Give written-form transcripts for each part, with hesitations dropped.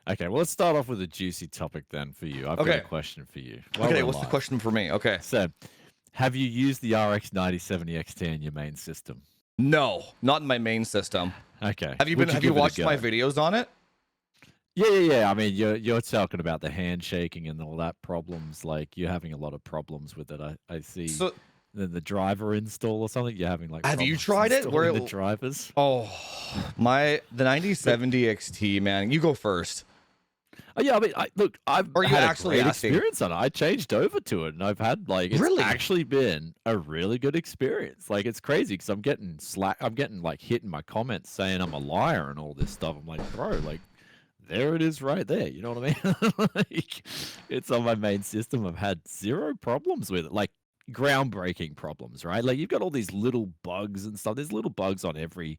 Okay, well, let's start off with a juicy topic then for you. I've got a question for you. Okay, what's the question for me? Okay. So, have you used the RX 9070 XT in your main system? No, not in my main system. Okay. Have you watched my videos on it? Yeah. I mean, you're talking about the handshaking and all that problems. Like, you're having a lot of problems with it. I see. So then the driver install or something. You're having like. Have you tried it? Where the drivers? Oh, the 9070 XT, man. You go first. Oh, yeah, I mean, I've Are you had actually a great asking? experience on it. I changed over to it, and I've had it's actually been a really good experience. Like, it's crazy because I'm getting like hit in my comments saying I'm a liar and all this stuff. I'm like, bro, like, there it is right there. You know what I mean? Like, it's on my main system. I've had zero problems with it. Like, groundbreaking problems, right? Like, you've got all these little bugs and stuff. There's little bugs on every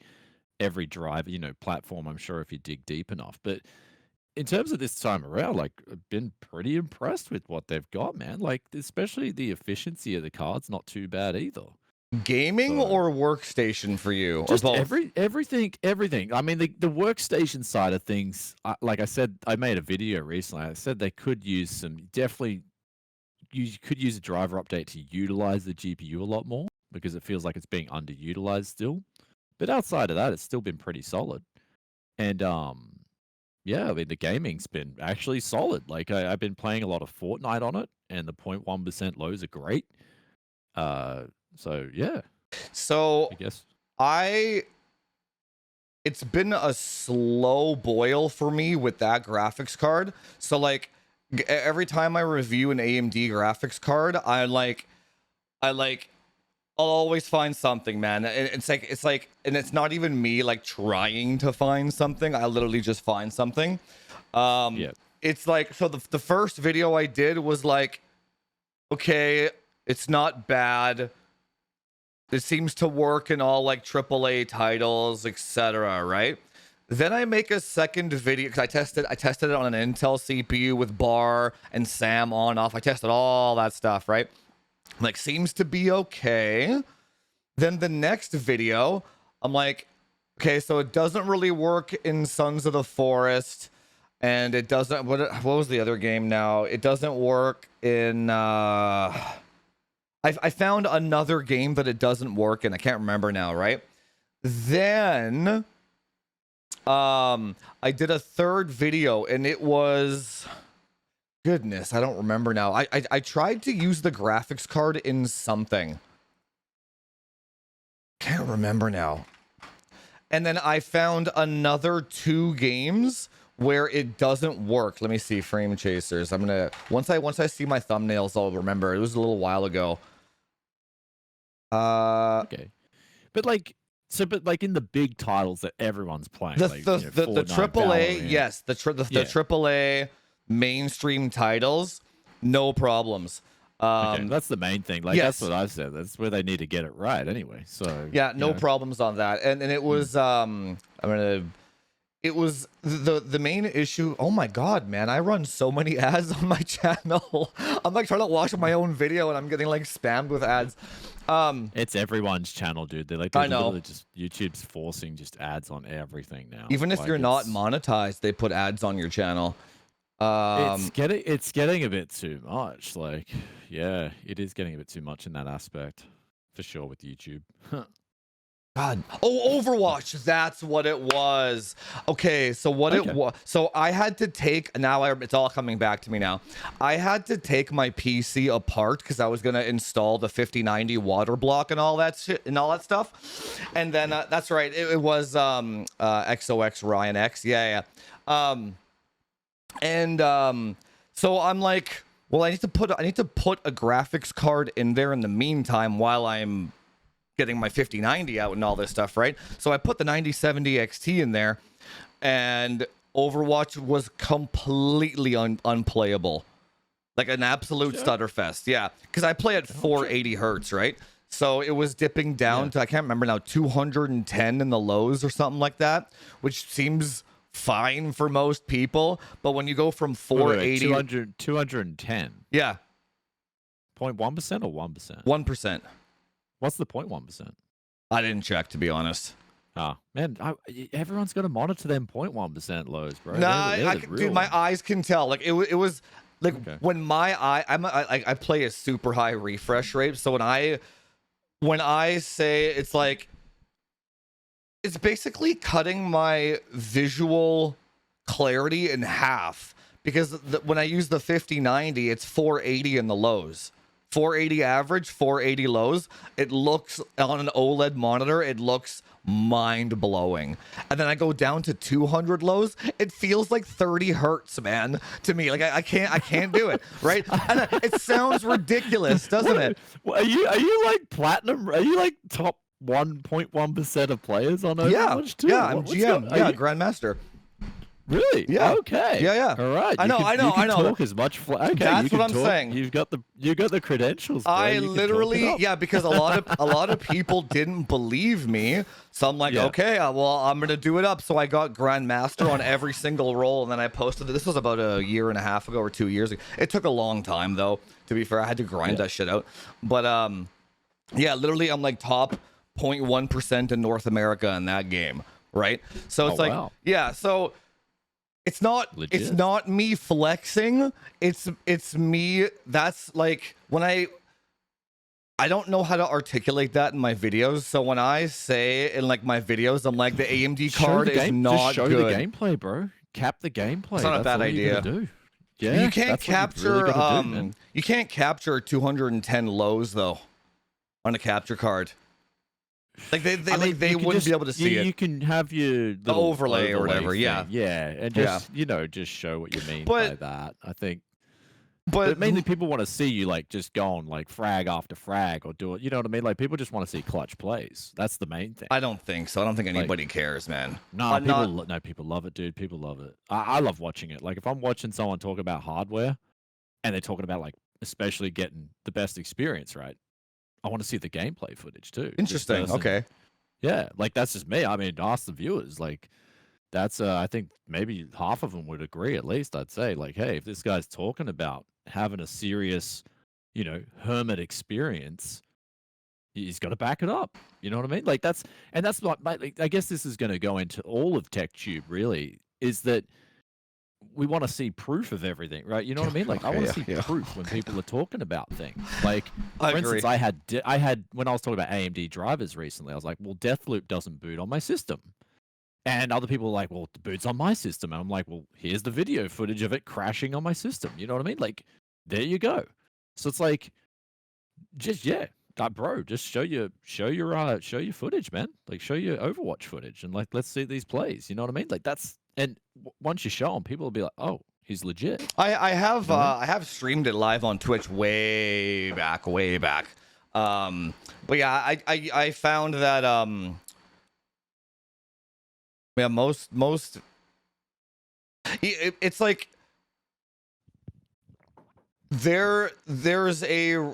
driver, platform, I'm sure, if you dig deep enough. But in terms of this time around, like, I've been pretty impressed with what they've got, man. Like, especially the efficiency of the card's not too bad either. Gaming or workstation for you, just or both? Everything. I mean, the workstation side of things, like I said, I made a video recently. I said they could use you could use a driver update to utilize the GPU a lot more because it feels like it's being underutilized still. But outside of that, it's still been pretty solid. And yeah, I mean, the gaming's been actually solid. Like, I've been playing a lot of Fortnite on it, and the 0.1% lows are great. So yeah. So I guess it's been a slow boil for me with that graphics card. So like every time I review an AMD graphics card, I'll always find something, man. It's like, and it's not even me like trying to find something. I literally just find something. Yeah. It's like, so the first video I did was like, okay, it's not bad. It seems to work in all like AAA titles, etc. Right? Then I make a second video because I tested it on an Intel CPU with bar and SAM on off. I tested all that stuff, right? Like, seems to be okay. Then the next video, I'm like, okay, so it doesn't really work in Sons of the Forest, and it doesn't. What was the other game now? It doesn't work in. I found another game that it doesn't work in. I can't remember now, right? Then, I did a third video, and it was. Goodness, I don't remember now. I tried to use the graphics card in something. Can't remember now. And then I found another 2 games where it doesn't work. Let me see, Frame Chasers. I'm gonna once I see my thumbnails, I'll remember. It was a little while ago. Okay, but like in the big titles that everyone's playing, the Fortnite, AAA, Valorant. yes, the AAA mainstream titles, no problems. Okay, that's the main thing. Like, yes. That's what I've said. That's where they need to get it right anyway. So yeah, no problems on that. And it was it was the main issue. Oh my god, man, I run so many ads on my channel. I'm like trying to watch my own video and I'm getting like spammed with ads. It's everyone's channell, dude. They're I know. literally just YouTube's forcing just ads on everything now. Even if you're not monetized, they put ads on your channel. It's getting a bit too much. Like, yeah, it is getting a bit too much in that aspect, for sure, with YouTube. God. Oh, Overwatch. That's what it was. Okay, so it was. So I had to take. It's all coming back to me now. I had to take my PC apart because I was gonna install the 5090 water block and all that shit and all that stuff. And then that's right. It was XOX Ryan X. Yeah. So I'm like, well, I need to put a graphics card in there in the meantime while I'm getting my 5090 out and all this stuff, right? So I put the 9070 XT in there, and Overwatch was completely unplayable, like an absolute stutterfest. Yeah, because I play at 480 hertz, right? So it was dipping down to, I can't remember now, 210 in the lows or something like that, which seems fine for most people. But when you go from 480 210, yeah, 0.1% or 1%? 1%. What's the 0.1%? I didn't check, to be honest. Man, everyone's got to monitor them 0.1% lows, bro. Nah, They're the dude, real my ones. eyes can tell. Like it was like Okay. when my eye, I play a super high refresh rate. So when I say it's like, it's basically cutting my visual clarity in half because when I use the 5090, it's 480 in the lows. 480 average, 480 lows. It looks on an OLED monitor, it looks mind blowing. And then I go down to 200 lows, it feels like 30 hertz, man, to me. Like I can't do it, right? And it sounds ridiculous, doesn't it? Are you like platinum? Are you like top 1.1% of players on Overwatch too? Yeah, I'm GM. Yeah, Grandmaster. Really? Yeah. Okay. Yeah. All right. I know. You can talk as much. Okay. That's what I'm saying. You've got the credentials. Bro. I literally, because a lot of people didn't believe me, so I'm like, okay, well, I'm gonna do it up. So I got Grandmaster on every single role, and then I posted it. This was about a year and a half ago or 2 years ago. It took a long time though. To be fair, I had to grind that shit out. But yeah, literally, I'm like top 0.1% in North America in that game, right? So it's so. It's not Legit. It's not me flexing. It's me. That's like when I don't know how to articulate that in my videos. So when I say in like my videos, I'm like the AMD card is not just show good. the gameplay, bro. Cap the gameplay. It's not a bad idea. Do. Yeah, you can't capture really you can't capture 210 lows though on a capture card. Like they wouldn't be able to see it. You can have your the overlay or whatever, thing. yeah, and just just show what you mean by that. I think, but mainly people want to see you like just go on like frag after frag or do it. You know what I mean? Like people just want to see clutch plays. That's the main thing. I don't think so. I don't think anybody cares, man. No, people love it, dude. People love it. I love watching it. Like if I'm watching someone talk about hardware, and they're talking about like especially getting the best experience, right? I want to see the gameplay footage too. Interesting. Okay. Yeah, like that's just me. I mean, ask the viewers. Like, that's I think maybe half of them would agree. At least I'd say, like, hey, if this guy's talking about having a serious, hermit experience, he's got to back it up. You know what I mean? Like that's what I guess this is going to go into all of TechTube. Really, is that we want to see proof of everything, right? You know what I mean? Like I want to see proof when people are talking about things. Like for instance, I had when I was talking about AMD drivers recently, I was like, well, Deathloop doesn't boot on my system. And other people were like, well, it boots on my system. And I'm like, well, here's the video footage of it crashing on my system. You know what I mean? Like, there you go. So it's like, just bro, just show your footage, man. Like show your Overwatch footage, and like let's see these plays. You know what I mean? Like that's once you show them, people will be like, oh, he's legit. I have streamed it live on Twitch way back. But yeah, I found that most it's like there's a,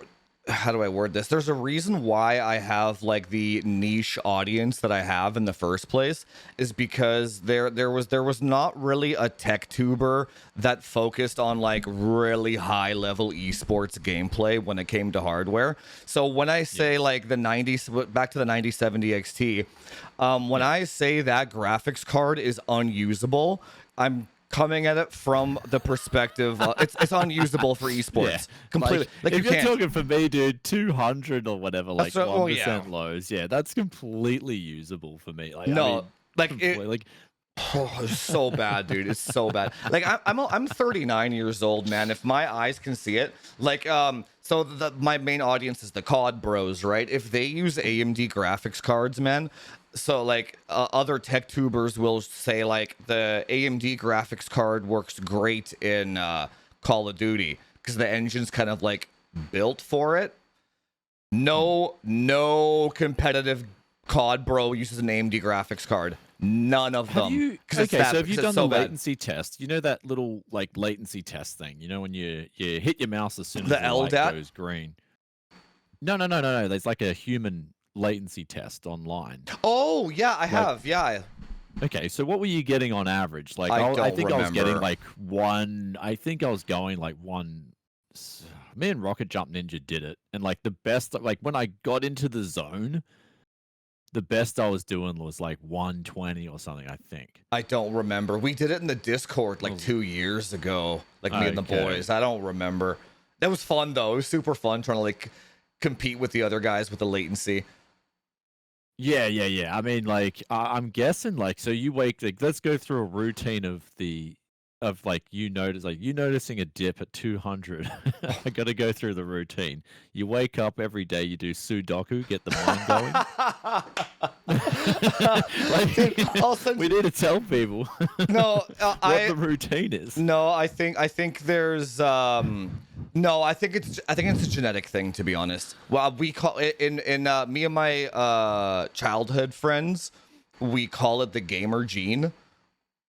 how do I word this? There's a reason why I have like the niche audience that I have in the first place, is because there was not really a tech tuber that focused on like really high level esports gameplay when it came to hardware. So when I say like the 90s, back to the 9070 XT, when I say that graphics card is unusable, I'm coming at it from the perspective it's unusable for esports completely. Like if you're talking for me, dude, 200 or whatever, like 1% lows, that's completely usable for me. Like no, I mean, it's so bad, dude. It's so bad. Like I'm 39 years old, man. If my eyes can see it, like so my main audience is the COD bros, right? If they use AMD graphics cards, man. So like other tech tubers will say like the AMD graphics card works great in Call of Duty because the engine's kind of like built for it. No competitive COD bro uses an AMD graphics card. None of them. So have you done the latency test? You know that little like latency test thing? You know when you hit your mouse as soon as the light goes green? No. There's like a human latency test online. Oh yeah, I have. Yeah. Okay, so what were you getting on average? Like I think I was getting like one. I think I was going like one. Me and Rocket Jump Ninja did it, and like the best. Like when I got into the zone, the best I was doing was like 120 or something, I think. I don't remember. We did it in the Discord like 2 years ago, like me and the boys. I don't remember. That was fun though. It was super fun trying to like compete with the other guys with the latency. Yeah. I mean, like, I'm guessing, like, so you wake, like, let's go through a routine of like, you noticing a dip at 200. I got to go through the routine. You wake up every day, you do Sudoku, get the mind going. Like, we need to tell people no, what the routine is. No, I think there's no, I think it's a genetic thing, to be honest. Well, we call it in me and my childhood friends, we call it the gamer gene.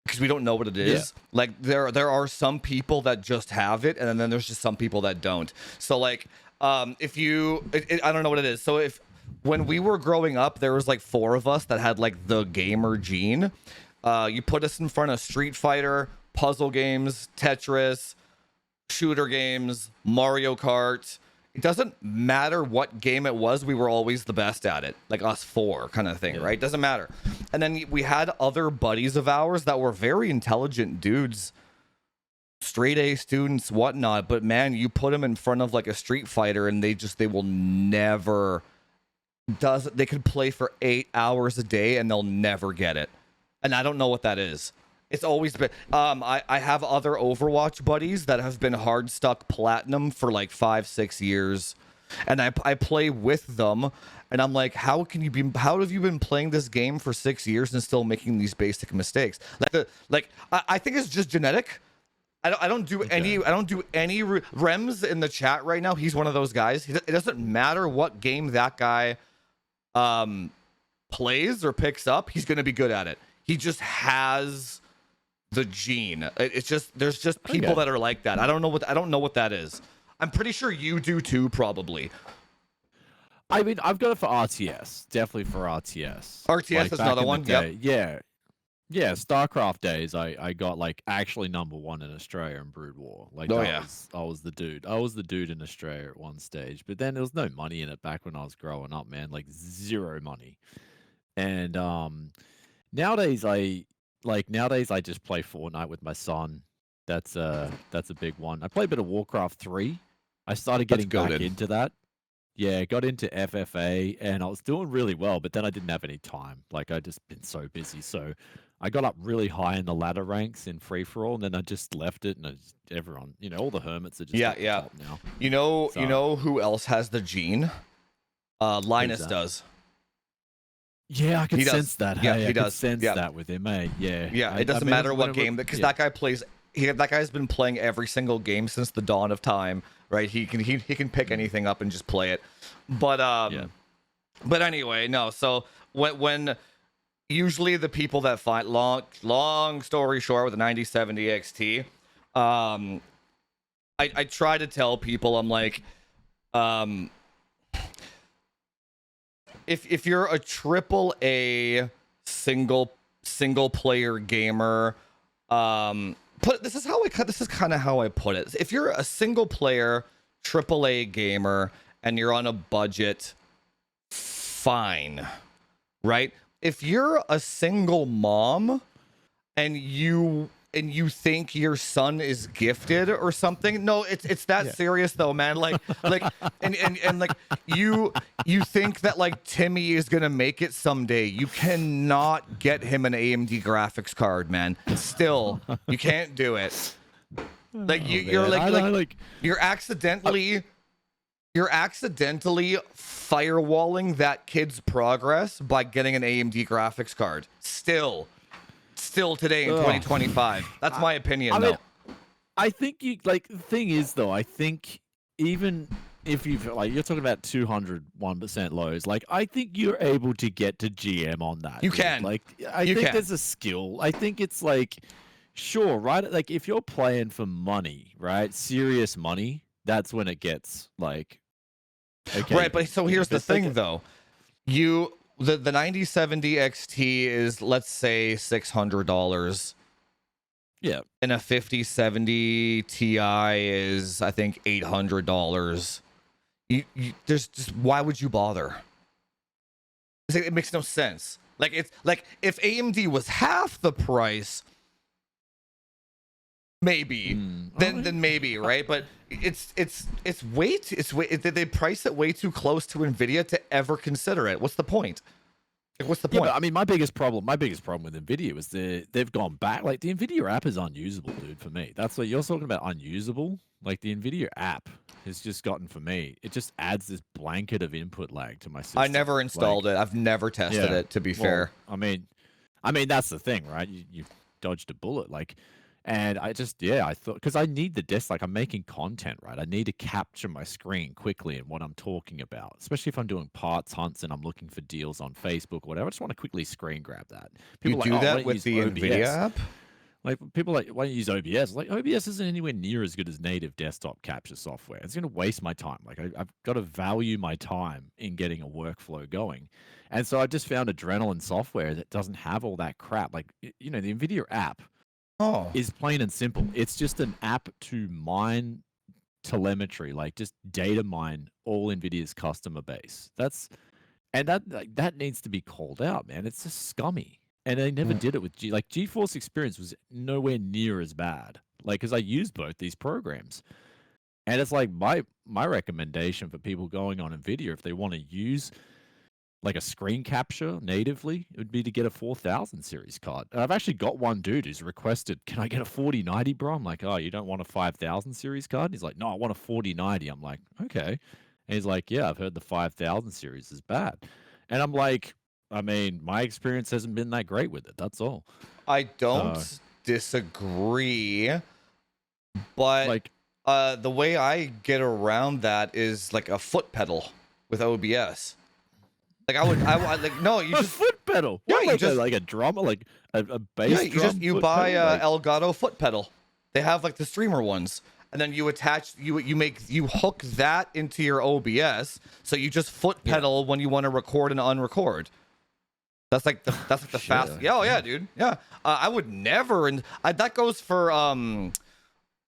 Because we don't know what it is. Yeah. Like there are some people that just have it, and then there's just some people that don't. So like, if you, I don't know what it is. So when we were growing up, there was like 4 of us that had like the gamer gene. You put us in front of Street Fighter, puzzle games, Tetris, shooter games, Mario Kart. It doesn't matter what game it was, we were always the best at it. Like us 4 kind of thing, right? Doesn't matter. And then we had other buddies of ours that were very intelligent dudes, straight A students, whatnot. But man, you put them in front of like a Street Fighter and they will never they could play for 8 hours a day and they'll never get it. And I don't know what that is. It's always been, I have other Overwatch buddies that have been hard stuck platinum for like 5-6 years. And I play with them and I'm like, how have you been playing this game for 6 years and still making these basic mistakes? I think it's just genetic. I don't do any Rems in the chat right now. He's one of those guys. It doesn't matter what game that guy plays or picks up. He's going to be good at it. He just has the gene. It's just there's just people that are like that. I don't know what that is. I'm pretty sure you do too, probably. I mean, I've got it for RTS. Definitely for RTS. RTS like, is another one. Yep. Yeah. StarCraft days, I got like actually #1 in Australia in Brood War. Like, I was the dude. I was the dude in Australia at one stage. But then there was no money in it back when I was growing up, man. Like 0 money. And nowadays I just play Fortnite with my son. That's a big one. I play a bit of Warcraft 3. I started getting back into that. Yeah, got into FFA and I was doing really well, but then I didn't have any time. Like I just been so busy. So I got up really high in the ladder ranks in free for all, and then I just left it. And everyone, all the hermits are just top now. You know who else has the gene? Linus does. Yeah, I can sense that. Yeah, hey, he does. Sense that with him, eh? Yeah. Yeah, it doesn't matter what game, because that guy plays. That guy's been playing every single game since the dawn of time, right? He can pick anything up and just play it. But but anyway, no. So when usually the people that find long story short with the 9070 XT, I try to tell people, I'm like, if you're a AAA single player gamer, this is kind of how I put it. If you're a single player AAA gamer and you're on a budget, fine, right? If you're a single mom and you think your son is gifted or something, no, it's that serious though, man. Like and like you think that like Timmy is gonna make it someday. You cannot get him an AMD graphics card, man. Still, you can't do it. Like you're accidentally firewalling that kid's progress by getting an AMD graphics card. Still today in 2025. That's my opinion, though. I think the thing is, though, I think even if you're talking about 201% lows, like, I think you're able to get to GM on that. You can. Like, I think there's a skill. I think it's like, sure, right? Like, if you're playing for money, right? Serious money, that's when it gets, like, okay. Right, but so here's the thing, though. The 9070 XT is, let's say, $600. Yeah. And a 5070 Ti is, I think, $800. There's just, why would you bother? It makes no sense. Like it's like if AMD was half the price, maybe then maybe, right? But it's way too, they price it way too close to Nvidia to ever consider it. What's the point? Like, what's the point? But, I mean, my biggest problem with Nvidia was they've gone back. Like the Nvidia app is unusable, dude. For me, that's what you're talking about. Unusable. Like the Nvidia app has just gotten, for me, it just adds this blanket of input lag to my system. I never installed it. I've never tested it. To be fair, I mean that's the thing, right? You dodged a bullet, like. And I just, I thought, because I need the desk, like I'm making content, right? I need to capture my screen quickly and what I'm talking about, especially if I'm doing parts hunts and I'm looking for deals on Facebook or whatever. I just want to quickly screen grab that. People do that with the Nvidia app? Like people like, why don't you use OBS? Like OBS isn't anywhere near as good as native desktop capture software. It's going to waste my time. Like I've got to value my time in getting a workflow going. And so I've just found Adrenaline software that doesn't have all that crap. Like, the Nvidia app, is plain and simple. It's just an app to mine telemetry, like just data mine all Nvidia's customer base. That needs to be called out, man. It's just scummy, and they never did it with GeForce Experience was nowhere near as bad. Like, because I used both these programs, and it's like my recommendation for people going on Nvidia, if they want to use like a screen capture natively, it would be to get a 4000 series card. And I've actually got one dude who's requested, can I get a 4090, bro? I'm like, oh, you don't want a 5000 series card? And he's like, no, I want a 4090. I'm like, okay. And he's like, yeah, I've heard the 5000 series is bad. And I'm like, I mean, my experience hasn't been that great with it. That's all. I don't disagree, but like the way I get around that is like a foot pedal with OBS. Like I would like no, you just foot pedal. Yeah, what, you like just like a drum, like a bass. Yeah, you buy a like... Elgato foot pedal. They have like the streamer ones, and then you attach you hook that into your OBS, so you just foot pedal when you want to record and unrecord. That's like the fast. Yeah, oh yeah, dude. Yeah, I would never, and that goes for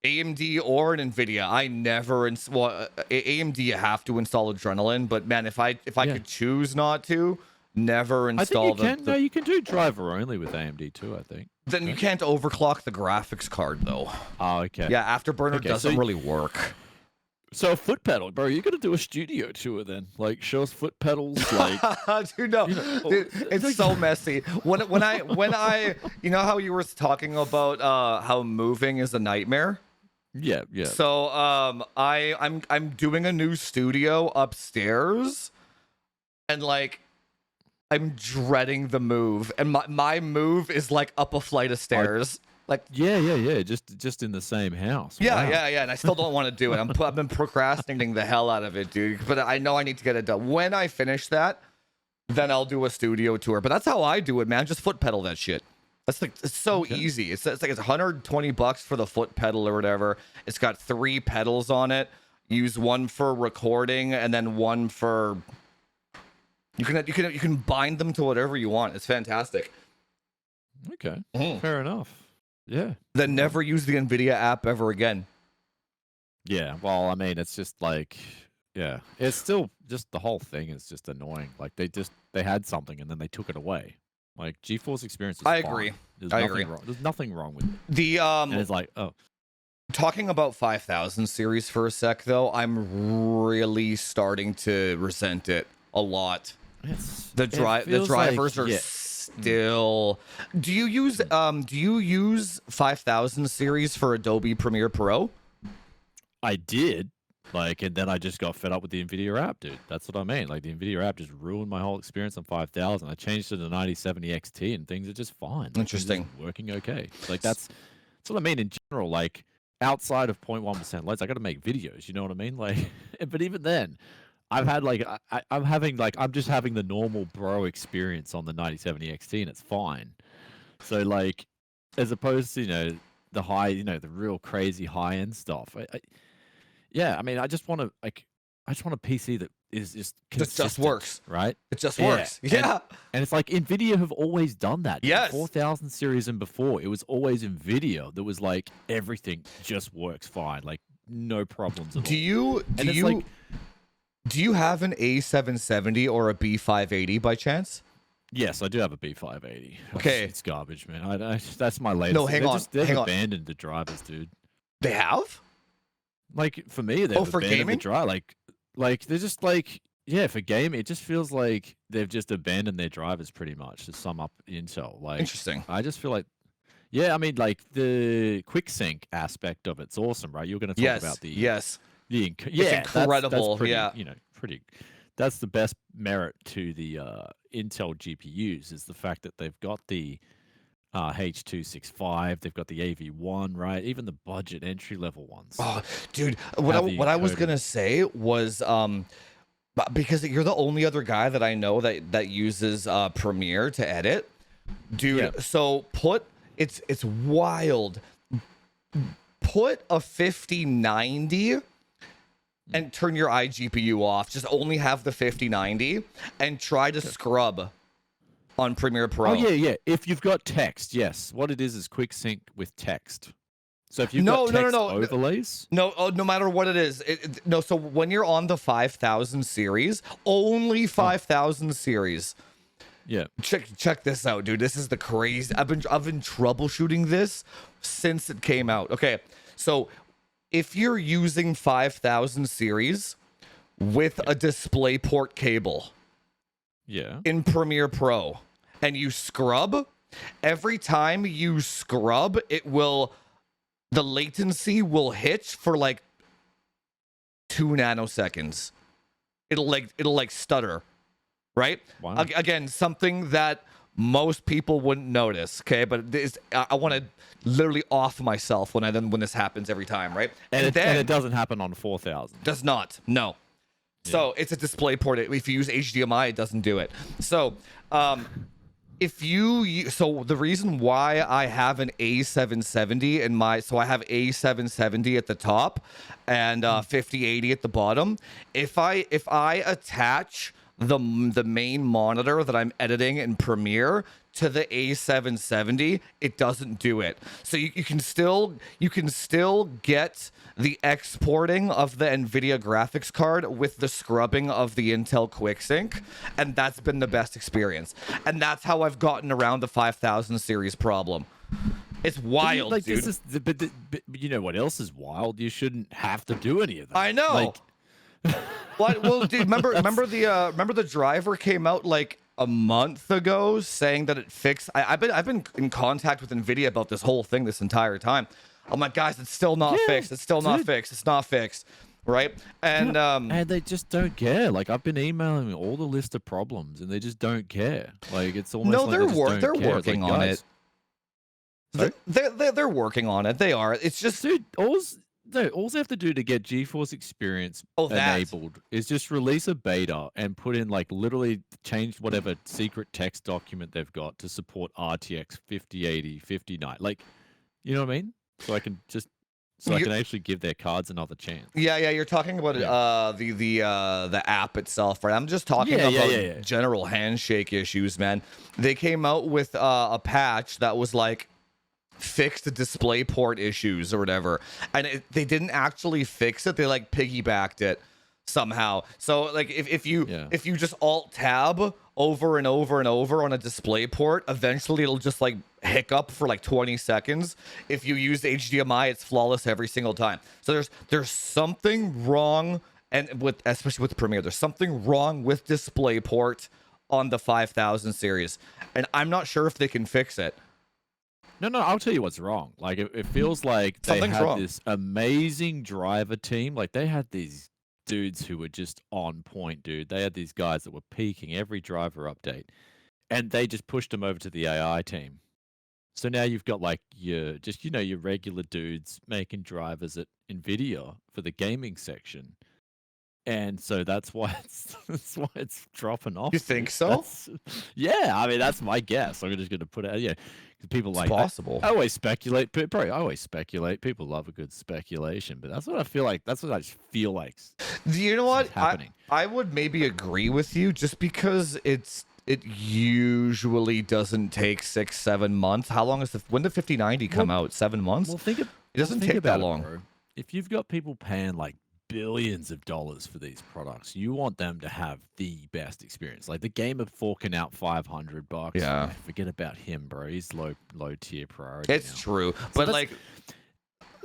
AMD or an Nvidia. I never AMD you have to install Adrenaline, but man, if I could choose not to, never install. I think you can do driver only with AMD too, I think. Then you can't overclock the graphics card though. Oh, okay. Yeah, Afterburner doesn't really work. So a foot pedal, bro. You got to do a studio tour then. Like show us foot pedals. Like, dude, no, dude, it's so messy. When I, you know how you were talking about how moving is a nightmare. Yeah. So I'm doing a new studio upstairs, and like I'm dreading the move, and my move is like up a flight of stairs. Like yeah, just in the same house. Yeah, and I still don't want to do it. I've been procrastinating the hell out of it, dude. But I know I need to get it done. When I finish that, then I'll do a studio tour. But that's how I do it, man. Just foot pedal that shit. That's like it's so easy. It's like it's $120 for the foot pedal or whatever. It's got 3 pedals on it. Use one for recording and then one for you can bind them to whatever you want. It's fantastic. Okay. Fair enough. Yeah. Then never use the Nvidia app ever again. Yeah. Well, I mean, it's just like it's still just the whole thing is just annoying. Like they had something and then they took it away. Like GeForce Experience is fine. Agree. I agree. There's nothing wrong with it. And it's like, talking about 5000 series for a sec though, I'm really starting to resent it a lot. The drivers are still. Do you use 5000 series for Adobe Premiere Pro? I did. Like, and then I just got fed up with the Nvidia app, dude. That's what I mean. Like, the Nvidia app just ruined my whole experience on 5000. I changed to the 9070 XT, and things are just fine. Like, interesting. Working okay. Like, that's what I mean in general. Like, outside of 0.1% lights, I got to make videos. You know what I mean? Like, but even then, I've had like I'm just having the normal bro experience on the 9070 XT, and it's fine. So like, as opposed to the high, the real crazy high end stuff. I mean, I just want a PC that is just works, right? It just works. Yeah. And it's like Nvidia have always done that. Yes. 4000 series and before, it was always Nvidia that was like everything just works fine, like no problems at all. Do you Do you have an A770 or a B580 by chance? Yes, I do have a B580. Okay. It's garbage, man. That's my latest. No, hang on. They've abandoned the drivers, dude. They have? Like, for me, they've for abandoned gaming? the drive. Like, they're just like, yeah, for gaming, it just feels like they've just abandoned their drivers pretty much to sum up Intel. Like, Interesting. I just feel like, yeah, I mean, like, the quick sync aspect of it's awesome, right? You're going to talk about the... Yes. Yeah, it's incredible. that's pretty, yeah. Pretty. That's the best merit to the Intel GPUs is the fact that they've got the H.265, they've got the AV1, right? Even the budget entry level ones. Oh, dude, what I was gonna say was because you're the only other guy that I know that uses Premiere to edit, dude. Yeah. So it's wild. Put a 5090 and turn your iGPU off. Just only have the 5090 and try to scrub on Premiere Pro. Oh yeah. If you've got text, yes. What it is quick sync with text. So if you've got text overlays, no matter what it is, no. So when you're on the 5000 series, only 5000 series. Yeah. Check this out, dude. This is the crazy. I've been troubleshooting this since it came out. Okay, so if you're using 5000 series with a DisplayPort cable, in Premiere Pro, and you scrub, every time you scrub, the latency will hitch for like 2 nanoseconds. It'll like stutter, right? Wow. Again, something that most people wouldn't notice, okay? But I want to literally off myself when this happens every time, right? And it doesn't happen on 4000. Does not. No. So it's a DisplayPort. If you use HDMI, it doesn't do it. So so the reason why I have an A770 in my, so I have A770 at the top and 5080 at the bottom. If I attach the main monitor that I'm editing in Premiere to the A770, it doesn't do it. So you can still get the exporting of the Nvidia graphics card with the scrubbing of the Intel QuickSync, and that's been the best experience. And that's how I've gotten around the 5000 series problem. It's wild, like, dude. But you know what else is wild? You shouldn't have to do any of that. I know. Well, dude, remember the driver came out like a month ago saying that it fixed. I've been in contact with Nvidia about this whole thing this entire time. I'm like, guys, it's still not fixed. It's still not fixed. It's not fixed, right? And and they just don't care. Like, I've been emailing all the list of problems, and they just don't care. Like, it's almost like they're working on it. They're working on it. They are. It's just, dude, all they have to do to get GeForce Experience enabled is just release a beta and put in, like, literally change whatever secret text document they've got to support RTX 5080, 5090. Like, you know what I mean? So I can actually give their cards another chance. Yeah, you're talking about the app itself, right? I'm just talking about general handshake issues, man. They came out with a patch that was like, fix the DisplayPort issues or whatever, and they didn't actually fix it. They like piggybacked it somehow. So like if you just alt tab over and over and over on a DisplayPort, eventually it'll just like hiccup for like 20 seconds. If you use HDMI, it's flawless every single time. So there's something wrong, and especially with Premiere, there's something wrong with DisplayPort on the 5000 series, and I'm not sure if they can fix it. No, I'll tell you what's wrong. Like, it feels like they had this amazing driver team. Like, they had these dudes who were just on point, dude. They had these guys that were peaking every driver update, and they just pushed them over to the AI team. So now you've got like your regular dudes making drivers at Nvidia for the gaming section. And so that's why it's dropping off. You think so? Yeah, I mean, that's my guess. I'm just going to put it. Yeah, people it's like possible. I always speculate. I always speculate. People love a good speculation, but that's what I feel like. That's what I just feel like. Do you know what? Happening. I would maybe agree with you, just because it usually doesn't take 6-7 months. How long is when did 5090 come out? 7 months? Well, it doesn't take that long. Bro. If you've got people paying like billions of dollars for these products. You want them to have the best experience. Like the gamer forking out $500. Yeah. Forget about him, bro. He's low tier priority. It's now. true, So but like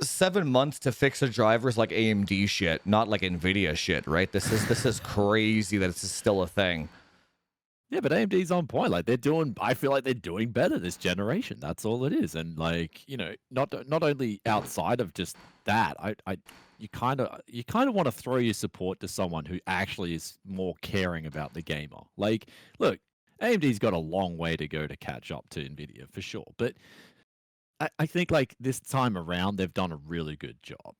7 months to fix a driver's like AMD shit, not like Nvidia shit, right? This is crazy that this is still a thing. Yeah, but AMD's on point. Like I feel like they're doing better this generation. That's all it is. And like, not only outside of just that, you kind of want to throw your support to someone who actually is more caring about the gamer. Like, look, AMD's got a long way to go to catch up to Nvidia for sure. But I think like this time around, they've done a really good job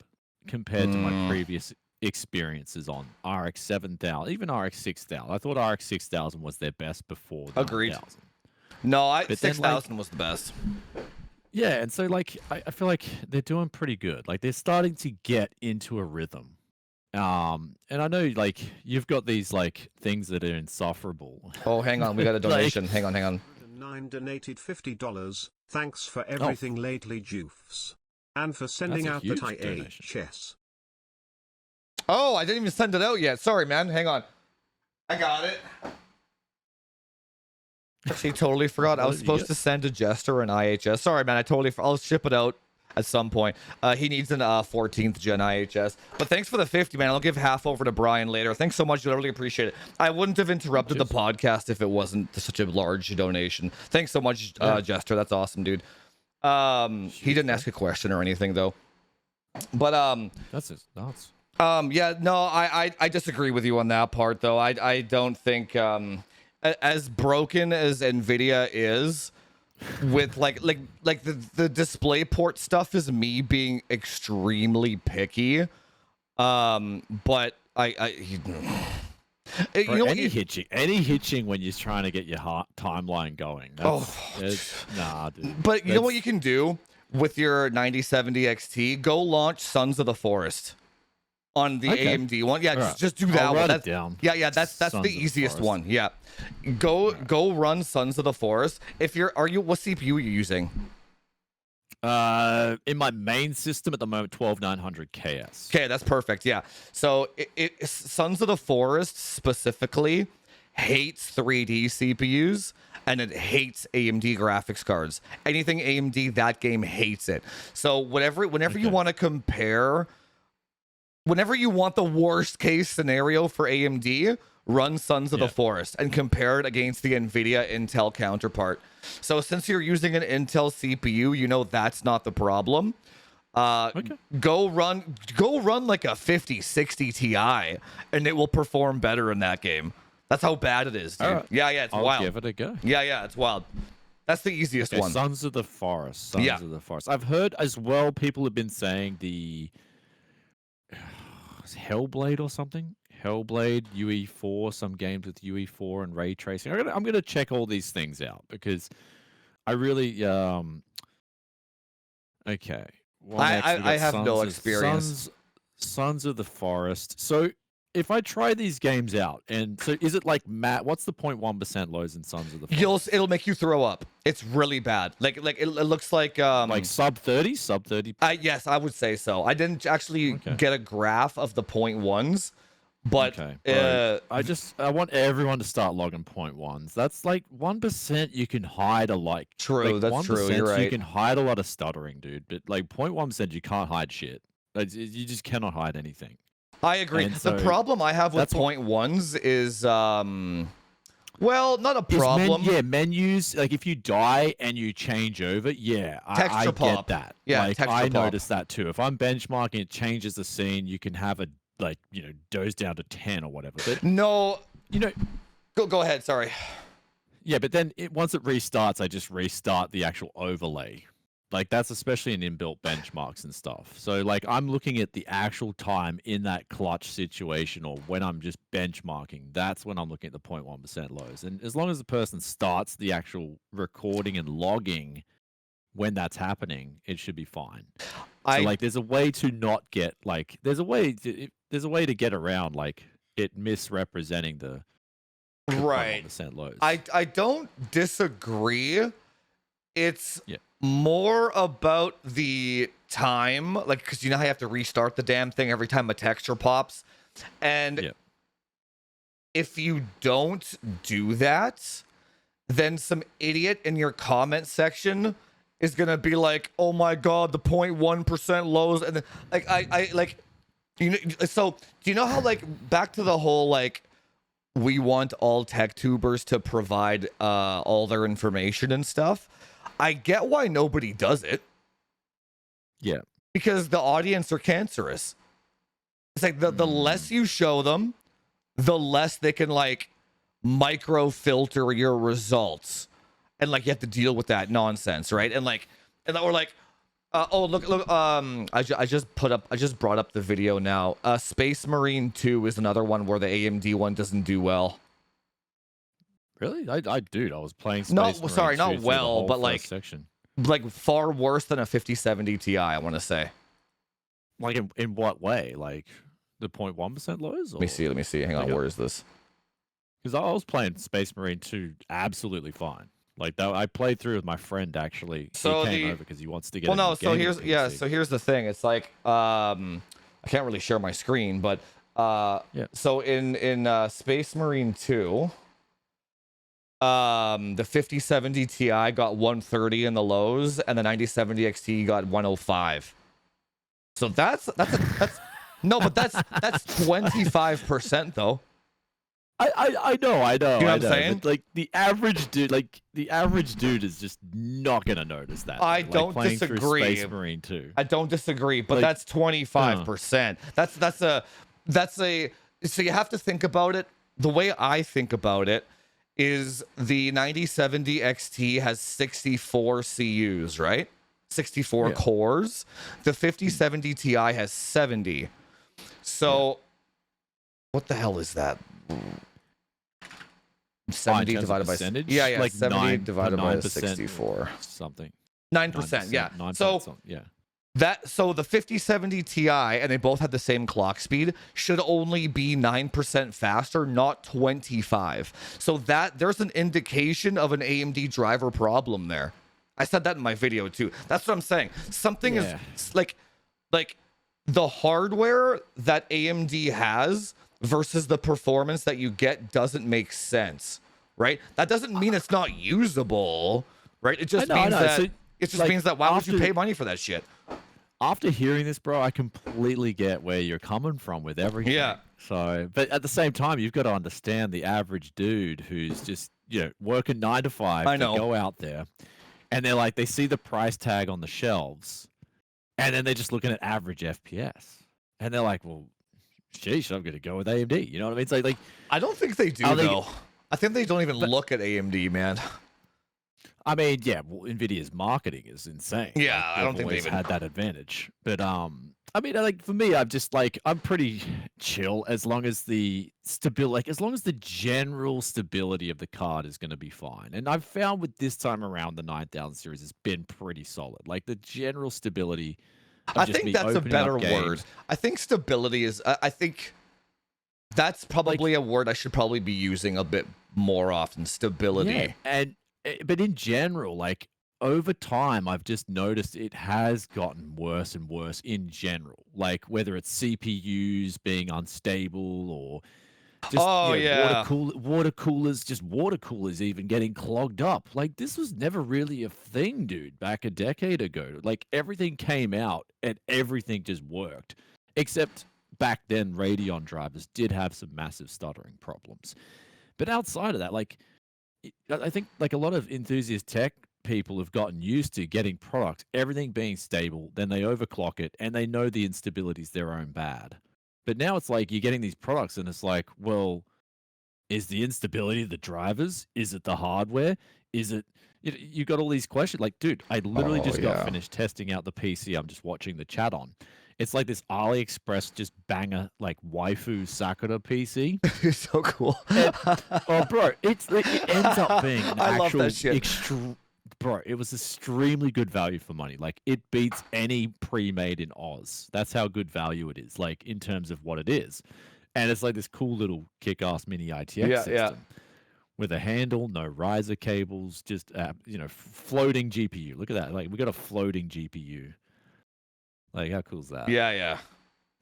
compared to my previous experiences on RX 7000, even RX 6000. I thought RX 6000 was their best before. Agreed. 9000. No, But 6000 was the best. Yeah, and so like I feel like they're doing pretty good. Like they're starting to get into a rhythm. And I know like you've got these like things that are insufferable. Oh, hang on, we got a donation. hang on. 9 donated $50. Thanks for everything lately, Juice. And for sending That's a out the huge donation. TechYes. Oh, I didn't even send it out yet. Sorry, man. Hang on. I got it. Actually, totally forgot. I was supposed to send a Jester an IHS. Sorry, man. I'll ship it out at some point. He needs an 14th gen IHS. But thanks for the 50, man. I'll give half over to Brian later. Thanks so much. I really appreciate it. I wouldn't have interrupted the podcast if it wasn't such a large donation. Thanks so much, Jester. That's awesome, dude. He didn't ask a question or anything though. But That's just nuts. yeah, no, I disagree with you on that part though. I don't think as broken as Nvidia is with like the display port stuff is me being extremely picky. But any hitching when you're trying to get your timeline going. Nah, dude. But you know what you can do with your 9070 XT? Go launch Sons of the Forest on the AMD one. Yeah, just do that one. That's down. Yeah, that's the easiest one. Yeah. Go run Sons of the Forest. What CPU are you using? In my main system at the moment, 12900 KS. Okay, that's perfect. Yeah. So Sons of the Forest specifically hates 3D CPUs and it hates AMD graphics cards. Anything AMD, that game hates it. So whenever you want to compare, whenever you want the worst case scenario for AMD, run Sons of the Forest and compare it against the Nvidia Intel counterpart. So since you're using an Intel CPU, you know that's not the problem. Go run like a 5060 Ti and it will perform better in that game. That's how bad it is, dude. Right. Yeah, it's I'll wild. give it a go. Yeah, it's wild. That's the easiest one. Sons of the Forest. Sons of the Forest. I've heard as well people have been saying the Hellblade or something. Hellblade, UE4, some games with UE4 and ray tracing. I'm gonna check all these things out because I really okay. I have no experience. Sons of the Forest. So if I try these games out, and so is it like what's the 0.1% lows in Sons of the Forest? It'll make you throw up. It's really bad. Like it looks like sub 30. Yes, I would say so. I didn't actually get a graph of the 0.1s. But I want everyone to start logging 0.1s. That's like 1% you can hide True, that's true. You're right. You can hide a lot of stuttering, dude. But like 0.1% you can't hide shit. You just cannot hide anything. I agree. The problem I have with 0.1s is well, not a problem. Menus. Like if you die and you change over, I get that. Yeah, like I noticed that too. If I'm benchmarking, it changes the scene. You can have a goes down to 10 or whatever. But no, go ahead. Sorry. Yeah, but then once it restarts, I just restart the actual overlay. Like that's especially in inbuilt benchmarks and stuff. So like I'm looking at the actual time in that clutch situation or when I'm just benchmarking, that's when I'm looking at the 0.1% lows. And as long as the person starts the actual recording and logging when that's happening, it should be fine. So like there's a way to not get there's a way to get around it misrepresenting the right 0.1% lows. I don't disagree. It's more about the time, like, because you know how you have to restart the damn thing every time a texture pops, and if you don't do that, then some idiot in your comment section is gonna be like, "Oh my god, the 0.1% lows," and then like I like, you know. So do you know how, like, back to the whole like, we want all tech tubers to provide all their information and stuff. I get why nobody does it. Yeah. Because the audience are cancerous. It's like the less you show them, the less they can like micro filter your results. And like you have to deal with that nonsense, right? And like, or like, oh look, I just brought up the video now. Space Marine 2 is another one where the AMD one doesn't do well. Really? Dude, I was playing Space No, Marine sorry, 2 not through the well, whole but first like section. like far worse than a 5070 Ti, I want to say. Like in what way? Like the 0.1% lows? Or? Let me see. Hang on, where is this? Because I was playing Space Marine 2 absolutely fine. Like that, I played through with my friend actually. So he came over because he wants to get. Well, no. So here's So here's the thing. It's like I can't really share my screen, but So in Space Marine 2, the 5070 Ti got 130 in the lows, and the 9070 XT got 105. So that's no, but that's 25% though. I know. You know what I'm saying? But like the average dude is just not gonna notice that. I like, don't playing disagree. Through Space Marine 2. I don't disagree, but like, that's 25%. That's a. So you have to think about it. The way I think about it is the 9070 XT has 64 CUs, right? 64 cores. The 5070 Ti has 70. So what the hell is that? 70 divided by like 70 divided by 64 something 9%, yeah. 9%, So yeah, so the 5070 Ti, and they both had the same clock speed, should only be 9% faster, not 25. So that there's an indication of an AMD driver problem there. I said that in my video too. That's what I'm saying. Something is like the hardware that AMD has versus the performance that you get doesn't make sense, right? That doesn't mean it's not usable, right? It just means that so, it just means that why would you pay money for that shit? After hearing this, bro, I completely get where you're coming from with everything. Yeah. So, but at the same time, you've got to understand the average dude who's just, working 9 to 5 to go out there, and they're like, they see the price tag on the shelves, and then they're just looking at average FPS, and they're like, well, sheesh, I'm going to go with AMD. You know what I mean? It's like I don't think they do, though. I think they don't even look at AMD, man. I mean, yeah, well, Nvidia's marketing is insane. Yeah, like, I don't think they even had that advantage. But I mean, like for me, I'm just like I'm pretty chill as long as the stability, like as long as the general stability of the card is going to be fine. And I've found with this time around, the 9000 series has been pretty solid. Like the general stability. I think that's a better word. I think stability is. I think that's probably a word I should probably be using a bit more often. Stability. Yeah, but in general, like over time, I've just noticed it has gotten worse and worse in general. Like whether it's CPUs being unstable or just water coolers even getting clogged up. Like this was never really a thing, dude, back a decade ago. Like everything came out and everything just worked. Except back then Radeon drivers did have some massive stuttering problems. But outside of that, like I think like a lot of enthusiast tech people have gotten used to getting product, everything being stable, then they overclock it and they know the instability is their own bad. But now it's like you're getting these products and it's like, well, is the instability the drivers? Is it the hardware? Is it, you got all these questions. Like, dude, I literally just got finished testing out the PC. I'm just watching the chat on. It's like this AliExpress just banger, like waifu Sakura PC. It's so cool. Oh, bro, it ends up being an I love actual that shit. Bro, it was extremely good value for money. Like it beats any pre-made in Oz. That's how good value it is, like in terms of what it is. And it's like this cool little kick-ass mini ITX system with a handle, no riser cables, just floating GPU. Look at that. Like we got a floating GPU. Like, how cool is that? Yeah.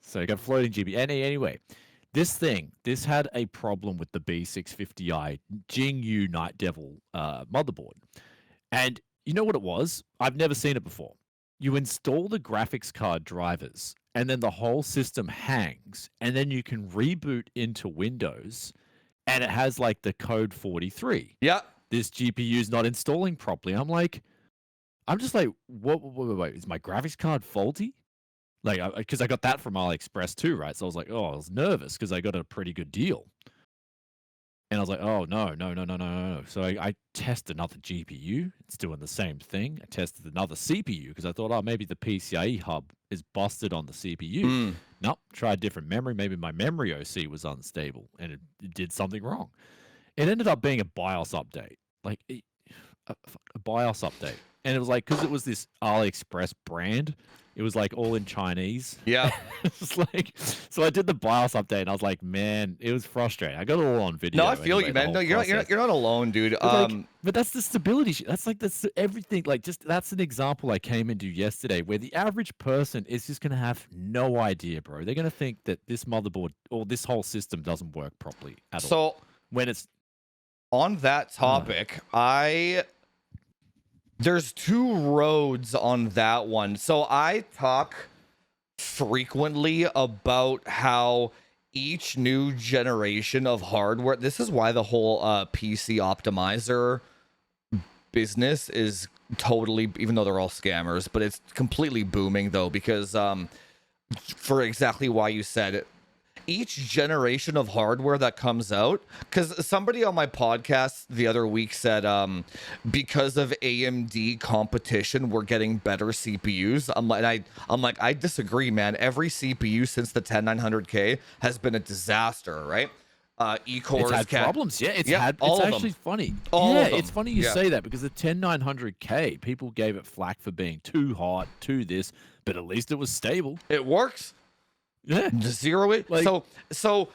So you got floating GPU. Anyway, this had a problem with the B650i Jingyu Night Devil motherboard. And you know what it was? I've never seen it before. You install the graphics card drivers, and then the whole system hangs, and then you can reboot into Windows, and it has like the code 43. Yeah. This GPU is not installing properly. I'm just like, wait, is my graphics card faulty? Like, because I got that from AliExpress too, right? So I was like, oh, I was nervous because I got a pretty good deal. And I was like, oh, no. So I tested another GPU. It's doing the same thing. I tested another CPU because I thought, oh, maybe the PCIe hub is busted on the CPU. Nope, tried different memory. Maybe my memory OC was unstable and it did something wrong. It ended up being a BIOS update, like a BIOS update. And it was like, because it was this AliExpress brand, it was like all in Chinese. Yeah. It's like, so I did the BIOS update and I was like, man, it was frustrating. I got it all on video. No, I feel you, man. No, you're not alone, dude. But that's the stability. That's everything. Like, just that's an example I came into yesterday where the average person is just going to have no idea, bro. They're going to think that this motherboard or this whole system doesn't work properly at all. So when it's on that topic, there's two roads on that one. So I talk frequently about how each new generation of hardware, this is why the whole PC optimizer business is totally, even though they're all scammers, but it's completely booming though, because for exactly why you said it, each generation of hardware that comes out, because somebody on my podcast the other week said because of AMD competition we're getting better CPUs. I'm like I disagree, man. Every CPU since the 10900K has been a disaster, right? It's had problems. Yeah, it's actually funny. It's funny you say that because the 10900K, people gave it flack for being too hot, too this, but at least it was stable. It works. Yeah, zero it. Like, so,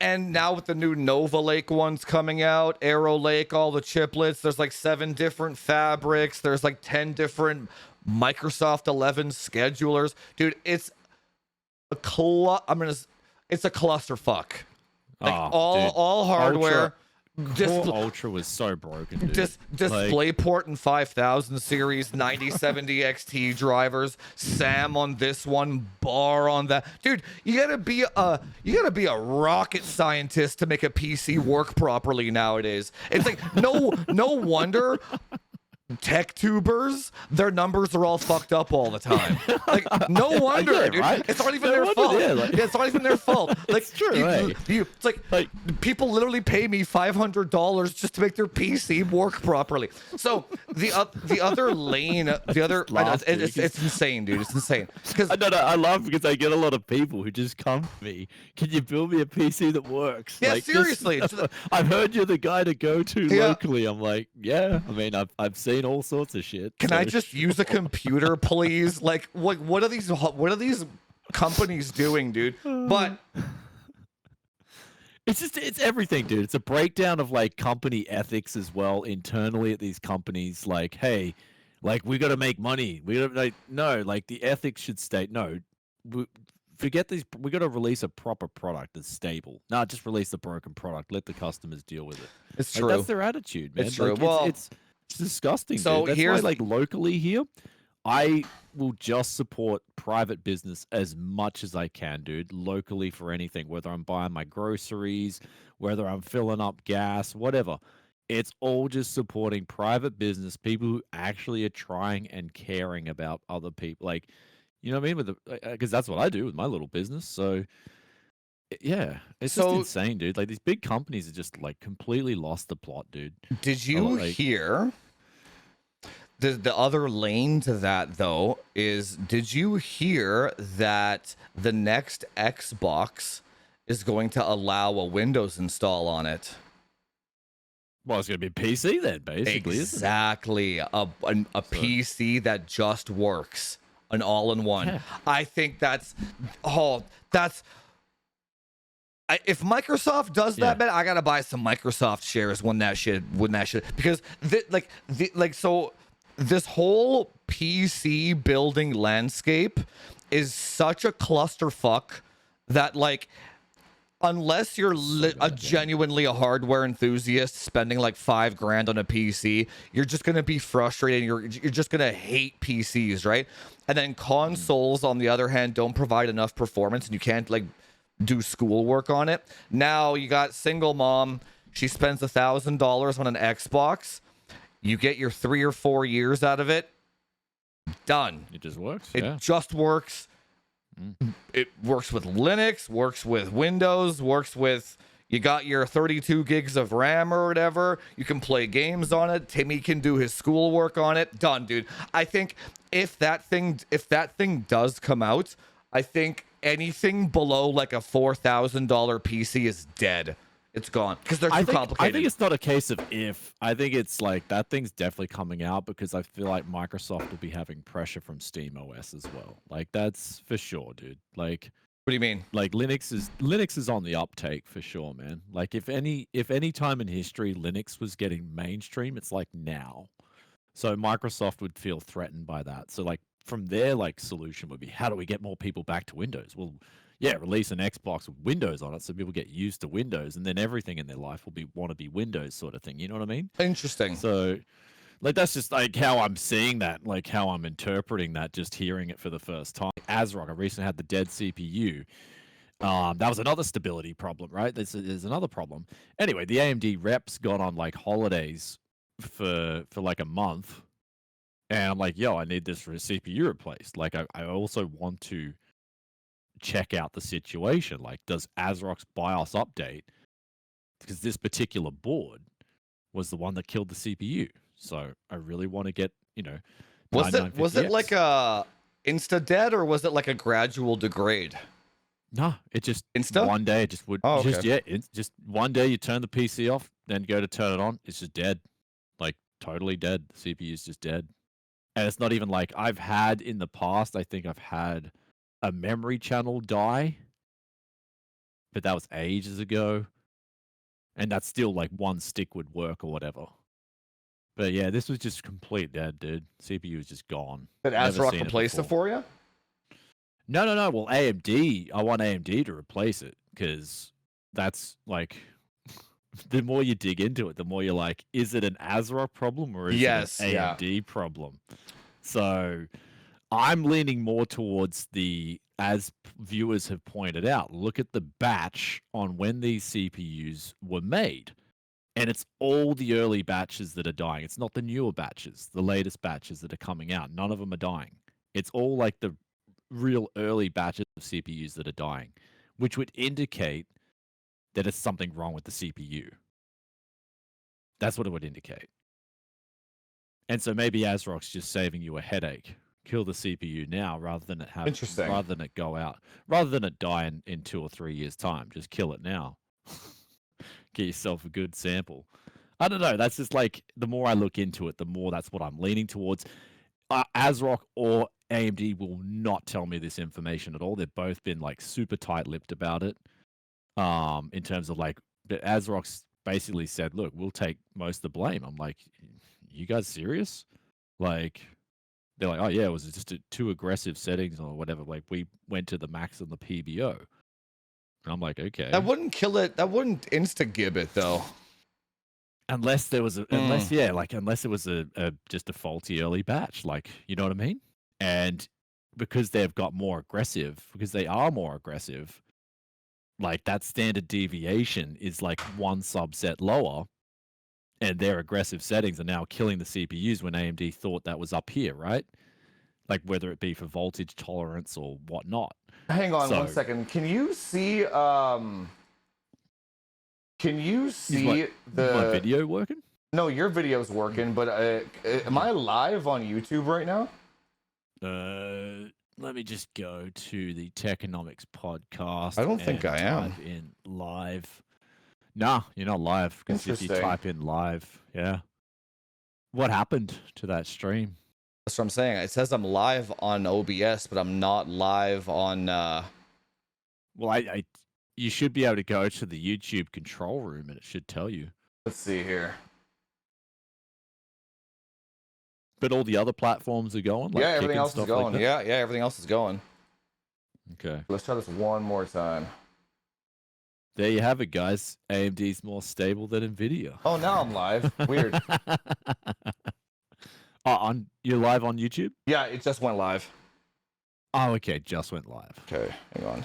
and now with the new Nova Lake ones coming out, Arrow Lake, all the chiplets. There's like 7 different fabrics. There's like 10 different Microsoft 11 schedulers, dude. It's a it's a clusterfuck. Like all hardware. Ultra was so broken, dude. DisplayPort and 5000 series 9070 XT drivers, SAM on this one, bar on that. Dude, you gotta be a rocket scientist to make a PC work properly nowadays. It's like no wonder tech tubers, their numbers are all fucked up all the time. Like, no wonder, dude. Right? It's not even their fault. It's not even their fault. Like, it's true. It's like people literally pay me $500 just to make their PC work properly. So the other lane, it's insane, dude. It's insane. Because I laugh because I get a lot of people who just come to me. Can you build me a PC that works? Yeah, like, seriously. I've heard you're the guy to go to locally. I'm like, yeah. I mean, I've seen all sorts of shit. Can I just use a computer, please? Like, what are these companies doing, dude? But it's everything, dude. It's a breakdown of like company ethics as well internally at these companies. Like, hey, like we got to make money. We got like the ethics should state forget these. We got to release a proper product that's stable. No, just release the broken product. Let the customers deal with it. It's like, true. That's their attitude, man. It's true. Like, it's disgusting. So dude. That's why, like locally here, I will just support private business as much as I can, dude. Locally for anything, whether I'm buying my groceries, whether I'm filling up gas, whatever. It's all just supporting private business, people who actually are trying and caring about other people. Like, you know what I mean? Because that's what I do with my little business. So. Yeah, it's just insane, dude. Like these big companies have just like completely lost the plot, dude. Did you hear the other lane to that though is did you hear that the next Xbox is going to allow a Windows install on it? Well, it's going to be a PC then, basically. Exactly. A PC that just works. An all-in-one. Yeah. I think that's if Microsoft does that, man, I gotta buy some Microsoft shares when that shit because this whole PC building landscape is such a clusterfuck that, like, unless you're genuinely a hardware enthusiast spending like $5,000 on a PC, you're just gonna be frustrated. You're just gonna hate PCs, right? And then consoles, on the other hand, don't provide enough performance, and you can't like do schoolwork on it. Now you got single mom. She spends $1,000 on an Xbox. You get your 3 or 4 years out of it. Done. It just works. It just works. It works with Linux, works with Windows, works with, you got your 32 gigs of RAM or whatever. You can play games on it. Timmy can do his schoolwork on it. Done, dude. I think if that thing does come out, I think anything below like a $4,000 PC is dead. It's gone because they're too complicated. I think it's not a case of if. I think it's like that thing's definitely coming out because I feel like Microsoft will be having pressure from Steam OS as well. Like that's for sure, dude. Like, what do you mean? Like Linux is on the uptake for sure, man. Like if any time in history Linux was getting mainstream, it's like now. So Microsoft would feel threatened by that. So like from their like solution would be, how do we get more people back to Windows? Well, yeah, release an Xbox with Windows on it so people get used to Windows, and then everything in their life will want to be Windows sort of thing. You know what I mean? Interesting. So, like, that's just like how I'm seeing that, like how I'm interpreting that, just hearing it for the first time. ASRock, I recently had the dead CPU. That was another stability problem, right? There's another problem. Anyway, the AMD reps got on like holidays for like a month, and I'm like, yo, I need this for a CPU replaced. Like, I also want to check out the situation. Like, does ASRock's BIOS update? Because this particular board was the one that killed the CPU. So I really want to get, was it like a insta dead or was it like a gradual degrade? No, it just insta one day it just would. Oh, okay. It's just one day you turn the PC off, then go to turn it on, it's just dead, like totally dead. The CPU is just dead, and it's not even like I've had in the past. I think I've had a memory channel die, but that was ages ago, and that's still like one stick would work or whatever. But yeah, this was just complete dead, dude. CPU is just gone. Did ASRock replace it for you? No. Well, AMD, I want AMD to replace it because that's like, the more you dig into it, the more you're like, is it an ASRock problem or is it an AMD problem? So I'm leaning more towards as viewers have pointed out, look at the batch on when these CPUs were made. And it's all the early batches that are dying. It's not the newer batches, the latest batches that are coming out. None of them are dying. It's all like the real early batches of CPUs that are dying, which would indicate that it's something wrong with the CPU. That's what it would indicate. And so maybe ASRock's just saving you a headache. Kill the CPU now rather than it go out, rather than it die in 2 or 3 years' time. Just kill it now. Get yourself a good sample. I don't know. That's just like, the more I look into it, the more that's what I'm leaning towards. ASRock or AMD will not tell me this information at all. They've both been like super tight-lipped about it. In terms of like, ASRock's basically said, look, we'll take most of the blame. I'm like, you guys serious? Like, they're like, oh yeah, it was just too aggressive settings or whatever. Like, we went to the max on the PBO. And I'm like, okay. That wouldn't kill it. That wouldn't insta-gib it though. Unless there was unless it was just a faulty early batch, like, you know what I mean? And because they are more aggressive, like that standard deviation is like one subset lower, and their aggressive settings are now killing the CPUs when AMD thought that was up here, right? Like whether it be for voltage tolerance or whatnot. Hang on 1 second. Can you see my video working? No, your video's working, but am I live on YouTube right now? Let me just go to the Techonomics podcast. I don't think I am. Type in live. Nah, you're not live. Because if you type in live, yeah. What happened to that stream? That's what I'm saying. It says I'm live on OBS, but I'm not live on. Well, you should be able to go to the YouTube control room, and it should tell you. Let's see here. But all the other platforms are going. Like Yeah, everything kicking else is stuff going. Like Yeah, everything else is going. Okay. Let's try this one more time. There you have it, guys. AMD's more stable than Nvidia. Oh, now I'm live. Weird. You're live on YouTube? Yeah, it just went live. Oh, okay, just went live. Okay, hang on.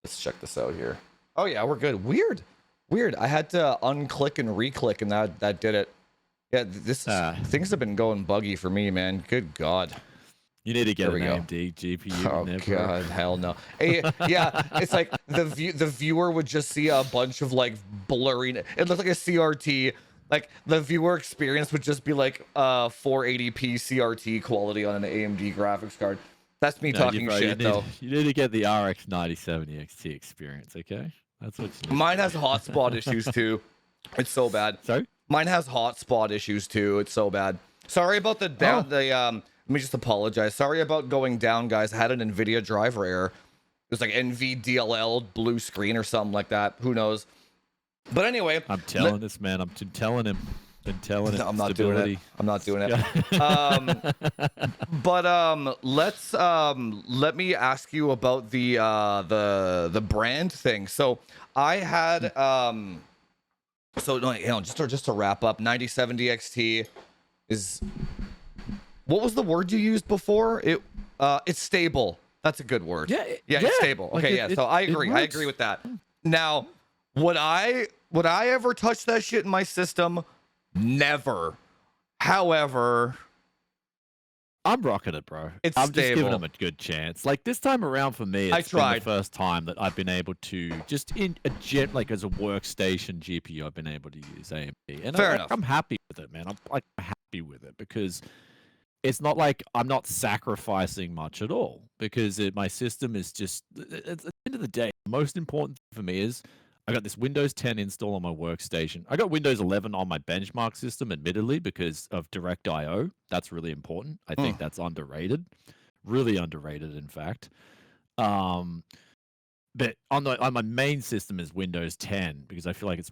Let's check this out here. Oh yeah, we're good. Weird. I had to unclick and re-click, and that did it. Yeah, things have been going buggy for me, man. Good God. You need to get an AMD GPU. Oh God, hell no. Hey, yeah, it's like the viewer would just see a bunch of like blurring. It looked like a CRT. Like the viewer experience would just be like 480p CRT quality on an AMD graphics card. That's me talking shit, though. You need to get the RX 9070 XT experience, okay? That's what you need. Mine has hotspot issues too. It's so bad. Sorry? Mine has hotspot issues too. It's so bad. Sorry about the down. Let me just apologize. Sorry about going down, guys. I had an Nvidia driver error. It was like NVDLL blue screen or something like that. Who knows? But anyway, I'm telling this man. I'm telling him. Been telling him. No, I'm not stability. doing it. I'm not doing it. But let me ask you about the brand thing. So I had just to wrap up, 9070 XT is, what was the word you used before? It's stable. That's a good word. Yeah, it's stable. Okay, like so I agree. I agree with that. Now, would I ever touch that shit in my system? Never. However, I'm rocking it, bro. I'm just giving them a good chance. Like this time around for me, it's been the first time that I've been able to just as a workstation GPU, I've been able to use AMD, and fair enough. I'm happy with it, man. I'm happy with it because it's not like I'm not sacrificing much at all because my system is just. At the end of the day, the most important thing for me is I got this Windows 10 install on my workstation. I got Windows 11 on my benchmark system, admittedly, because of Direct I/O. That's really important. I think that's underrated, really underrated, in fact. But on my main system is Windows 10 because I feel like it's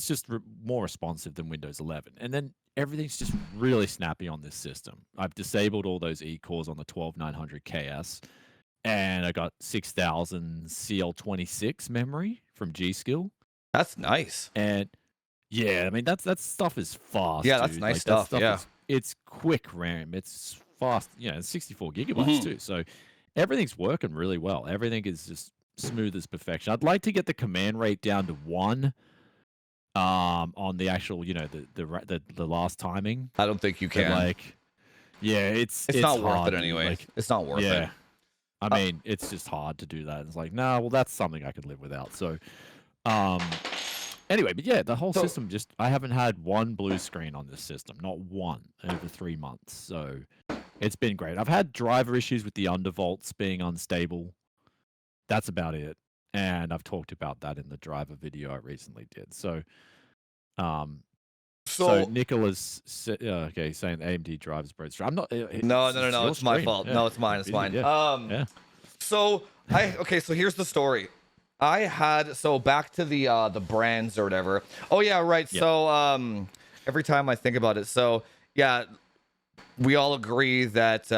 just more responsive than Windows 11. And then everything's just really snappy on this system. I've disabled all those E-cores on the 12900 KS. And I got 6000 CL26 memory from G.Skill. That's nice. And yeah, I mean that stuff is fast. Yeah, that's nice stuff. Yeah, it's quick RAM. It's fast. It's 64 gigabytes too. So everything's working really well. Everything is just smooth as perfection. I'd like to get the command rate down to 1. On the actual, the last timing. I don't think you can. But it's not worth hard, it anyway. It's not worth it. I mean, it's just hard to do that. It's like, well, that's something I could live without. So, anyway, but yeah, the whole system I haven't had one blue screen on this system, not one over 3 months. So it's been great. I've had driver issues with the undervolts being unstable. That's about it. And I've talked about that in the driver video I recently did. So, so Nicholas, saying AMD drives broad stream. I'm not. No. It's my fault. Yeah. No, it's mine. It's mine. Yeah. So so here's the story. I had back to the brands or whatever. Oh yeah, right. Yep. So every time I think about it, so yeah, we all agree that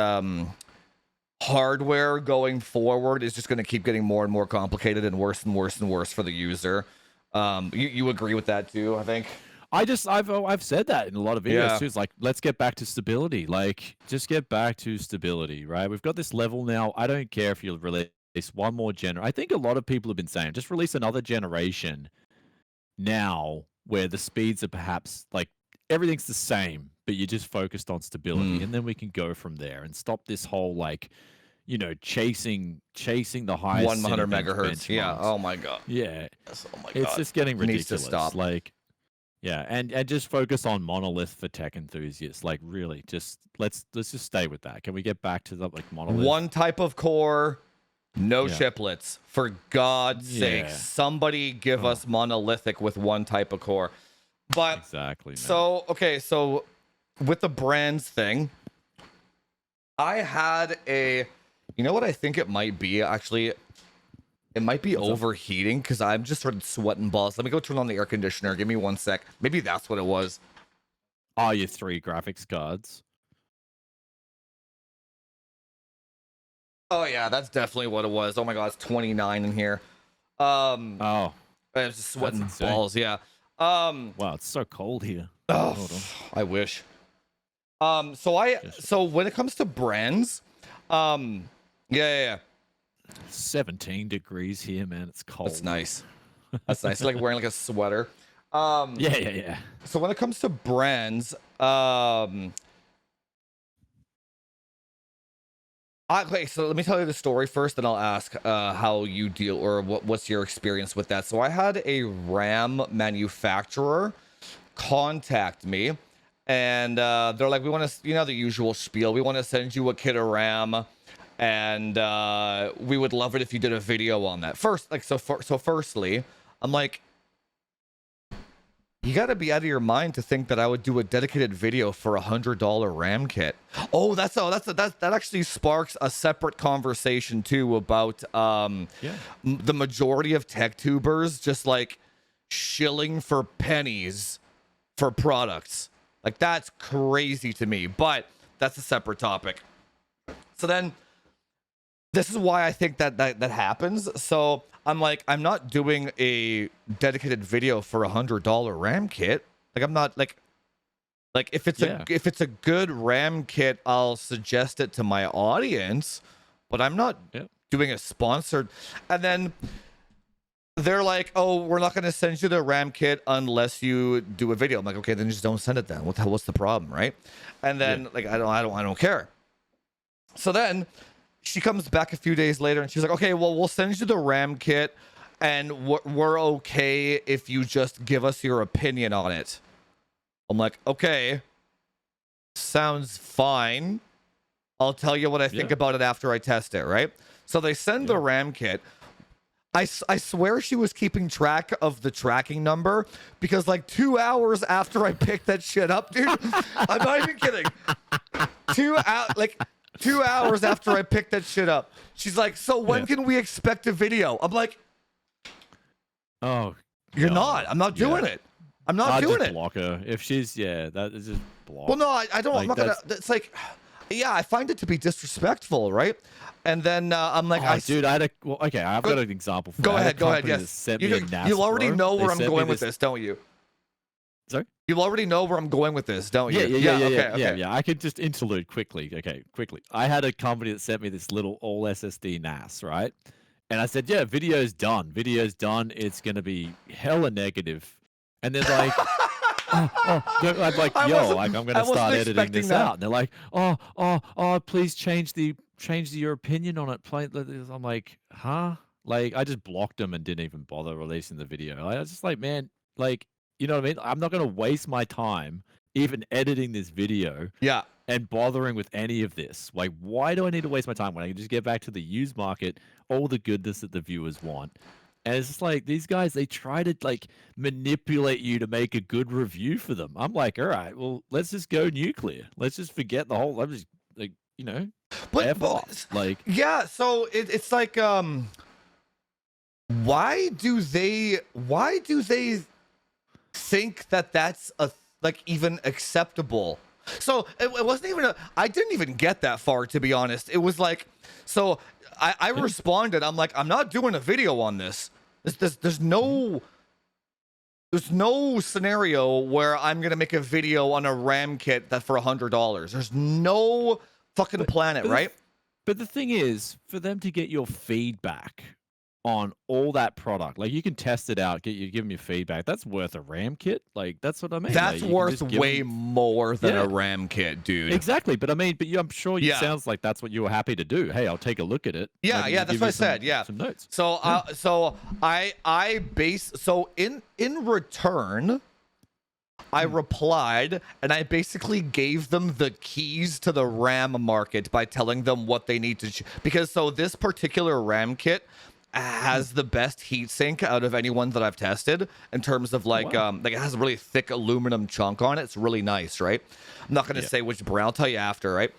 hardware going forward is just going to keep getting more and more complicated and worse and worse and worse for the user. You agree with that too? I think. I've said that in a lot of videos too. It's like, let's get back to stability. Like, just get back to stability, right? We've got this level now. I don't care if you release one more generation. I think a lot of people have been saying, just release another generation now where the speeds are perhaps like everything's the same, but you're just focused on stability, and then we can go from there and stop this whole chasing the highest 100 megahertz. Benchmarks. Yeah. Oh my god. Yeah. Yes, oh my god. It's just getting ridiculous. Needs to stop. Like. Yeah, and just focus on monolith for tech enthusiasts. Like, really, let's just stay with that. Can we get back to the monolith? One type of core, no chiplets. For God's sake, somebody give us monolithic with one type of core. But exactly. Man. So with the brands thing, I had you know what I think it might be actually. It might be overheating because I'm just started sweating balls. Let me go turn on the air conditioner. Give me 1 sec. Maybe that's what it was. Oh, your 3 graphics cards. Oh yeah, that's definitely what it was. Oh my god, it's 29 in here. Oh, I was just sweating insane. balls. Yeah. Wow, it's so cold here. Oh, Hold on. I wish. So when it comes to brands, yeah. 17 degrees here, man. It's cold. That's nice. That's nice. It's like wearing like a sweater. Yeah. So when it comes to brands, okay, so let me tell you the story first, then I'll ask how you deal or what's your experience with that. So I had a RAM manufacturer contact me, and they're like, we want to, the usual spiel. We want to send you a kit of RAM, and we would love it if you did a video on that. Firstly, I'm like, you got to be out of your mind to think that I would do a dedicated video for $100 RAM kit. Oh, that actually sparks a separate conversation too about the majority of tech tubers just like shilling for pennies for products. Like that's crazy to me, but that's a separate topic. So then this is why I think that happens. So I'm like, I'm not doing a dedicated video for $100 RAM kit. Like I'm not like if it's a good RAM kit, I'll suggest it to my audience, but I'm not doing a sponsored. And then they're like, oh, we're not going to send you the RAM kit unless you do a video. I'm like, okay, then just don't send it then. What's the problem, right? And then like I don't care. So then she comes back a few days later and she's like, okay, well, we'll send you the RAM kit and we're okay if you just give us your opinion on it. I'm like, okay, sounds fine. I'll tell you what I think about it after I test it, right? So they send the RAM kit. I swear she was keeping track of the tracking number because like 2 hours after I picked that shit up, dude, I'm not even kidding. 2 hours after I picked that shit up, she's like, so when can we expect a video? I'm like, oh, you're not. I'm not doing it. I'm not doing it. Block her. If she's, that is just block. Well, no, I don't. Like, I'm not going to. It's like, I find it to be disrespectful, right? And then I'm like, dude, I've got an example. Go ahead. Yes. You already know where I'm going with this, don't you? Sorry? You already know where I'm going with this, don't you? Yeah. I could just interlude quickly. Okay, quickly. I had a company that sent me this little all SSD NAS, right? And I said, video's done. It's going to be hella negative. And they're like, I'm like, I'm going to start editing this out. And they're like, please change your opinion on it. I'm like, huh? Like, I just blocked them and didn't even bother releasing the video. I was just like, man, like, you know what I mean? I'm not going to waste my time even editing this video and bothering with any of this. Like, why do I need to waste my time when I can just get back to the used market, all the goodness that the viewers want? And it's just like, these guys, they try to, like, manipulate you to make a good review for them. I'm like, all right, well, let's just go nuclear. Let's just forget the whole, I'm just, like, F off. Like, so it's like, why do they think that that's even acceptable? So it wasn't even I didn't even get that far, to be honest. It was like, so I responded. I'm like, I'm not doing a video on this. There's no scenario where I'm gonna make a video on a RAM kit that for $100. There's no fucking planet, right? But the thing is, for them to get your feedback on all that product, like, you can test it out, give them your feedback. That's worth a RAM kit. Like, that's what I mean. That's worth way more than a RAM kit, dude. Exactly. But I mean, I'm sure it sounds like that's what you were happy to do. Hey, I'll take a look at it. Yeah, that's what I said. Some notes. So in return, I replied and I basically gave them the keys to the RAM market by telling them what they need to because this particular RAM kit has the best heatsink out of anyone that I've tested in terms of like it has a really thick aluminum chunk on it. It's really nice, right? I'm not gonna say which brand, I'll tell you after, right?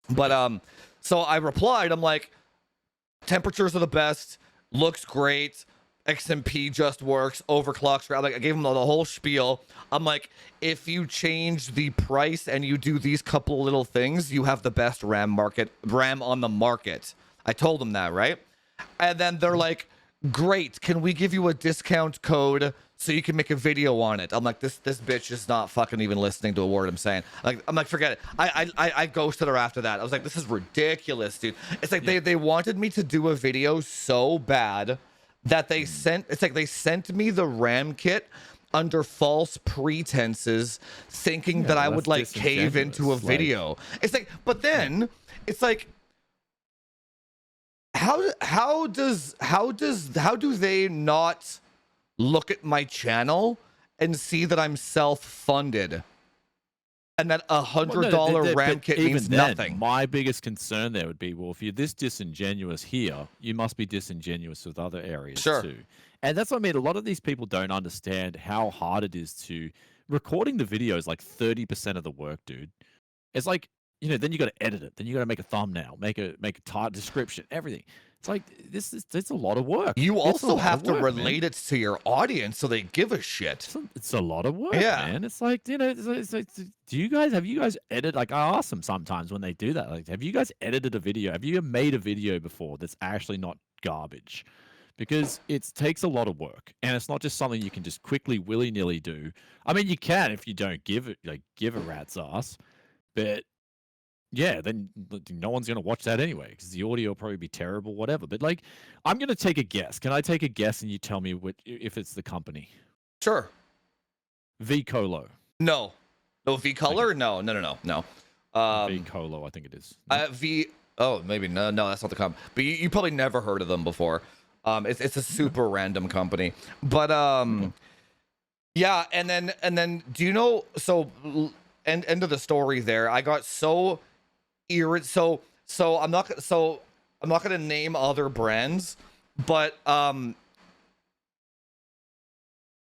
But so I replied, I'm like, temperatures are the best, looks great, XMP just works, overclocks. Like I gave him the whole spiel. I'm like, if you change the price and you do these couple little things, you have the best RAM on the market. I told them that, right? And then they're like, great, can we give you a discount code so you can make a video on it? I'm like, this bitch is not fucking even listening to a word I'm saying. I'm like, forget it. I ghosted her after that. I was like, this is ridiculous, dude. It's like they wanted me to do a video so bad that they sent me the RAM kit under false pretenses, thinking that I would like cave into a video. It's like, but then it's like, how do they not look at my channel and see that I'm self-funded and that $100 RAM kit means nothing? My biggest concern there would be, well, if you're this disingenuous here, you must be disingenuous with other areas too. And that's what I mean. A lot of these people don't understand how hard it is to recording the video is like 30% of the work, dude. It's like, you know, then you got to edit it. Then you got to make a thumbnail, make a title, description, everything. It's like it's a lot of work. You also have to relate it to your audience so they give a shit. It's a lot of work, man. It's like, you know, it's like, have you guys edited? Like I ask them sometimes when they do that, like, have you guys edited a video? Have you made a video before that's actually not garbage? Because it takes a lot of work, and it's not just something you can just quickly willy-nilly do. I mean, you can if you don't give a rat's ass, but yeah, then no one's going to watch that anyway because the audio will probably be terrible, whatever. But like, I'm going to take a guess. Can I take a guess and you tell me if it's the company? Sure. V-Colo. No, V-Color? No. V-Colo, I think it is. Oh, maybe no, that's not the company. But you probably never heard of them before. It's a super random company. But yeah, and then do you know? So end of the story there. I got so irritated. So I'm not gonna name other brands, but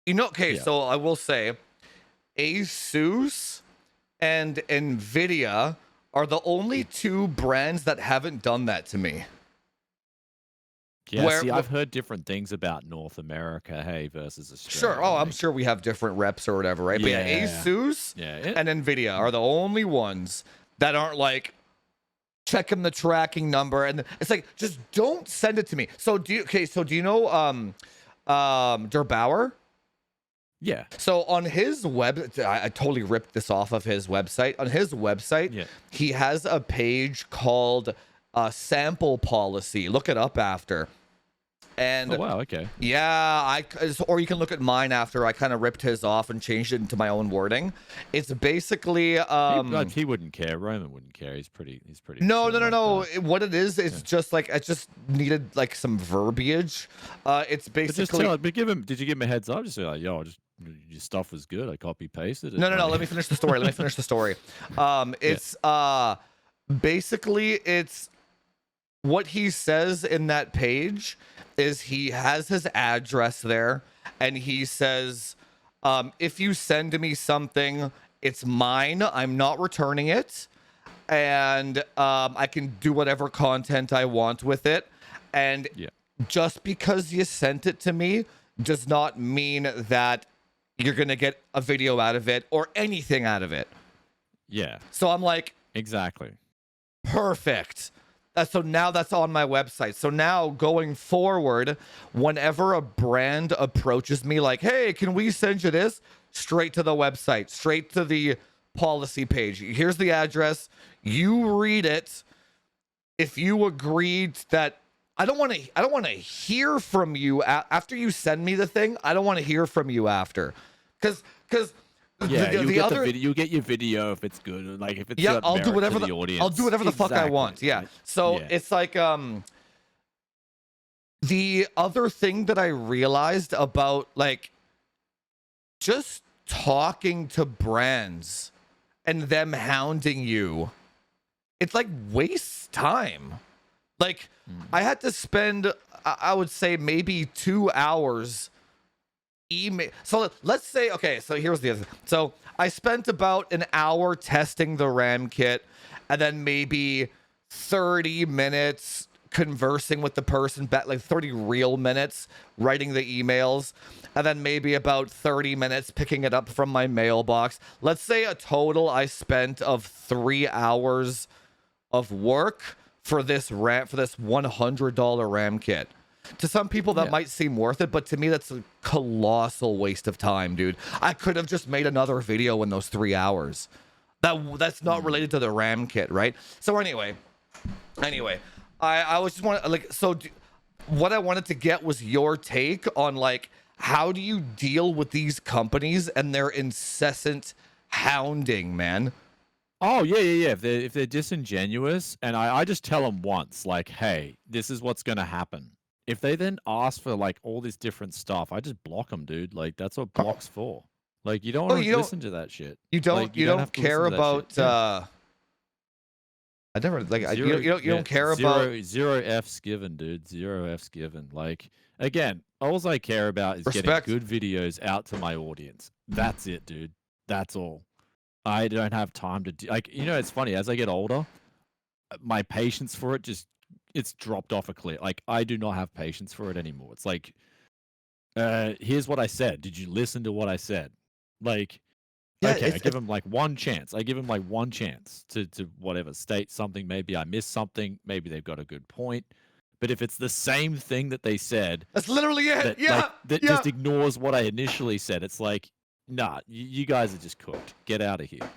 you know. Okay, so I will say, Asus and Nvidia are the only two brands that haven't done that to me. Yeah, I've heard different things about North America, versus Australia. Sure. Oh, I'm sure we have different reps or whatever, right? But yeah, Asus and Nvidia are the only ones that aren't like checking the tracking number, and it's like, just don't send it to me. So do you know Der Bauer? Yeah. So on his web, I totally ripped this off of his website. On his website, he has a page called Sample Policy. Look it up after. And oh, wow, okay. Yeah, or you can look at mine after. I kind of ripped his off and changed it into my own wording. It's basically he wouldn't care. Roman wouldn't care. He's pretty No. What it is, it's just like I just needed like some verbiage. It's basically did you give him a heads up? Just say like, yo, your stuff was good. I copy pasted it. No. Let me finish the story. It's basically it's what he says in that page is he has his address there, and he says, if you send me something, it's mine. I'm not returning it, and I can do whatever content I want with it. And just because you sent it to me does not mean that you're going to get a video out of it or anything out of it. Yeah. So I'm like, exactly. Perfect. So now that's on my website. So now going forward, whenever a brand approaches me like, hey, can we send you this? Straight to the website, straight to the policy page. Here's the address. You read it. If you agreed that I don't want to hear from you after you send me the thing. I don't want to hear from you after. Cuz you'll get your video if it's good. Like if it's I'll do whatever the audience. I'll do whatever the fuck I want. Yeah. So it's like the other thing that I realized about like just talking to brands and them hounding you, it's like wastes time. Like I had to spend I would say maybe 2 hours email. So let's say, okay, so here's the other. So I spent about an hour testing the RAM kit and then maybe 30 minutes conversing with the person, like 30 real minutes writing the emails, and then maybe about 30 minutes picking it up from my mailbox. Let's say a total I spent of 3 hours of work for this $100 RAM kit. To some people that might seem worth it, but to me that's a colossal waste of time, dude. I could have just made another video in those 3 hours. That's not related to the RAM kit, right? So anyway, I was just what I wanted to get was your take on like, how do you deal with these companies and their incessant hounding, man? Oh yeah. If they're disingenuous, and I just tell them once, like, hey, this is what's gonna happen. If they then ask for like all this different stuff, I just block them, dude. Like that's what block's for. Like you don't want to listen to that shit. You don't. Like, you don't care about. I never like. You don't care about zero F's given, dude. Zero F's given. Like again, all I care about is getting good videos out to my audience. That's it, dude. That's all. I don't have time to do. Like it's funny. As I get older, my patience for it it's dropped off a cliff. Like I do not have patience for it anymore. It's like, here's what I said. Did you listen to what I said? Like, okay, I give him like one chance. I give him like one chance to whatever, state something. Maybe I missed something. Maybe they've got a good point. But if it's the same thing that they said, that's literally it. That just ignores what I initially said. It's like, nah, you guys are just cooked. Get out of here.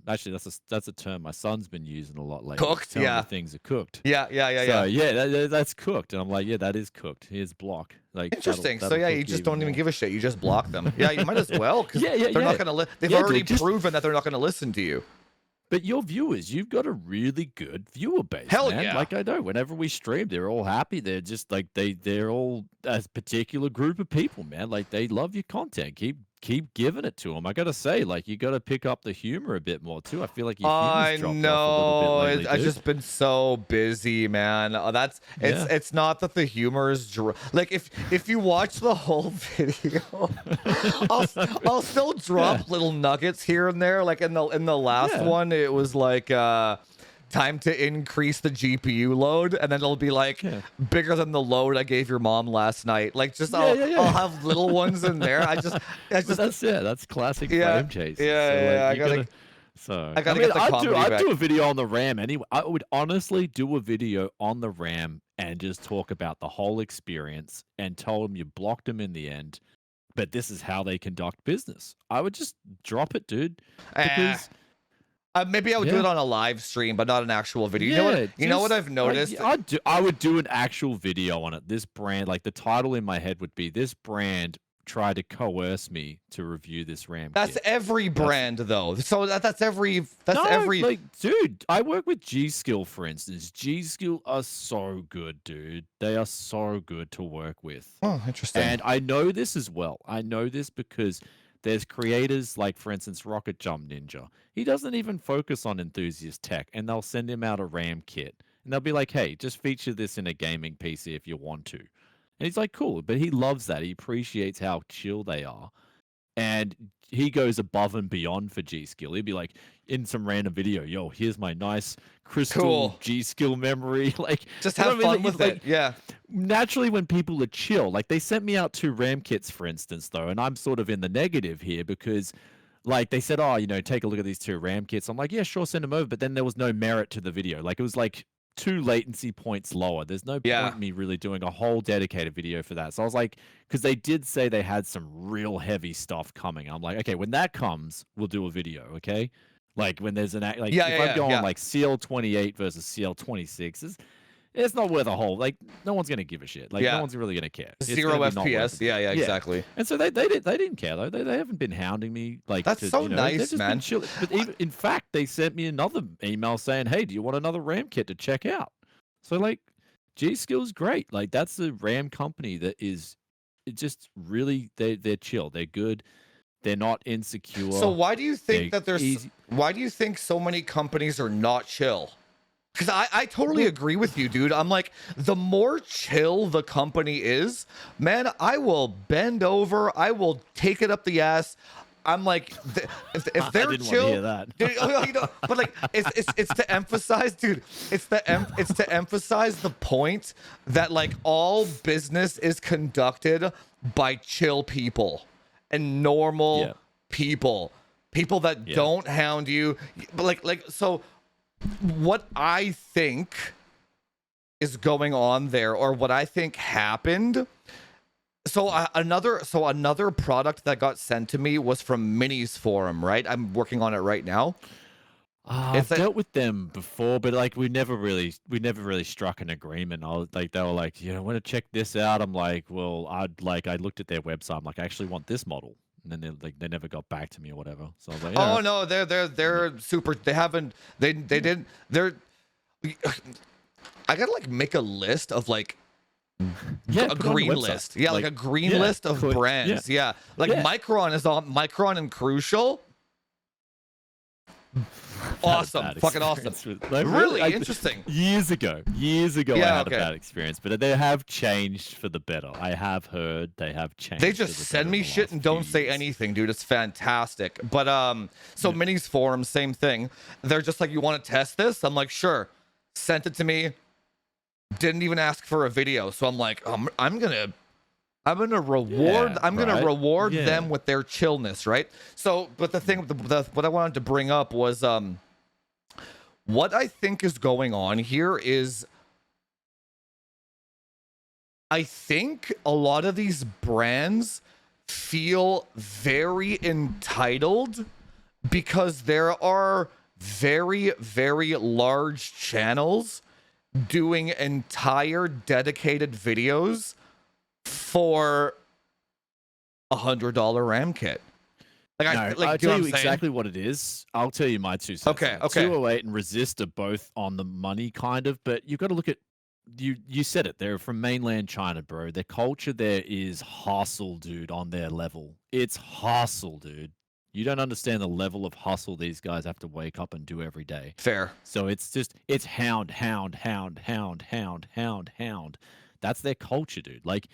Actually, that's a term my son's been using a lot lately. Cooked, things are cooked. Yeah. That's cooked, and I'm like, yeah, that is cooked. Here's block. Like interesting. That'll so yeah, you just don't even give a shit. You just block them. Yeah, you might as well because they're not gonna. They've already proven that they're not gonna listen to you. But your viewers, you've got a really good viewer base. Hell man. yeah! Like I know, whenever we stream, they're all happy. They're just like they're all a particular group of people, man. Like they love your content. Keep giving it to them. I gotta say, like you gotta pick up the humor a bit more too. I feel like your humor's dropped off a little bit lately, I've just been so busy, man. It's not that the humor is like if you watch the whole video, I'll still drop little nuggets here and there. Like in the last one, it was like time to increase the GPU load, and then it'll be like bigger than the load I gave your mom last night. Like just I'll have little ones in there. I just that's classic frame chase. I gotta get the comedy back. I'd do a video on the RAM anyway. I would honestly do a video on the RAM and just talk about the whole experience and tell them you blocked them in the end, but this is how they conduct business. I would just drop it, dude. Because maybe I would do it on a live stream, but not an actual video. You know what I've noticed? I would do an actual video on it. This brand, like the title in my head would be, this brand tried to coerce me to review this RAM That's kit. every brand, though. So that's every. Like, dude, I work with G-Skill, for instance. G-Skill are so good, dude. They are so good to work with. Oh, interesting. And I know this as well. I know this because there's creators like, for instance, Rocket Jump Ninja. He doesn't even focus on enthusiast tech, and they'll send him out a RAM kit. And they'll be like, hey, just feature this in a gaming PC if you want to. And he's like, cool. But he loves that. He appreciates how chill they are. And he goes above and beyond for G-Skill. He'd be like, in some random video, yo, here's my nice crystal G-Skill memory. Like, just have fun with it. Yeah. Naturally, when people are chill, like they sent me out 2 RAM kits, for instance, though, and I'm sort of in the negative here because, like, they said, oh, take a look at these 2 RAM kits. I'm like, yeah, sure, send them over. But then there was no merit to the video. Like, it was like 2 latency points lower. There's no point in me really doing a whole dedicated video for that. So I was like, because they did say they had some real heavy stuff coming. I'm like, okay, when that comes, we'll do a video, okay? Like when there's if I'm going like CL28 versus CL26, it's not worth a whole. Like no one's gonna give a shit. Like no one's really gonna care. It's 0 FPS. Yeah, exactly. And so they didn't care though. They haven't been hounding me. Like that's so nice, man. But even in fact, they sent me another email saying, "Hey, do you want another RAM kit to check out?" So like, G-Skill's great. Like that's the RAM company that is just really they're chill. They're good. They're not insecure. So why do you think why do you think so many companies are not chill? Because I totally agree with you, dude. I'm like, the more chill the company is, man, I will bend over. I will take it up the ass. I'm like, if I they're didn't want to chill, hear that. dude, you know, but like it's to emphasize, dude. It's to emphasize the point that like all business is conducted by chill people and normal Yeah. people that Yeah. don't hound you. But like so, what I think is going on there, or what I think happened. So another product that got sent to me was from Minis Forum, right? I'm working on it right now. I've dealt with them before, but like we never really struck an agreement. I was like, they were like, I want to check this out. I'm like, well, I looked at their website. I'm like, I actually want this model, and then they never got back to me or whatever. So I was like, yeah, Oh no, they're super. They didn't. They're. I gotta like make a list of like yeah, a green list. Yeah, like a green list of brands. Yeah. Like Micron is on Micron and Crucial. Awesome. Fucking awesome. Like, really interesting. Years ago, I had a bad experience, but they have changed for the better. I have heard they have changed. They just send me shit and don't say anything, dude. It's fantastic. But so Minis Forum, same thing. They're just like, you want to test this? I'm like, sure. Sent it to me. Didn't even ask for a video. So I'm like, I'm gonna reward them with their chillness, right? So, but the thing, what I wanted to bring up was, what I think is going on here is, I think a lot of these brands feel very entitled because there are very, very large channels doing entire dedicated videos for $100 RAM kit. Like, I'll tell you exactly what it is. I'll tell you my 2 cents. Okay. 208 and Resist are both on the money, kind of, but you've got to look at, you said it, they're from mainland China, bro. Their culture there is hustle, dude, on their level. It's hustle, dude. You don't understand the level of hustle these guys have to wake up and do every day. Fair. So it's hound. That's their culture, dude. Like,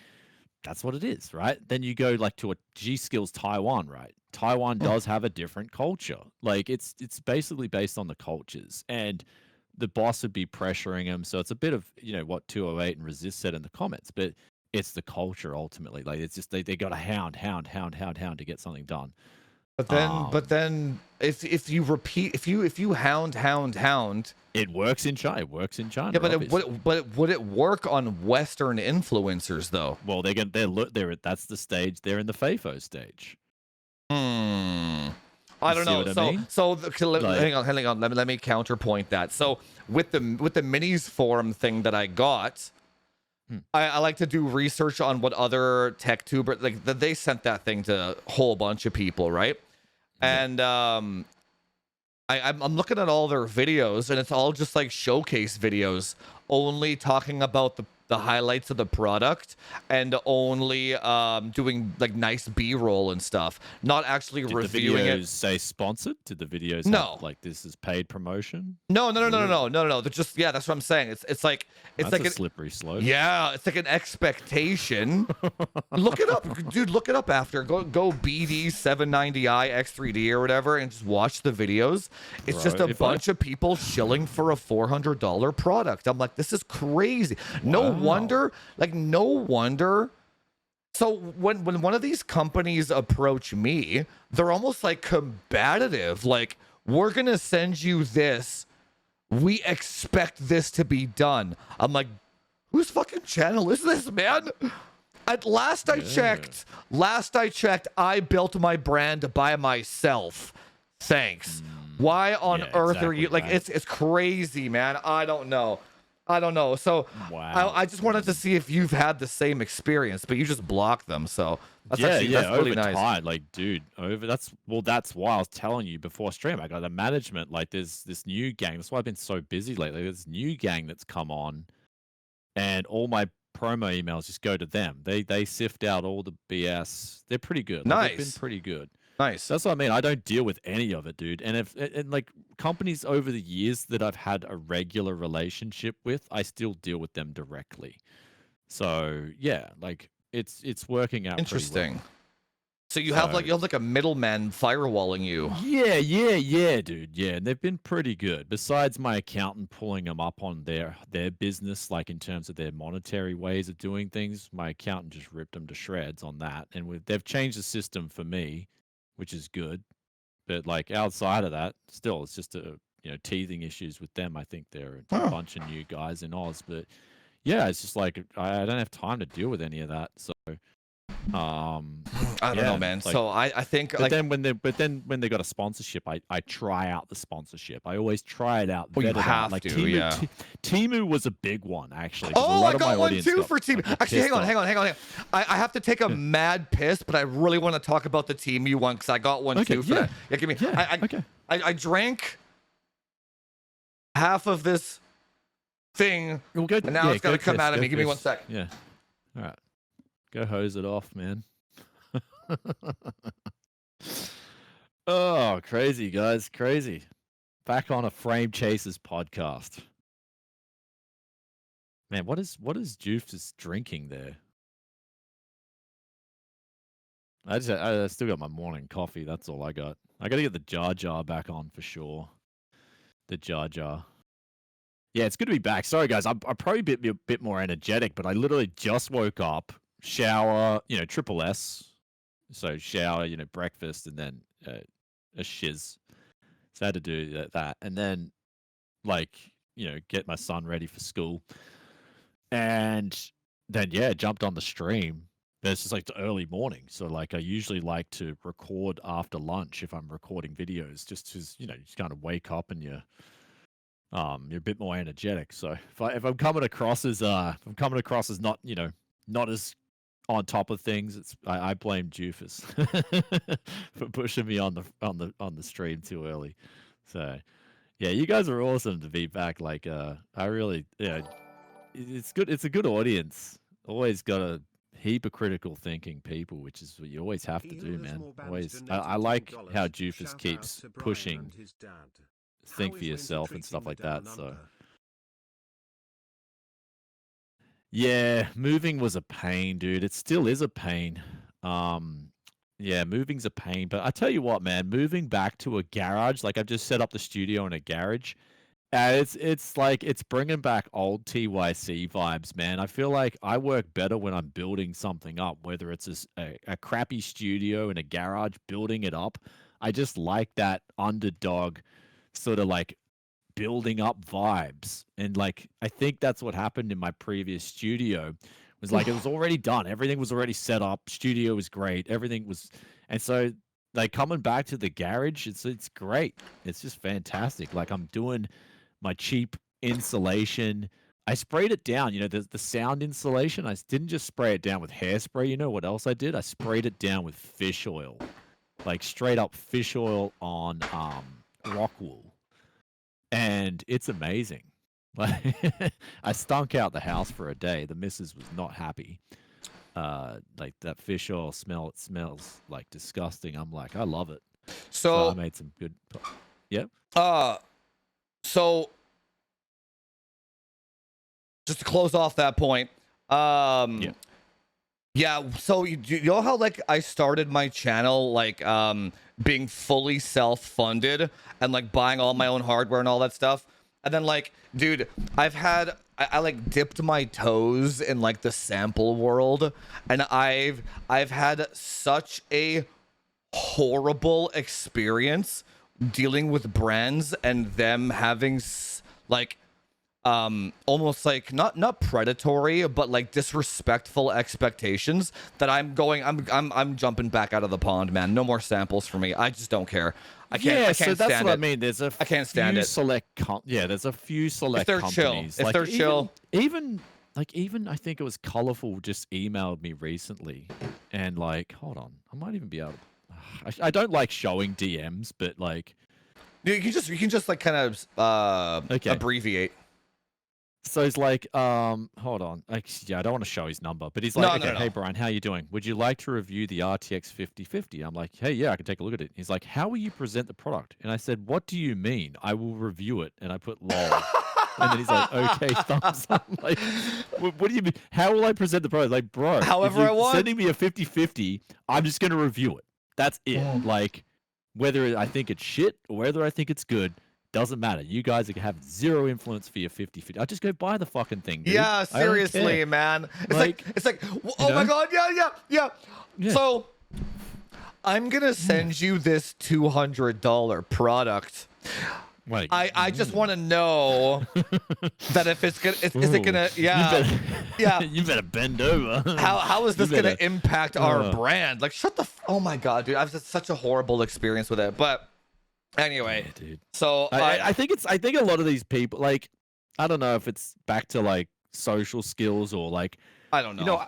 that's what it is, right? Then you go like to a G Skills Taiwan, right? Taiwan does have a different culture. Like it's basically based on the cultures, and the boss would be pressuring them. So it's a bit of what 208 and Resist said in the comments, but it's the culture ultimately. Like it's just they got to hound to get something done. But then if you repeat, if you hound, it works in China. Yeah, but would it work on Western influencers though? Well, they're that's the stage. They're in the FAFO stage. I don't know. Hang on. Let me counterpoint that. So with the Minis Forum thing that I got, I like to do research on what other tech tubers like. They sent that thing to a whole bunch of people, right? And I'm looking at all their videos, and it's all just like showcase videos, only talking about the highlights of the product, and only doing like nice B-roll and stuff, not actually reviewing it. Did the videos say sponsored? Did the videos have, like, this is paid promotion? No. They're just, yeah, that's what I'm saying. It's like a slippery slope. Yeah, it's like an expectation. Look it up, dude. Look it up after. Go BD 790i X3D or whatever, and just watch the videos. It's just a bunch of people chilling for a $400 product. I'm like, this is crazy. No wonder. So when one of these companies approach me, they're almost like combative. Like, we're gonna send you this. We expect this to be done. I'm like, whose fucking channel is this, man? At last I checked, I built my brand by myself. Thanks. Why on earth are you like? It's crazy, man. I don't know. So I just wanted to see if you've had the same experience, but you just blocked them. So that's really nice. Time, like, dude, that's why I was telling you before stream. I got the management, like, there's this new gang. That's why I've been so busy lately. There's this new gang that's come on, and all my promo emails just go to them. They sift out all the BS. They're pretty good. Like, they've been pretty good. Nice. That's what I mean. I don't deal with any of it, dude. And like companies over the years that I've had a regular relationship with, I still deal with them directly. So yeah, like it's working out. Interesting. Pretty well. So you have like a middleman firewalling you. Yeah, dude. Yeah, and they've been pretty good. Besides my accountant pulling them up on their business, like in terms of their monetary ways of doing things, my accountant just ripped them to shreds on that. And they've changed the system for me, which is good. But like outside of that, still, it's just teething issues with them. I think they're a bunch of new guys in Oz, but yeah, it's just like I don't have time to deal with any of that. So. I don't know, man. Like, so I think but then when they got a sponsorship, I try out the sponsorship. I always try it out. Well, you have like to, Temu, yeah. Temu was a big one actually. Oh, I got one too for Temu. Actually, hang on. I have to take a mad piss, but I really want to talk about the Temu one because I got one too for that. Yeah, give me. Okay. I drank half of this thing, and now it's got to come out of me. Give me 1 sec. Yeah. All right. Go hose it off, man. Oh, crazy, guys. Crazy. Back on a Frame Chasers podcast. Man, what is Juice drinking there? I still got my morning coffee. That's all I got. I got to get the Jar back on for sure. The Jar. Yeah, it's good to be back. Sorry, guys. I'm probably a bit more energetic, but I literally just woke up. Shower, triple S. So shower, breakfast, and then a shiz. So I had to do that. And then, get my son ready for school. And then, jumped on the stream. But it's just like the early morning. So, I usually like to record after lunch if I'm recording videos, just because, you just kind of wake up and you're a bit more energetic. So if I'm coming across as not, not as on top of things, I blame Doofus for pushing me on the stream too early. So yeah, you guys are awesome to be back. I really it's good. It's a good audience. Always got a heap of critical thinking people, which is what you always have to do, man. Always. I like how Doofus keeps pushing think for yourself and stuff like that. So. Yeah, moving was a pain, dude. It still is a pain. Yeah, moving's a pain. But I tell you what, man, moving back to a garage, like I've just set up the studio in a garage. It's bringing back old TYC vibes, man. I feel like I work better when I'm building something up, whether it's a crappy studio in a garage, building it up. I just like that underdog sort of building up vibes. And I think that's what happened in my previous studio. Was it was already done. Everything was already set up. Studio was great. Everything was, and so coming back to the garage, it's great. It's just fantastic. I'm doing my cheap insulation. I sprayed it down. The sound insulation. I didn't just spray it down with hairspray. You know what else I did? I sprayed it down with fish oil, straight up fish oil on rock wool. And it's amazing. I stunk out the house for a day. The missus was not happy. That fish oil smell, it smells disgusting. I'm I love it. So I made some good. Yep. So just to close off that point. Yeah. So you know how I started my channel being fully self-funded and buying all my own hardware and all that stuff. And then dude, I dipped my toes in the sample world, and I've had such a horrible experience dealing with brands and them having almost not predatory but disrespectful expectations that I'm jumping back out of the pond, man. No more samples for me. I just don't care. I can't so that's stand what it. I mean. There's a I can't stand few it. There's a few select if they're companies. Chill. If they're chill. Even I think it was Colorful just emailed me recently, and hold on, I might even be able to, I don't like showing DMs, but you can just kind of abbreviate. So he's hold on. I don't want to show his number, but he's no. Hey, Brian, how you doing? Would you like to review the RTX 5050? I'm like, hey, yeah, I can take a look at it. He's like, how will you present the product? And I said, what do you mean? I will review it. And I put lol. And then he's like, okay, thumbs up. Like, what do you mean? How will I present the product? Like, bro, However if you're I want. sending me a 50-50, I'm just going to review it. That's it. Like, whether I think it's shit or whether I think it's good, doesn't matter. You guys have zero influence for your 50-50. I just go buy the fucking thing, dude. Yeah, seriously, man. It's like, oh my god, yeah. So I'm gonna send you this $200 product. Like, I just want to know that if it's gonna, is it gonna, yeah, you better bend over. How is this gonna impact our brand? Like, shut the, oh my god, dude, I've had such a horrible experience with it. But anyway, yeah, dude. So I think a lot of these people, like, I don't know if it's back to like social skills or like, I don't know. You know,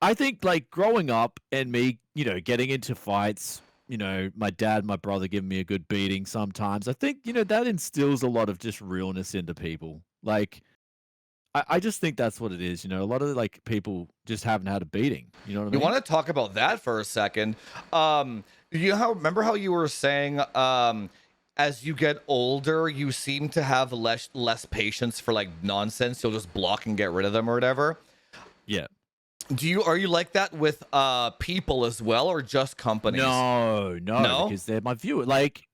I think like growing up and me, getting into fights, my dad, my brother giving me a good beating sometimes. I think, that instills a lot of just realness into people. Like, I just think that's what it is. A lot of like people just haven't had a beating. You know what I mean? You want to talk about that for a second? Remember how you were saying, as you get older, you seem to have less patience for like nonsense. You'll just block and get rid of them or whatever. Yeah. Are you like that with people as well, or just companies? No, because they're my viewer. Like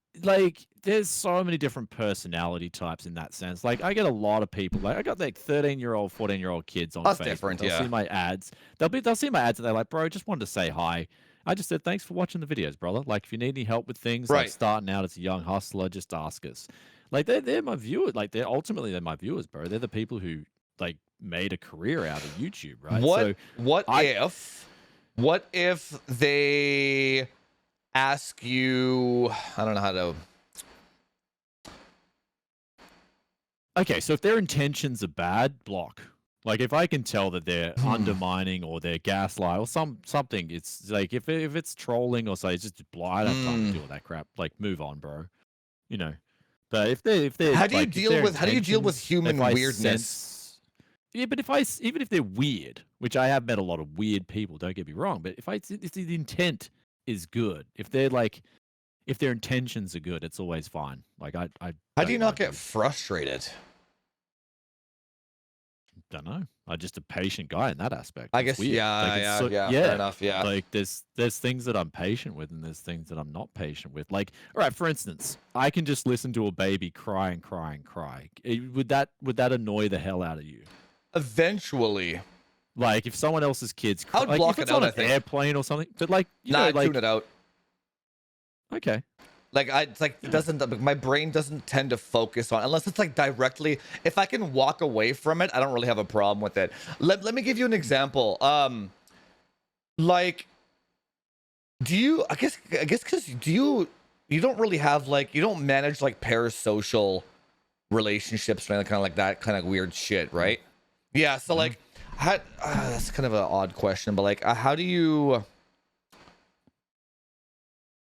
there's so many different personality types in that sense. Like I get a lot of people. Like I got like 13-year-old, 14-year-old kids on That's Facebook. Different, they'll see my ads. They'll see my ads and they're like, bro, just wanted to say hi. I just said thanks for watching the videos, brother. Like if you need any help with things, like starting out as a young hustler, just ask us. Like they're my viewers. Like they're my viewers, bro. They're the people who like made a career out of YouTube, right? What if they ask you, I don't know how to. Okay, so if their intentions are bad, block. Like if I can tell that they're undermining or they're gaslight or something, it's like if it's trolling or so, it's just block. I don't have time to deal with that crap. Like move on, bro. But if they're how do you deal with human weirdness? Yeah, but even if they're weird, which I have met a lot of weird people, don't get me wrong, but if the intent is good, if their intentions are good, it's always fine. Like I how do you not get frustrated? Don't know. I'm just a patient guy in that aspect. I guess, yeah, fair enough, yeah. Like there's things that I'm patient with and there's things that I'm not patient with. Like, all right, for instance, I can just listen to a baby cry and cry and cry. Would that annoy the hell out of you? Eventually. Like if someone else's kids cry, I would block if it's it out, on an airplane or something. But like, tune it out. Okay. Like it doesn't. My brain doesn't tend to focus on unless it's like directly. If I can walk away from it, I don't really have a problem with it. Let me give you an example. Like, do you? I guess because you don't really have like you don't manage like parasocial relationships or anything kind of like that kind of weird shit, right? Yeah. So like, that's kind of an odd question, but like, how do you?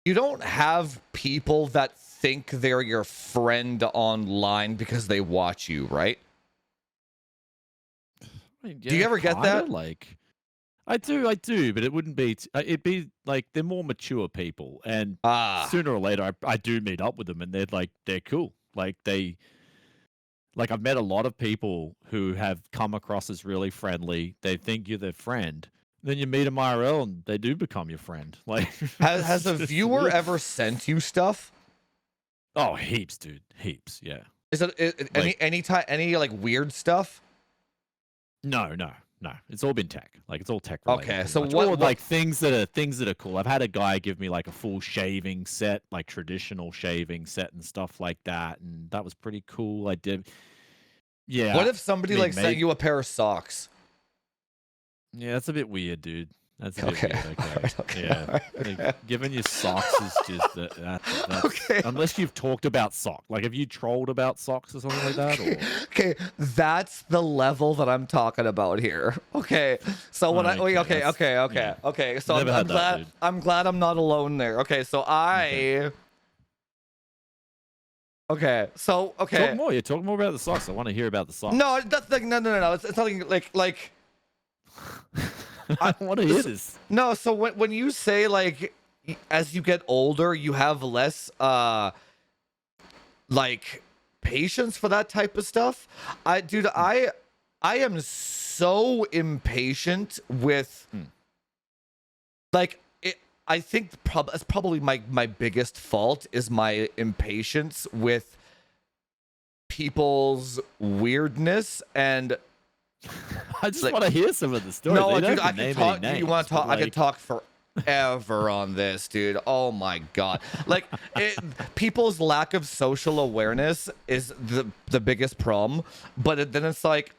You don't have people that think they're your friend online because they watch you, right? I mean, do you ever get that? Like, I do, but it wouldn't be. It'd be like they're more mature people, and sooner or later, I do meet up with them, and they're cool. Like I've met a lot of people who have come across as really friendly. They think you're their friend. Then you meet them IRL and they do become your friend. Like, has a viewer ever sent you stuff? Oh, heaps, dude, heaps. Yeah. Is it any like weird stuff? No. It's all been tech. Like it's all tech related. Okay, so what like things that are cool. I've had a guy give me like a full shaving set, like traditional shaving set and stuff like that, and that was pretty cool. I did. Yeah. What if somebody sent you a pair of socks? Yeah, that's a bit weird, dude. That's a bit weird. Okay. Yeah. Like, giving you socks is just that's okay. Unless you've talked about socks. Like, have you trolled about socks or something like that? Or? Okay, that's the level that I'm talking about here. Okay, so when okay. So I'm glad I'm not alone there. Okay, so Okay, so Talk more. Yeah, talk more about the socks. I want to hear about the socks. No, that's like no. It's something like. I want to hear this. No, so when you say like, as you get older, you have less like patience for that type of stuff. I am so impatient with like it. I think that's probably my biggest fault is my impatience with people's weirdness. And I just want to hear some of the stories. no, dude, I can talk. You want to talk? I can talk forever on this, dude. Oh my god, like people's lack of social awareness is the biggest problem. But then it's like,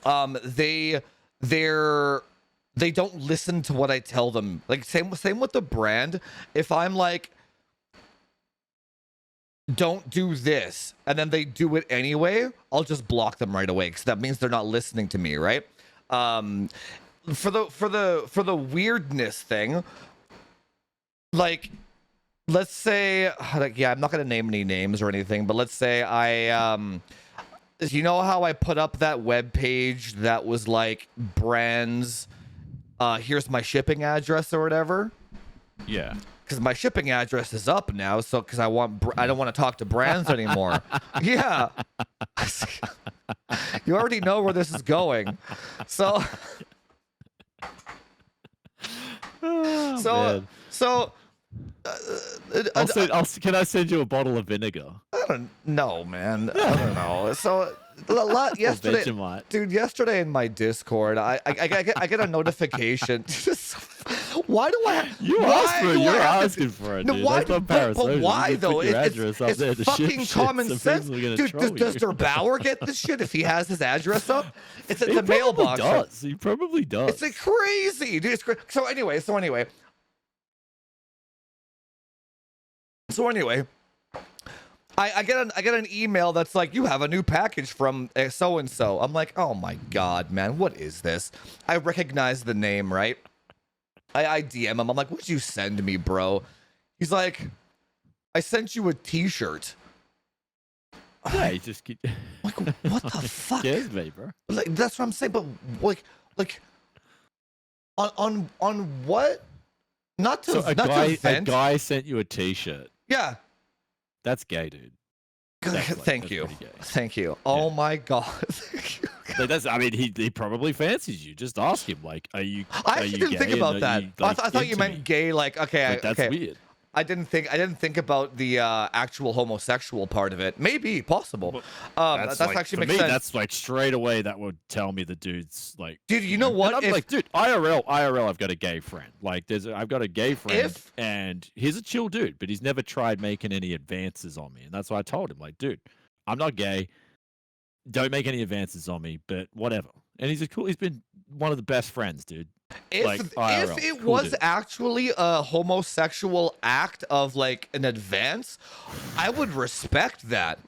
they don't listen to what I tell them. Like same with the brand. If I'm like, don't do this, and then they do it anyway, I'll just block them right away because that means they're not listening to me, right? For the weirdness thing, like, let's say, like, yeah, I'm not gonna name any names or anything, but let's say you know how I put up that web page that was like brands, here's my shipping address or whatever? Yeah. Because my shipping address is up now, so because I don't want to talk to brands anymore. Yeah, you already know where this is going. So, Man. Can I send you a bottle of vinegar? I don't know, man. I don't know. So a lot yesterday, yesterday in my Discord, I get a notification. Why do I? You're asking for it, dude. No, why? But why though? It's fucking common sense, dude. Does Der Bauer get this shit if he has his address up? It's at the mailbox. He probably does. It's like crazy, dude. It's so anyway. I get an email that's like, you have a new package from so and so. I'm like, oh my god, man, what is this? I recognize the name, right? I DM him. I'm like, what'd you send me, bro? He's like, I sent you a T-shirt. Yeah, he just like, what the fuck? Scares me, bro. Like, that's what I'm saying. But like, on what? Not to a guy sent you a T-shirt. Yeah. That's gay, dude. Thank you. Oh my god. I mean, he probably fancies you. Just ask him, like, are you? I actually didn't think about that. I thought you meant gay, like, okay, that's weird. I didn't think about the actual homosexual part of it. Maybe possible. That's like, actually makes sense. That's like straight away that would tell me the dude's like. Dude, you know what? I'm like, dude, IRL, I've got a gay friend. Like, I've got a gay friend, and he's a chill dude, but he's never tried making any advances on me, and that's why I told him, like, dude, I'm not gay. Don't make any advances on me, but whatever. And he's been one of the best friends, dude. If it was actually a homosexual act of like an advance, I would respect that.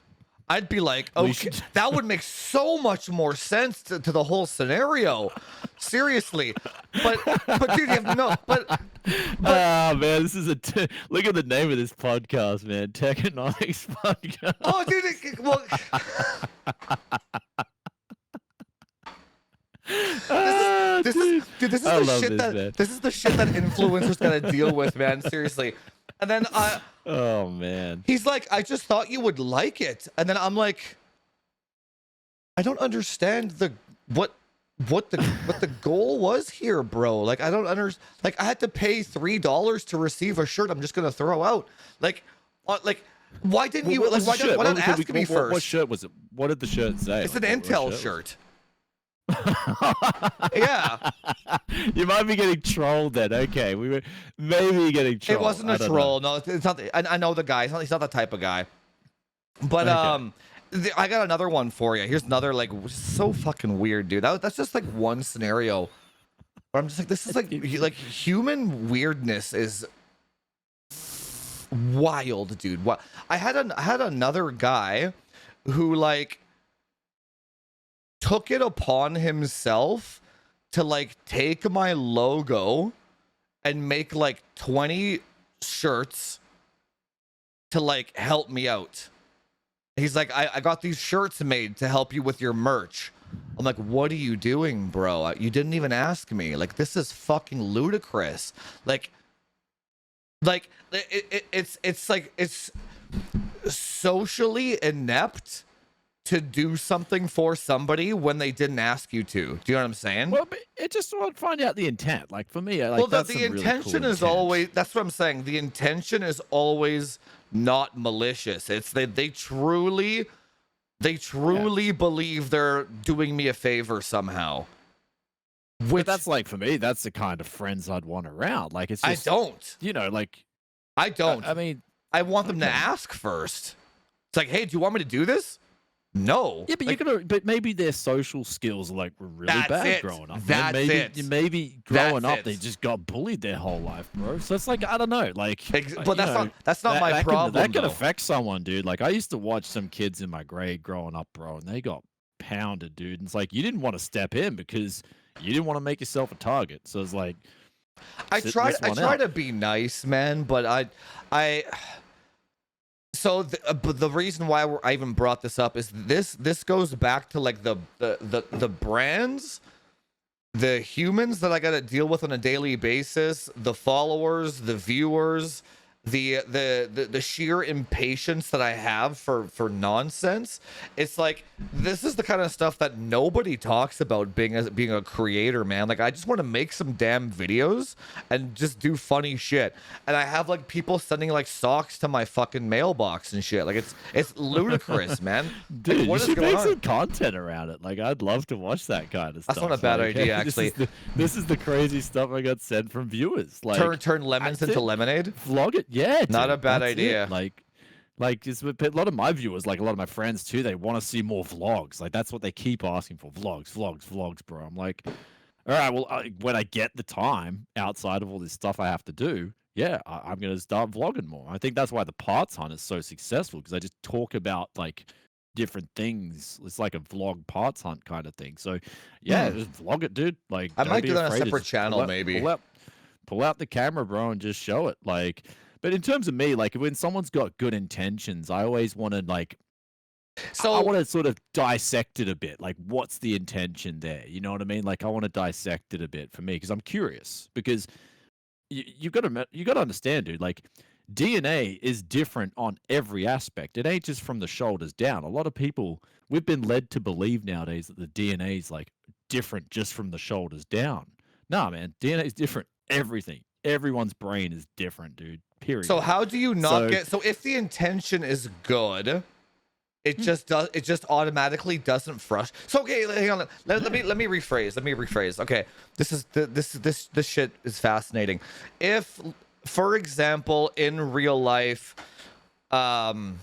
I'd be like, okay, that would make so much more sense to the whole scenario. Seriously, but dude, you have no, but oh man, this is look at the name of this podcast, man. Techonomics podcast. Oh, dude, well. This is the shit that influencers gotta deal with, man. Seriously. And then oh man, he's like, I just thought you would like it. And then I'm like, I don't understand what the goal was here, bro. Like, I don't understand. Like, I had to pay $3 to receive a shirt I'm just gonna throw out. Like why didn't you? Like, why don't ask me first? What shirt was it? What did the shirt say? It's an Intel shirt. Yeah, you might be getting trolled then. Okay, we were maybe getting trolled. It wasn't a troll. No, it's not. I know the guy. He's not that type of guy. But okay. I got another one for you. Here's another, like, so fucking weird, dude. That's just like one scenario where I'm just like, this is like human weirdness is wild, dude. What I had another guy who like took it upon himself to like take my logo and make like 20 shirts to like help me out. He's like, I got these shirts made to help you with your merch. I'm like, what are you doing, bro? You didn't even ask me. Like, this is fucking ludicrous. Like it's like, it's socially inept to do something for somebody when they didn't ask you to. Do you know what I'm saying? Well, but it just want to find out the intent. Like for me, like well, that's the some really intention cool is intent. always. That's what I'm saying. The intention is always not malicious. It's they truly believe they're doing me a favor somehow. But that's like for me, that's the kind of friends I'd want around. Like it's just, I don't. You know, like I don't. I mean, I want them to ask first. It's like, hey, do you want me to do this? No. Yeah, but like, you're gonna. But maybe their social skills were really bad growing up. That's maybe growing up they just got bullied their whole life, bro. So it's like I don't know, like. But that's not my problem. That can affect someone, dude. Like I used to watch some kids in my grade growing up, bro, and they got pounded, dude. And it's like you didn't want to step in because you didn't want to make yourself a target. So it's like. I try to be nice, man, but I. So the reason why I even brought this up is this goes back to like the brands, the humans that I got to deal with on a daily basis, the followers, the viewers, the sheer impatience that I have for nonsense. It's like this is the kind of stuff that nobody talks about being a creator, man. Like I just want to make some damn videos and just do funny shit. And I have like people sending like socks to my fucking mailbox and shit. Like it's ludicrous, man. Dude, like, what you should make some content around it. Like I'd love to watch that kind of stuff. That's not a bad idea, actually. This is the crazy stuff I got sent from viewers. Like turn lemons into lemonade. Vlog it. Yeah, dude, not a bad idea. Like it's a lot of my viewers, like a lot of my friends too. They want to see more vlogs. Like that's what they keep asking for. Vlogs, bro. I'm like, all right. Well, when I get the time outside of all this stuff I have to do, yeah, I'm gonna start vlogging more. I think that's why the parts hunt is so successful because I just talk about like different things. It's like a vlog parts hunt kind of thing. So yeah, just vlog it, dude. Like I might do that on a separate channel, maybe. Pull out the camera, bro, and just show it. Like, but in terms of me, like when someone's got good intentions, I always want to like, I want to sort of dissect it a bit. Like, what's the intention there? You know what I mean? Like, I want to dissect it a bit for me because I'm curious. Because you got to understand, dude. Like, DNA is different on every aspect. It ain't just from the shoulders down. A lot of people we've been led to believe nowadays that the DNA is like different just from the shoulders down. Nah, man, DNA is different. Everything. Everyone's brain is different, dude. Period. So how do you not get? So if the intention is good, it just does. It just automatically doesn't frustrate. So okay, hang on. Let me rephrase. Okay, this shit is fascinating. If, for example, in real life, some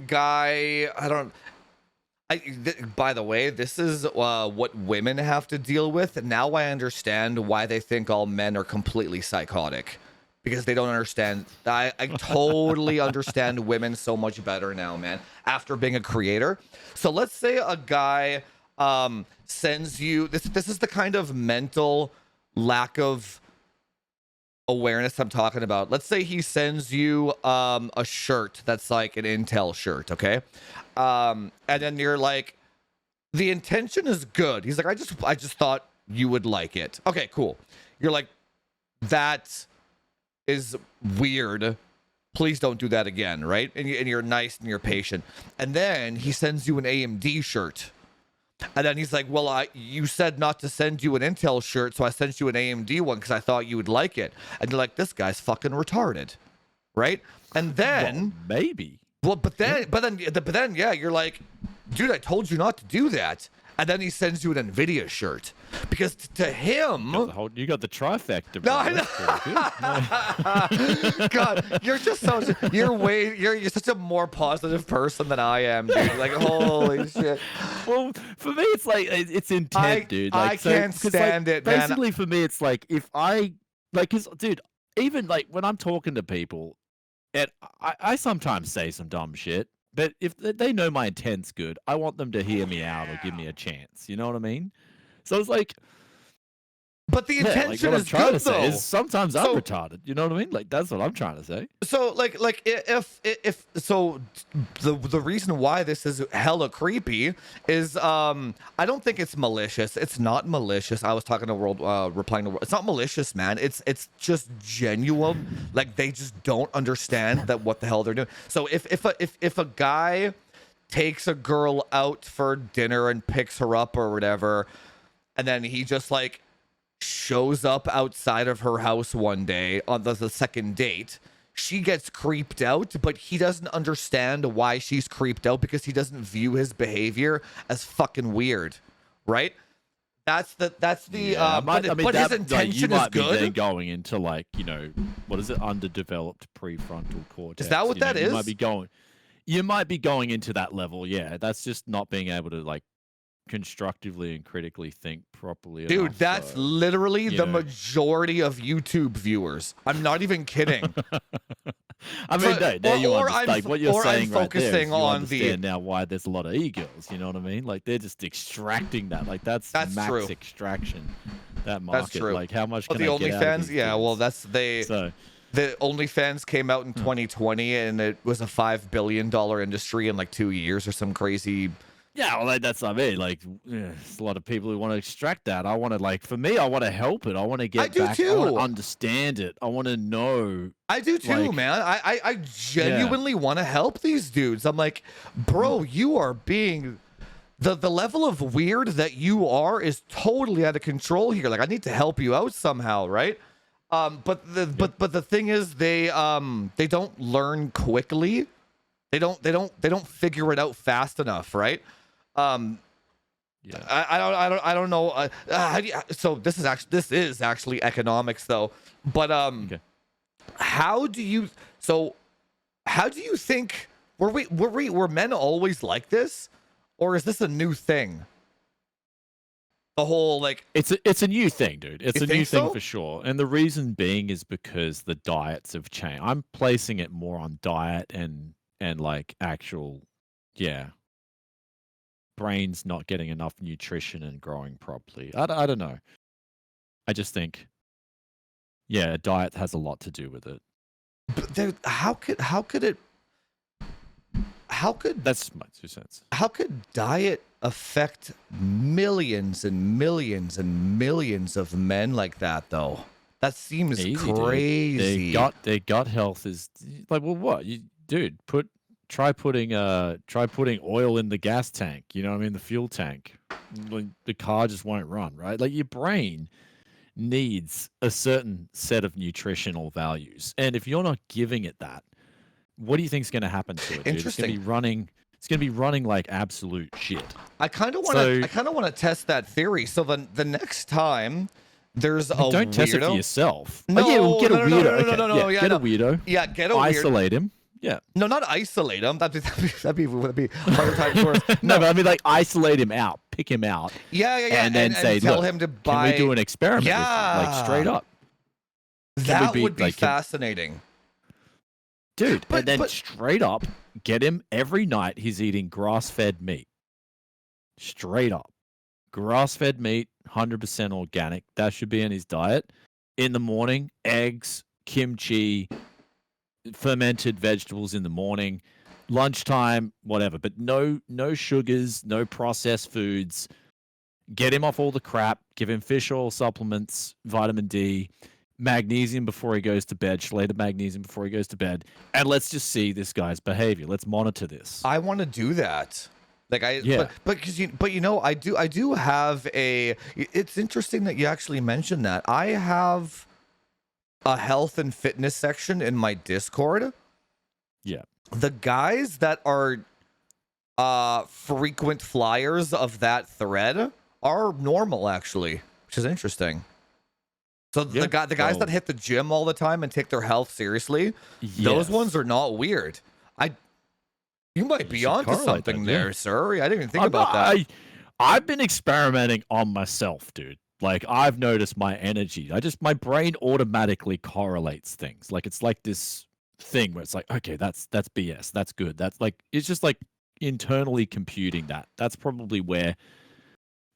guy by the way, this is what women have to deal with. Now I understand why they think all men are completely psychotic. Because they don't understand. I totally understand women so much better now, man, after being a creator. So let's say a guy sends you... This is the kind of mental lack of awareness I'm talking about. Let's say he sends you a shirt that's like an Intel shirt, okay? And then you're like, the intention is good. He's like, I just thought you would like it. Okay, cool. You're like, that is weird. Please don't do that again, right? And you're nice and you're patient. And then he sends you an AMD shirt. And then he's like, well, you said not to send you an Intel shirt, so I sent you an AMD one because I thought you would like it. And you're like, this guy's fucking retarded, right? And then... Well, maybe. Well, but then, yeah, you're like, dude, I told you not to do that. And then he sends you an Nvidia shirt because to him, you got the trifecta. No, I know. God, you're just you're such a more positive person than I am, dude. Like, holy shit. Well, for me, it's like it's intent, dude. Like, I can't stand it, man. Basically, for me, it's like if I like, cause, dude, even like when I'm talking to people, and I sometimes say some dumb shit. But if they know my intent's good, I want them to hear me out or give me a chance. You know what I mean? So it's like, But the Yeah, like intention what I'm is trying good to say though. is sometimes So- I'm retarded. You know what I mean? Like that's what I'm trying to say. So like if so the reason why this is hella creepy is I don't think it's malicious. It's not malicious. I was talking to replying to World. It's not malicious, man. It's just genuine. Like they just don't understand that what the hell they're doing. So if a guy takes a girl out for dinner and picks her up or whatever, and then he just like shows up outside of her house one day on the second date, she gets creeped out, but he doesn't understand why she's creeped out because he doesn't view his behavior as fucking weird, right? That's the Yeah, but his intention you is might be then good. going into like, you know, what is it, underdeveloped prefrontal cortex. Is that what you know, that you is? You might be going into that level. Yeah, that's just not being able to like constructively and critically think properly Dude, enough, that's so, literally the know. majority of YouTube viewers. I'm not even kidding. I mean, no, there you or understand. I'm Like what you're or I'm saying right there is focusing you on understand now why there's a lot of e-girls. You know what I mean? Like they're just extracting that. Like that's max true. extraction. That market. That's true. Like how much But can the I get out of OnlyFans, these yeah, well, dudes? that's they. So The OnlyFans came out in 2020, and it was a $5 billion industry in like 2 years or some crazy. yeah, well, that's what I mean. Like, there's a lot of people who want to extract that. I want to, like, for me, I want to help it. I want to get do back. I want too. to understand it. I want to know. I do too, Like- man. I genuinely want to help these dudes. I'm like, bro, you are being the level of weird that you are is totally out of control here. Like, I need to help you out somehow, right? But the thing is, they don't learn quickly. They don't figure it out fast enough, right? Yeah. I don't know. How do you, so this is actually economics though. But Okay. how do you think were men always like this, or is this a new thing? The whole like It's a new thing, dude. It's You a new think thing so? for sure. And the reason being is because the diets have changed. I'm placing it more on diet and like actual, yeah, brains not getting enough nutrition and growing properly. I don't know. I just think, yeah, diet has a lot to do with it. but how could That's my 2 cents. how could diet affect millions and millions and millions of men like that though? That seems Easy, dude. crazy. Their gut health is like, well, what you, dude? Try putting oil in the gas tank. You know what I mean? The fuel tank. Like, the car just won't run, right? Like your brain needs a certain set of nutritional values, and if you're not giving it that, what do you think is going to happen to it? Dude? It's going to be running. It's going to be running like absolute shit. I kind of want So- to. I kind of want to test that theory. So the next time there's I mean, a don't test it for weirdo- yourself. No, oh, yeah, we'll get a no, weirdo. no, no, Okay, no, no, yeah, yeah, get no. a weirdo. Yeah, get a weird. Isolate him. Yeah. No, not isolate him. That'd be hard time for us. No, but I mean, like, isolate him out, pick him out, Yeah, and then say, tell look, him to can buy. we do an experiment with him? Like, straight Yeah. up, That be- would be like, can- fascinating. dude. But- and then but- straight up, get him every night. He's eating grass-fed meat. Straight up, grass-fed meat, 100% organic. That should be in his diet. In the morning, eggs, kimchi, fermented vegetables in the morning. Lunchtime, whatever, but no sugars, no processed foods. Get him off all the crap. Give him fish oil supplements, vitamin D, magnesium before he goes to bed, chelated magnesium before he goes to bed, and let's just see this guy's behavior. Let's monitor this. I want to do that. Like Yeah. but you know, I do have a. It's interesting that you actually mentioned that. I have a health and fitness section in my Discord. Yeah. The guys that are frequent flyers of that thread are normal, actually, which is interesting. So Yeah, the guys that hit the gym all the time and take their health seriously, those Yes. ones are not weird. You might be should onto correlate something that, yeah. there, sir. I didn't even think about that. I've been experimenting on myself, dude. Like, I've noticed my energy. My brain automatically correlates things. Like, it's like this thing where it's like, okay, that's BS. That's good. That's like, it's just like internally computing that. That's probably where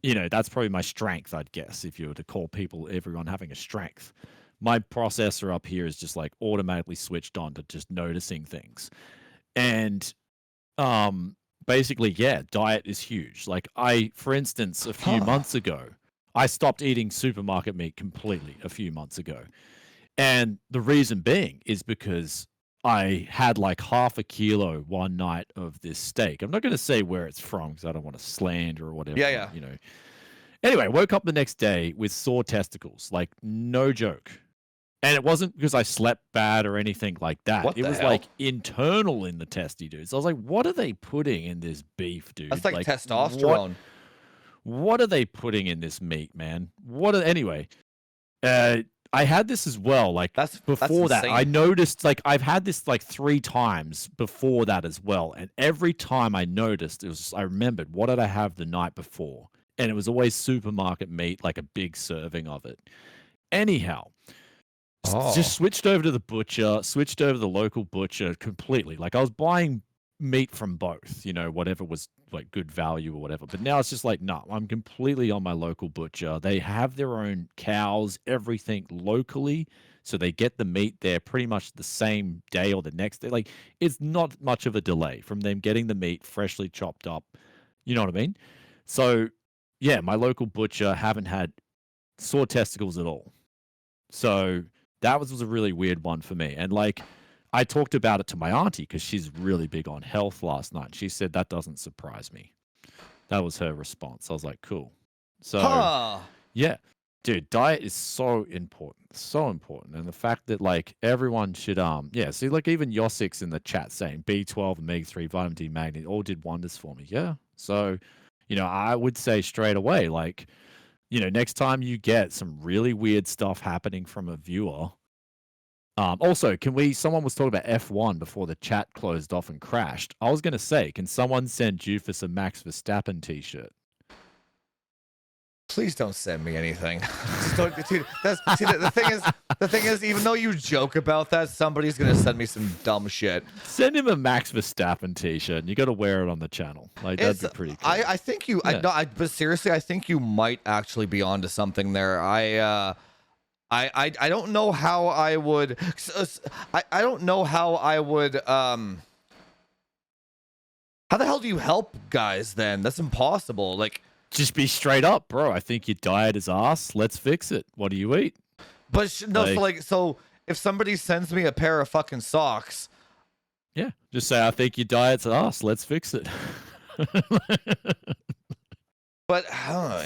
that's probably my strength, I'd guess, if you were to call everyone having a strength. My processor up here is just like automatically switched on to just noticing things. And basically, yeah, diet is huge. Like for instance, a few months ago, I stopped eating supermarket meat completely a few months ago. And the reason being is because I had like half a kilo one night of this steak. I'm not going to say where it's from because I don't want to slander or whatever. Yeah. Anyway, woke up the next day with sore testicles, like no joke. And it wasn't because I slept bad or anything like that. It was hell? like internal in the testy, dude. So I was like, what are they putting in this beef, dude? That's like testosterone. What are they putting in this meat, man? Anyway, I had this as well. Like before that, I noticed like I've had this like 3 times before that as well. And every time I noticed, I remembered what did I have the night before? And it was always supermarket meat, like a big serving of it. Anyhow, just switched over to the butcher, switched over to the local butcher completely. Like I was buying meat from both, whatever was like good value or whatever. But now it's just like, no, I'm completely on my local butcher. They have their own cows, everything locally. So they get the meat there pretty much the same day or the next day. Like it's not much of a delay from them getting the meat freshly chopped up. You know what I mean? So yeah, my local butcher haven't had sore testicles at all. So that was a really weird one for me. And like, I talked about it to my auntie because she's really big on health last night. She said that doesn't surprise me. That was her response. I was like, cool. So yeah, dude, diet is so important. So important. And the fact that like everyone should see like even Yossix in the chat saying B12 and omega-3, vitamin D, magnesium all did wonders for me. Yeah. So, I would say straight away, like, next time you get some really weird stuff happening from a viewer. Also, someone was talking about F1 before the chat closed off and crashed. I was going to say, can someone send Jufus a Max Verstappen t-shirt? Please don't send me anything. Dude, the thing is, even though you joke about that, somebody's going to send me some dumb shit. Send him a Max Verstappen t-shirt and you got to wear it on the channel. Like, that'd be pretty cool. I think you, yeah. But seriously, I think you might actually be onto something there. I don't know how I would. I don't know how I would. How the hell do you help guys then? That's impossible. Like, just be straight up, bro. I think your diet is ass. Let's fix it. What do you eat? But so if somebody sends me a pair of fucking socks, yeah, just say I think your diet's ass. Let's fix it. But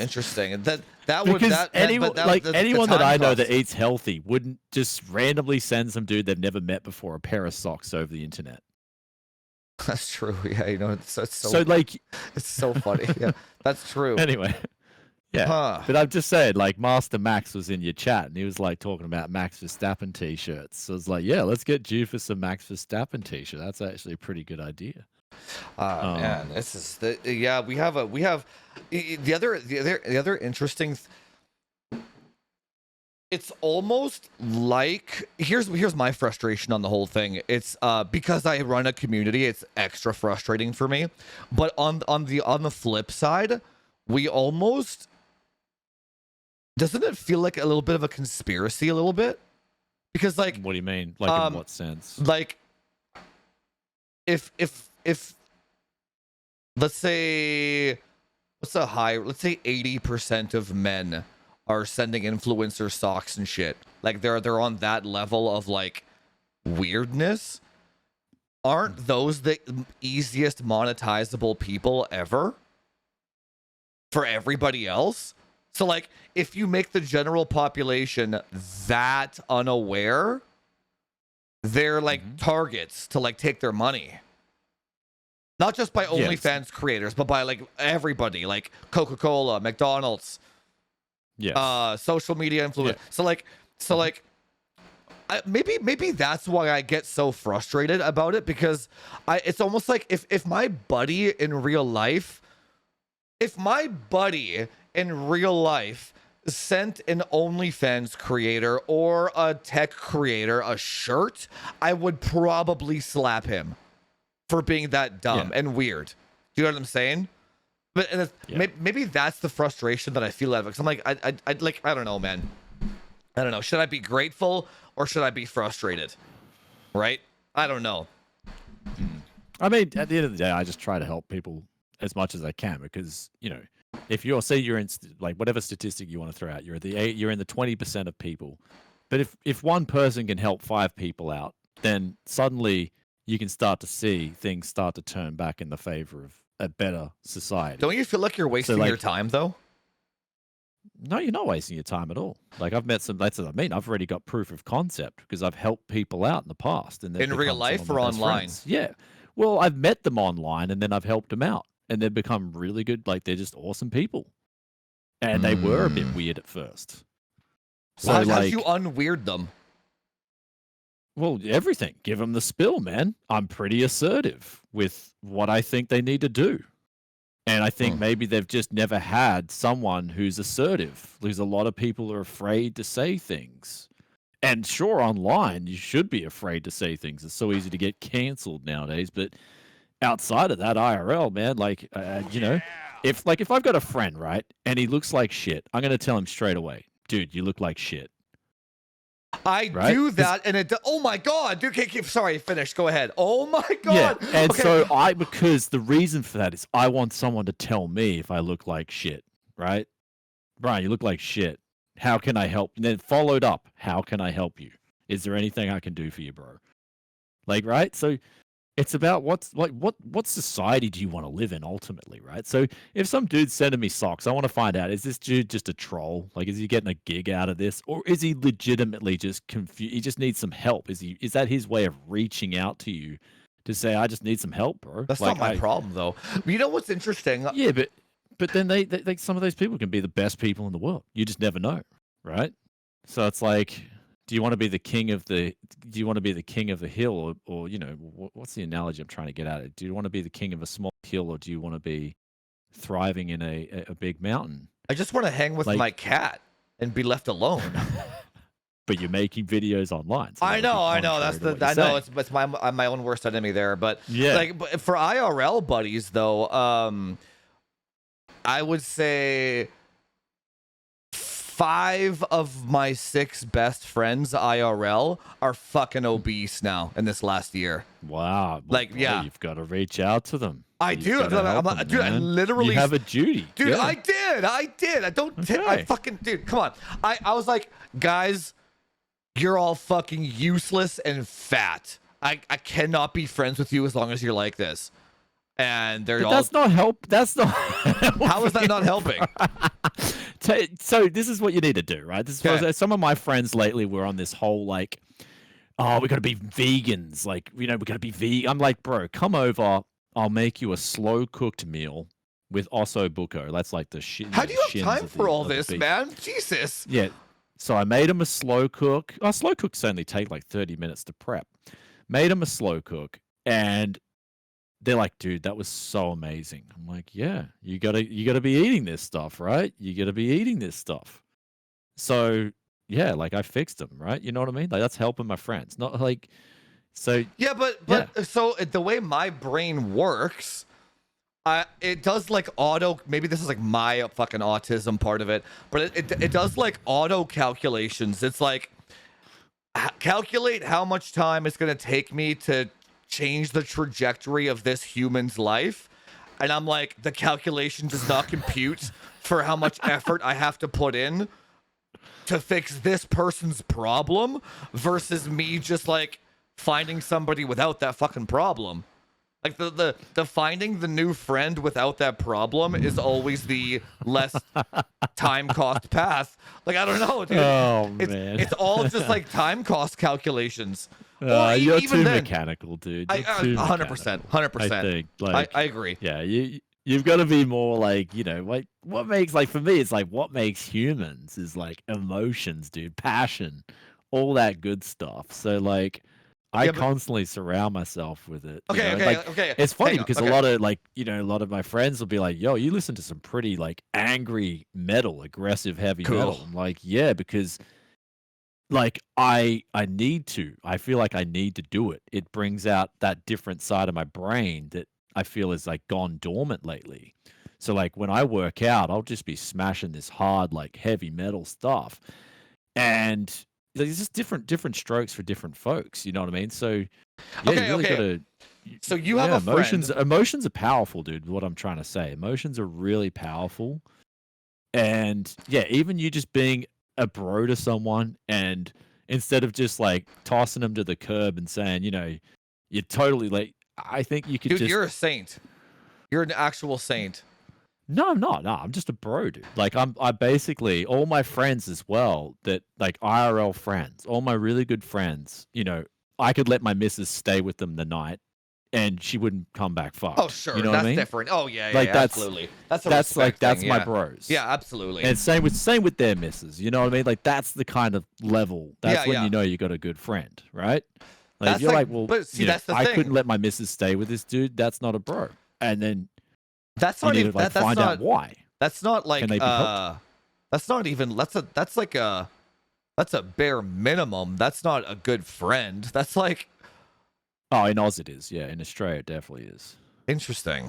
interesting. Anyone that I know that eats healthy wouldn't just randomly send some dude they've never met before a pair of socks over the internet. That's true. Yeah, it's so funny. Yeah, that's true. Anyway, yeah. But I'm just saying, like Master Max was in your chat and he was like talking about Max Verstappen t-shirts. So it's like, yeah, let's get Jufus a Max Verstappen t-shirt. That's actually a pretty good idea. Man, this is we have the other interesting. It's almost like here's my frustration on the whole thing. It's because I run a community, it's extra frustrating for me. But on the flip side, we almost, doesn't it feel like a little bit of a conspiracy a little bit? Because like, what do you mean? Like in what sense? Like if let's say 80% of men are sending influencer socks and shit. Like they're on that level of like weirdness. Aren't those the easiest monetizable people ever for everybody else? So like if you make the general population that unaware, they're like targets to like take their money. Not just by OnlyFans creators, but by like everybody, like Coca-Cola, McDonald's, social media influencers. Yeah. Maybe that's why I get so frustrated about it, because it's almost like if my buddy in real life sent an OnlyFans creator or a tech creator a shirt, I would probably slap him for being that dumb and weird. Do you know what I'm saying? But maybe that's the frustration that I feel out of it. Because I'm like, I don't know, man. I don't know. Should I be grateful or should I be frustrated? Right? I don't know. I mean, at the end of the day, I just try to help people as much as I can because, you know, if you're in like whatever statistic you want to throw out, you're in the 20% of people. But if one person can help 5 people out, then suddenly you can start to see things start to turn back in the favor of a better society. Don't you feel like you're wasting your time though? No, you're not wasting your time at all. Like I've met some. That's what I mean. I've already got proof of concept because I've helped people out in the past. And in real life or online? Yeah. Well, I've met them online and then I've helped them out, and they've become really good. Like they're just awesome people, and they were a bit weird at first. So how did you unweird them? Well, everything. Give them the spill, man. I'm pretty assertive with what I think they need to do. And I think maybe they've just never had someone who's assertive, because a lot of people are afraid to say things. And sure, online, you should be afraid to say things. It's so easy to get canceled nowadays. But outside of that, IRL, man, like, you know, if I've got a friend, right, and he looks like shit, I'm going to tell him straight away, dude, you look like shit. I do that, and oh my god, dude! Okay, sorry, finish. Go ahead. Oh my god. Yeah, and so because the reason for that is I want someone to tell me if I look like shit, right? Brian, you look like shit. How can I help? And then followed up, how can I help you? Is there anything I can do for you, bro? Like, right? So it's about what society do you want to live in ultimately, right? So if some dude's sending me socks, I want to find out, is this dude just a troll? Like, is he getting a gig out of this? Or is he legitimately just confused? He just needs some help. Is that his way of reaching out to you to say, I just need some help, bro? That's not my problem, though. You know what's interesting? Yeah, but then they some of those people can be the best people in the world. You just never know, right? So it's like, do you want to be the king of the hill, or you know, what's the analogy I'm trying to get at it? Do you want to be the king of a small hill, or do you want to be thriving in a big mountain? I just want to hang with my cat and be left alone. But you're making videos online. So I know. It's my own worst enemy there. But yeah, but for IRL buddies though, I would say 5 of my 6 best friends IRL are fucking obese now in this last year. Wow. Well, you've got to reach out to them. I do. I literally you have a duty. Dude, yeah. I did. I don't I fucking dude, come on. I was like, guys, you're all fucking useless and fat. I cannot be friends with you as long as you're like this. And that's not help. That's not. How is that not helping? So this is what you need to do, right? This is some of my friends lately were on this whole like, oh, we got to be vegans. Like, you know, we got to be vegan. I'm like, bro, come over. I'll make you a slow cooked meal with osso buco. That's like the shit. How do you have time for all this, man? Jesus. Yeah. So I made him a slow cook. Slow cooks only take like 30 minutes to prep. Made him a slow cook, and they're like, dude, that was so amazing. I'm like, yeah, you gotta be eating this stuff, right? You gotta be eating this stuff. So yeah, like I fixed them, right? You know what I mean? Like that's helping my friends, not like so. Yeah, but so the way my brain works, it does like auto. Maybe this is like my fucking autism part of it, but it does like auto calculations. It's like calculate how much time it's gonna take me to change the trajectory of this human's life, and I'm like, the calculation does not compute for how much effort I have to put in to fix this person's problem versus me just like finding somebody without that fucking problem. Like the finding the new friend without that problem is always the less time cost path. Like, I don't know, dude. Oh man, it's all just like time cost calculations. You're too mechanical, dude. 100%. I think, like, I agree. Yeah, you've got to be more like, you know, like what makes, like for me, it's like what makes humans is like emotions, dude, passion, all that good stuff. So like, I constantly surround myself with it. Okay. It's funny because a lot of like, you know, a lot of my friends will be like, yo, you listen to some pretty like angry metal, aggressive, heavy metal. I'm like, yeah, because like I need to. I feel like I need to do it. It brings out that different side of my brain that I feel is like gone dormant lately. So like when I work out, I'll just be smashing this hard, like heavy metal stuff. And there's just different strokes for different folks. You know what I mean? So yeah, you really gotta. So you have a emotions. friend. Emotions are powerful, dude. What I'm trying to say, emotions are really powerful. And yeah, even you just being a bro to someone, and instead of just like tossing them to the curb and saying, you're totally like, I think you could Dude, just. you're a saint. You're an actual saint. No, I'm not. No, I'm just a bro, dude. Like I basically all my friends as well, that like IRL friends, all my really good friends, I could let my missus stay with them the night and she wouldn't come back fucked. Oh, sure. You know that's what I mean? different. Oh, yeah, Like, absolutely. That's that's thing, my yeah. bros. Yeah, absolutely. And same with their missus. You know what I mean? Like that's the kind of level. That's when yeah. you know you got a good friend, right? Like That's if you're like, well, but see, that's the thing. I couldn't let my missus stay with this dude. That's not a bro. And then that's you not need even to, like, that's find not out why. that's not like Can they be helped? that's not even that's like a bare minimum. That's not a good friend. That's like Oh, in Oz it is. Yeah, in Australia it definitely is. interesting.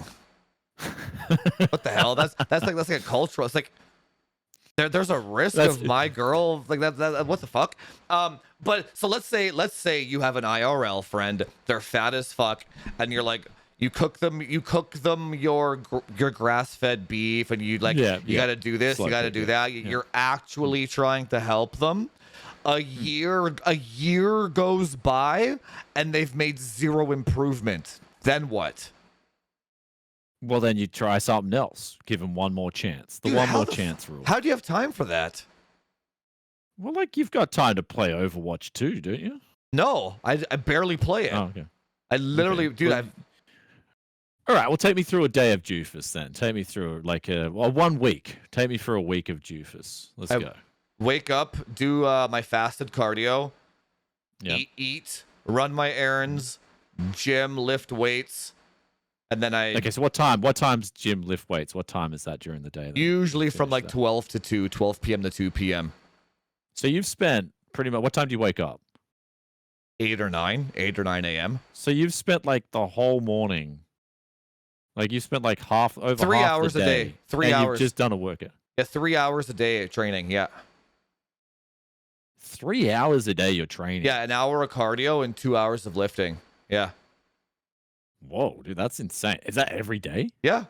What the hell? That's like a cultural. It's like there's a risk of my girl like that. What the fuck? But so let's say you have an IRL friend. They're fat as fuck, and you're like. You cook them your grass-fed beef, and you got to do this, you got to do that. You're actually trying to help them. A year goes by, and they've made zero improvement. Then what? Well, then you try something else. Give them one more chance. The one more chance rule. How do you have time for that? Well, like you've got time to play Overwatch too, don't you? No, I barely play it. Oh, okay. I literally, dude, well, all right, well, take me through a day of Doofus then. Take me through like 1 week. Take me through a week of Doofus. Let's go. Wake up, do my fasted cardio, eat, run my errands, gym, lift weights, and then Okay, so what time? What time's gym, lift weights? What time is that during the day? Then? Usually from like 12 p.m. to 2 p.m. So you've spent pretty much. What time do you wake up? 8 or 9 a.m. So you've spent like the whole morning. Like you spent like over 3 half hours the day, a day. 3 and hours. You've just done a workout. Yeah, 3 hours a day of training. Yeah. 3 hours a day you're training. Yeah, an hour of cardio and 2 hours of lifting. Yeah. Whoa, dude, that's insane. Is that every day? Yeah.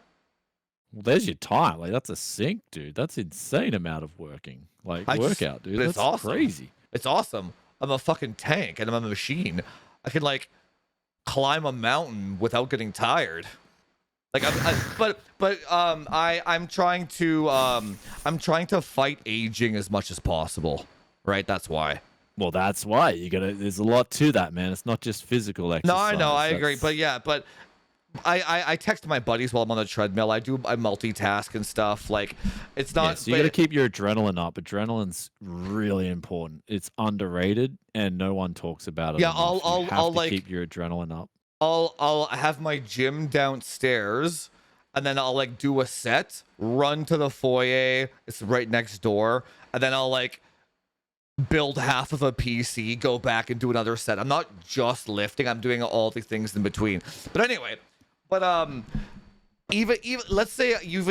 Well, there's your time. Like that's a sink, dude. That's insane amount of working. Like workout, dude. That's awesome. Crazy. It's awesome. I'm a fucking tank and I'm a machine. I can like climb a mountain without getting tired. Like I'm trying to fight aging as much as possible, right? That's why. Well, that's why there's a lot to that, man. It's not just physical exercise. No, I know, I agree, but I text my buddies while I'm on the treadmill. I multitask and stuff. Like it's not. Yeah, so you got to keep your adrenaline up. Adrenaline's really important. It's underrated, and no one talks about it. Yeah, enough. I'll like keep your adrenaline up. I'll have my gym downstairs, and then I'll like do a set, run to the foyer. It's right next door, and then I'll like build half of a PC, go back and do another set. I'm not just lifting. I'm doing all the things in between. But anyway, even let's say you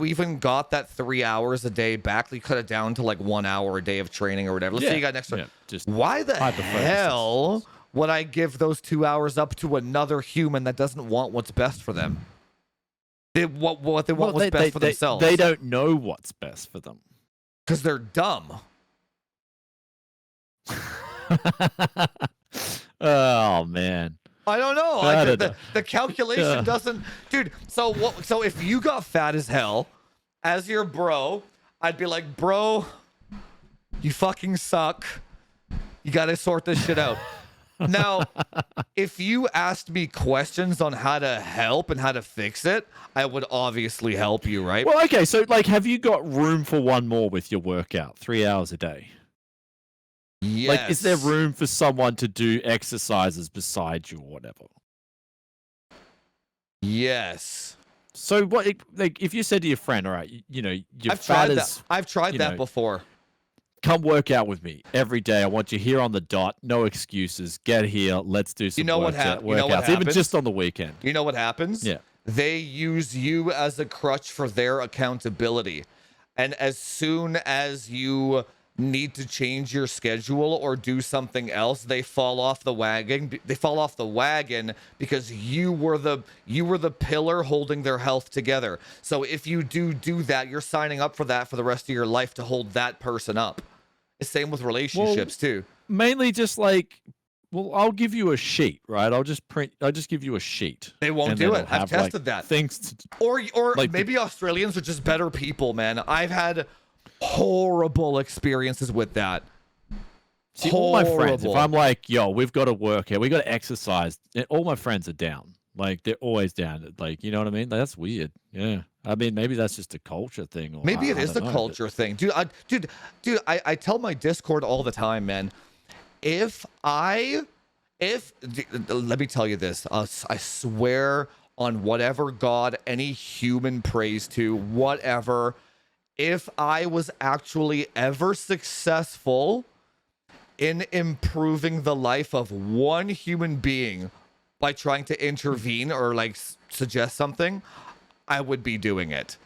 even got that 3 hours a day back. You cut it down to like 1 hour a day of training or whatever. Let's say you got an extra. Just why the hell would I give those 2 hours up to another human that doesn't want what's best for them? What they want what's best for themselves. They don't know what's best for them. Because they're dumb. Oh, man. I don't know. The calculation doesn't... Dude, so if you got fat as hell, as your bro, I'd be like, bro, you fucking suck. You got to sort this shit out. Now, if you asked me questions on how to help and how to fix it, I would obviously help you, right? Well, okay, so like, have you got room for one more with your workout? 3 hours a day? Yes. Like, is there room for someone to do exercises beside you or whatever? Yes. So what? Like, if you said to your friend, all right, you're I've tried that before. Come work out with me every day. I want you here on the dot. No excuses. Get here. Let's do some workouts. Even just on the weekend. You know what happens? Yeah. they use you as a crutch for their accountability. And as soon as you need to change your schedule or do something else, they fall off the wagon. They fall off the wagon because you were the pillar holding their health together. So if you do that, you're signing up for that for the rest of your life to hold that person up. The same with relationships too. Mainly just like, well, I'll give you a sheet, right? I'll just give you a sheet. They won't do it. I've tested that. Things or like maybe Australians are just better people, man. I've had horrible experiences with that. See, all my friends, if I'm like, yo, we've got to work here, we got to exercise, all my friends are down. Like, they're always down. Like, you know what I mean? Like, that's weird. Yeah. I mean, maybe that's just a culture thing. Or maybe it is a culture thing. Dude, I tell my Discord all the time, man. Let me tell you this. I swear on whatever God any human prays to, whatever, if I was actually ever successful in improving the life of one human being by trying to intervene or like suggest something, I would be doing it.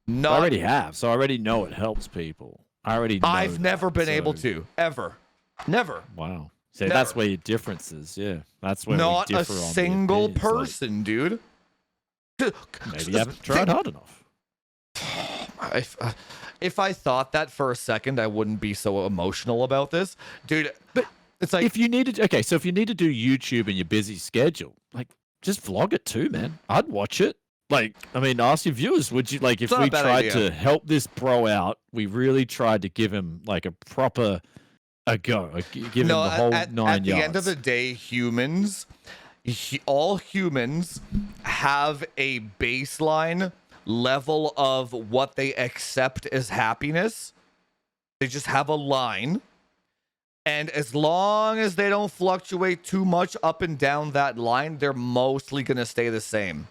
I already have, so I already know it helps people. I've never been able to, ever. Never. Wow. So that's where your difference is. Yeah. That's where not we differ a on single person, dude. Maybe you haven't tried hard enough. If I thought that for a second, I wouldn't be so emotional about this, dude. But it's like, if you need to do YouTube in your busy schedule, like, just vlog it too, man. I'd watch it. Like, I mean, ask your viewers, would you, like, if we tried to help this bro out, we really tried to give him like a proper go, give him the whole 9 yards. At the end of the day, all humans have a baseline level of what they accept as happiness. They just have a line. And as long as they don't fluctuate too much up and down that line, they're mostly going to stay the same.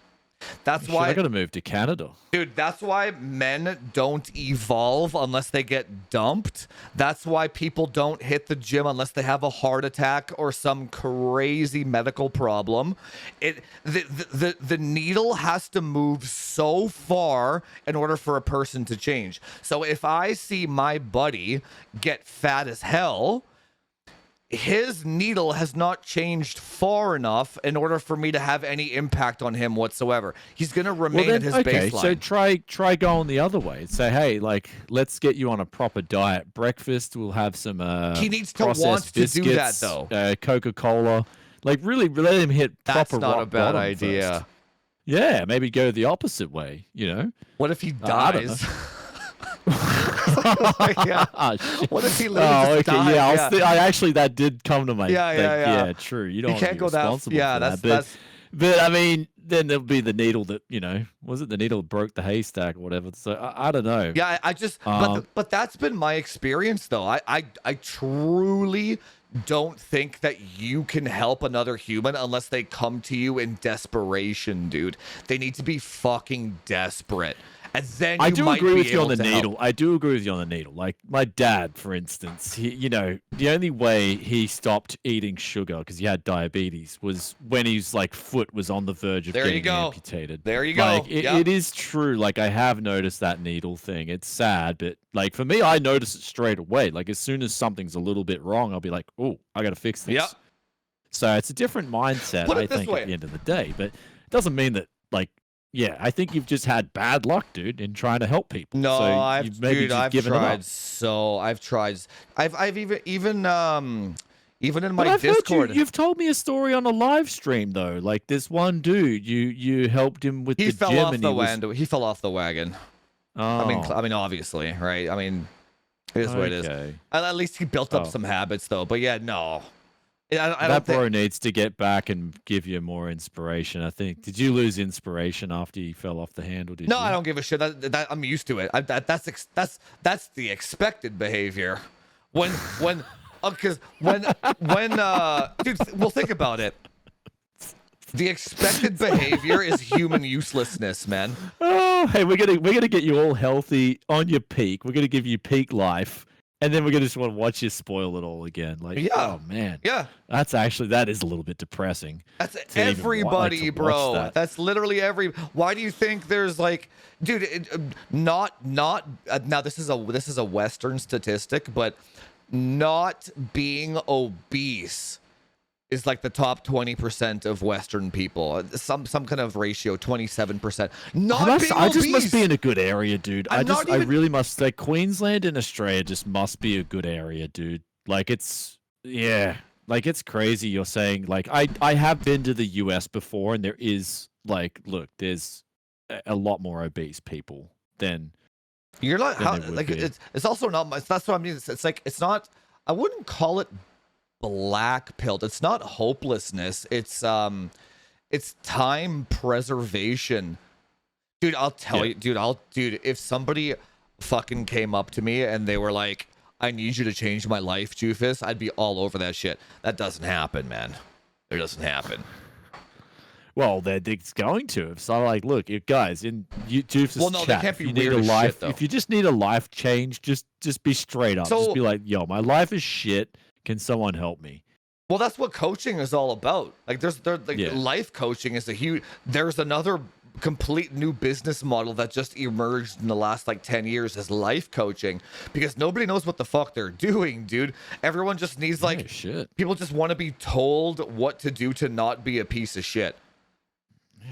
That's why I gotta move to Canada, dude. That's why men don't evolve unless they get dumped. That's why people don't hit the gym unless they have a heart attack or some crazy medical problem. The needle has to move so far in order for a person to change. So if I see my buddy get fat as hell, his needle has not changed far enough in order for me to have any impact on him whatsoever. He's going to remain at his baseline. So try going the other way. Say, hey, like, let's get you on a proper diet. Breakfast, we'll have some he needs to want to do that, though. Coca-Cola. Like, really let him hit proper rock bottom. That's not a bad idea. First. Yeah, maybe go the opposite way, you know? What if he dies? Yeah. What if he literally just dies? Yeah, actually, that did come to my yeah. True. You don't can't go that. Yeah, that's. But I mean, then there'll be the needle that, you know, was it the needle that broke the haystack or whatever? So I don't know. Yeah, I just. But that's been my experience, though. I truly don't think that you can help another human unless they come to you in desperation, dude. They need to be fucking desperate. And then I do agree with you on the needle. I do agree with you on the needle. Like my dad, for instance, he, you know, the only way he stopped eating sugar because he had diabetes was when his like foot was on the verge of getting amputated. There you go. Like, it is true. Like I have noticed that needle thing. It's sad, but like for me, I notice it straight away. Like as soon as something's a little bit wrong, I'll be like, oh, I got to fix this. Yep. So it's a different mindset, I think, at the end of the day. But it doesn't mean that like. Yeah, I think you've just had bad luck, dude, in trying to help people. No, so I've tried. I've even in my Discord. You've told me a story on a live stream though. Like this one dude, you helped him with the gym, and he fell off the wagon. Oh. I mean, obviously, right? I mean, it is what it is. At least he built up some habits, though. But yeah, no. That bro needs to get back and give you more inspiration, I think. Did you lose inspiration after you fell off the handle? No, I don't give a shit. I'm used to it. That's the expected behavior. When dude, well, think about it. The expected behavior is human uselessness, man. Oh, hey, we're gonna get you all healthy on your peak. We're gonna give you peak life. and then we're gonna just want to watch you spoil it all again. Like, Yeah. oh man, Yeah. that is a little bit depressing. That's to even everybody, to watch bro. that. That's literally every. Why do you think there's like, dude? Not now. This is a Western statistic, but not being obese is like the top 20% of Western people. Some kind of ratio, 27%. Not being I obese. just must be in a good area, dude. I'm not I even- really must. Like Queensland and Australia just must be a good area, dude. Like like it's crazy. You're saying like I have been to the US before, and there is like, look, there's a lot more obese people than You're not than how there would like be. it's also not. That's what I mean. It's like it's not. I wouldn't call it black pilled. It's not hopelessness. It's time preservation. Dude, I'll tell you, dude, if somebody fucking came up to me and they were like, I need you to change my life, Jufus, I'd be all over that shit. That doesn't happen, man. It doesn't happen. Well, it's going to. So, like, look, if guys in YouTube's Well, no, chat, they can't be if you need weird a as life, shit, though. if you just need a life change, just be straight up. So- Just be like, yo, my life is shit. Can someone help me? Well, that's what coaching is all about. Like, Yeah. life coaching is a huge. There's another complete new business model that just emerged in the last like 10 years as life coaching, because nobody knows what the fuck they're doing, dude. Everyone just needs like Oh, shit. people just want to be told what to do to not be a piece of shit.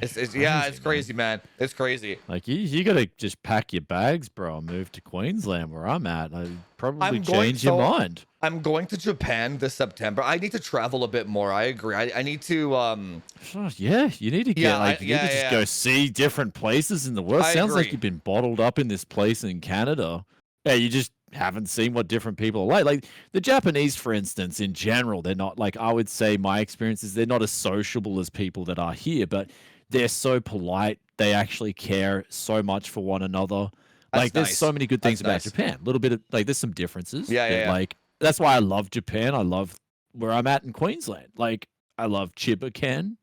It's crazy, man. It's crazy. Like you gotta just pack your bags, bro, and move to Queensland where I'm at. I'd probably change your mind. I'm going to Japan this September. I need to travel a bit more. I agree. I need to Sure, yeah, you need to get you need to just go see different places in the world. I Sounds like agree. you've been bottled up in this place in Canada. Yeah, you just haven't seen what different people are like. Like the Japanese, for instance, in general, they're not like, I would say my experience is they're not as sociable as people that are here, but they're so polite. They actually care so much for one another. Like there's nice. so many good things That's about nice. Japan. A little bit of like there's some differences. Yeah, but, yeah. Like that's why I love Japan. I love where I'm at in Queensland. Like I love Chiba-ken.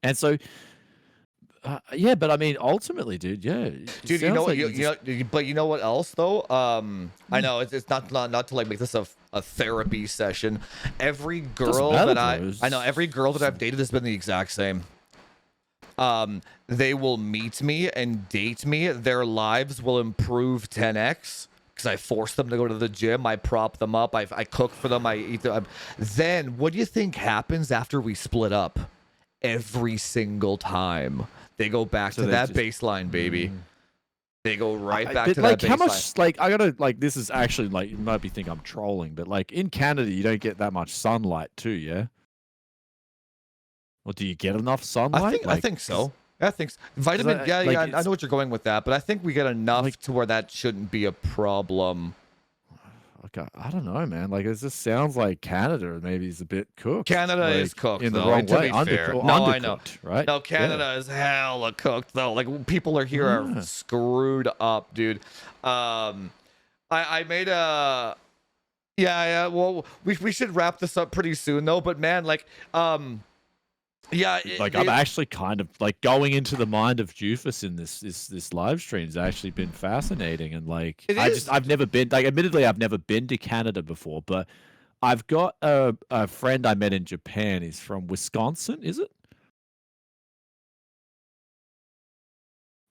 And so yeah, but I mean ultimately, dude, yeah. it Dude, you sounds know what? like But you know what else though? I know it's not to like make this a therapy session. Every girl matter, that bros. I know, every girl that I've dated has been the exact same. They will meet me and date me. Their lives will improve 10x because I force them to go to the gym. I prop them up. I cook for them. I eat them. Then what do you think happens after we split up? Every single time they go back So to they that just- baseline, baby. They go right back but to like that baseline. how much like I gotta like this is actually like you might be thinking I'm trolling, but like in Canada you don't get that much sunlight too, yeah? Or do you get enough sunlight? I think so. I think vitamin. I- Yeah, like, yeah. I it's- know what you're going with that, but I think we get enough Like- to where that shouldn't be a problem. Like, I don't know, man. Like it just sounds like Canada maybe is a bit cooked. Canada like, is cooked in the though. wrong and to way. be fair, Undercooked, no, I know. right? No, Yeah. Canada is hella cooked though. Like people are here Yeah. are screwed up, dude. I made a. Yeah. Well, we should wrap this up pretty soon though. But man, like, yeah. Like I'm actually kind of like going into the mind of Jufus in this live stream has actually been fascinating, and like It is. I've never been like admittedly I've never been to Canada before, but I've got a friend I met in Japan. He's from Wisconsin, is it?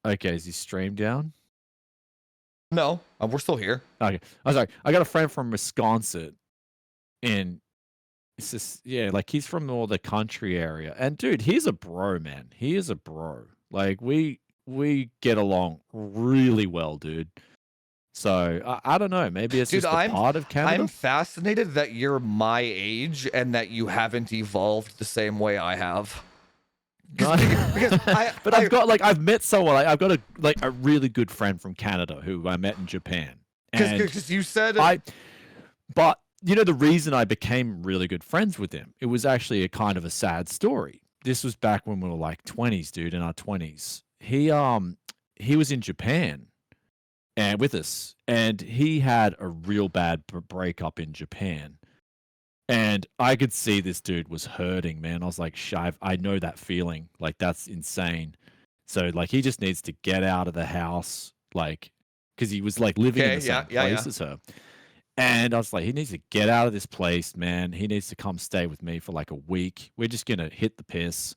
Okay, is his stream down? No, we're still here. Okay, I'm sorry. I got a friend from Wisconsin, and it's just yeah, like he's from more the country area. And dude, he's a bro, man. He is a bro. Like we get along really well, dude. So I don't know. Maybe it's Dude, just a part of Canada. I'm fascinated that you're my age and that you haven't evolved the same way I have. No, because but I've got like I've met someone. I've got a really good friend from Canada who I met in Japan. And because you said but you know the reason I became really good friends with him, it was actually a kind of a sad story. This was back when we were like 20s, dude, in our 20s. He was in Japan and with us, and he had a real bad breakup in Japan. And I could see this dude was hurting, man. I was like, Shive, I know that feeling. Like that's insane. So like he just needs to get out of the house, like because he was like living in the same place as her. And I was like, he needs to get out of this place, man. He needs to come stay with me for like a week. We're just gonna hit the piss,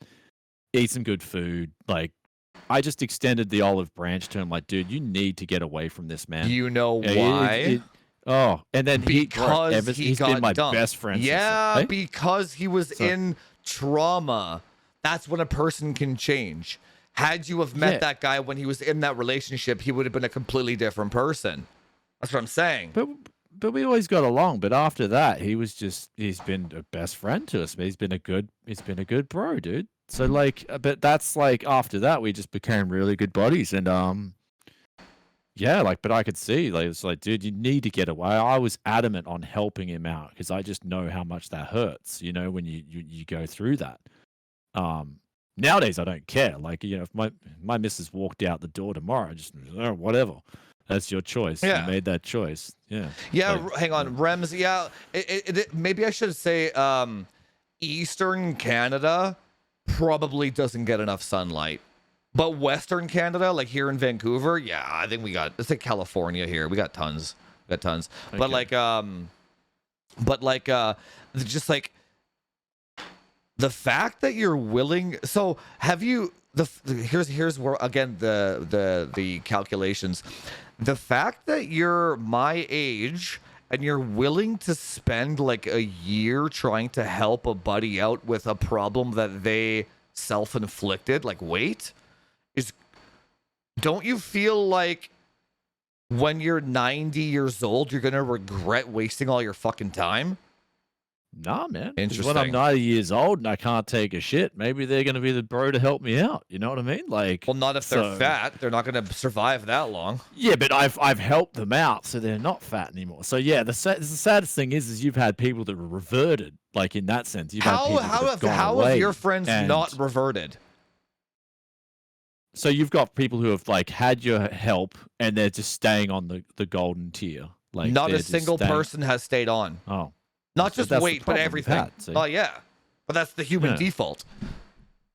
eat some good food. Like, I just extended the olive branch to him, like, dude, you need to get away from this, man. You know Yeah, why? oh, and then Because he's got been my dumped. best friend. Yeah, since then. because he was So- in trauma. That's when a person can change. Had you have met Yeah. that guy when he was in that relationship, he would have been a completely different person. That's what I'm saying. But we always got along. But after that, he's been a best friend to us. He's been a good bro, dude. So like, but that's like after that we just became really good buddies, and yeah, like, but I could see like it's like, dude, you need to get away. I was adamant on helping him out because I just know how much that hurts, you know, when you go through that. Nowadays I don't care. Like, you know, if my missus walked out the door tomorrow, I just whatever. That's your choice. Yeah. You made that choice. Yeah. Yeah, Like, hang on, Rems. Yeah, maybe I should say Eastern Canada probably doesn't get enough sunlight. But Western Canada, like here in Vancouver, yeah, I think it's like California here. We got tons. But Okay. just like the fact that you're willing. So have you here's where again the calculations. The fact that you're my age and you're willing to spend like a year trying to help a buddy out with a problem that they self-inflicted, like wait, don't you feel like when you're 90 years old, you're going to regret wasting all your fucking time? Nah, man. 'Cause Interesting. when I'm 90 years old and I can't take a shit, maybe they're going to be the bro to help me out. You know what I mean? Like, Well, not if they're so- fat. They're not going to survive that long. Yeah, but I've helped them out, so they're not fat anymore. So yeah, the saddest thing is you've had people that were reverted, like in that sense. You've had people that have gone How away, have your friends and not reverted? So you've got people who have like had your help and they're just staying on the golden tier. Like Not they're a just single staying- person has stayed on. Oh, Not So just that's the weight, but problem we've everything. had, see? Oh yeah, but that's the human Yeah. default.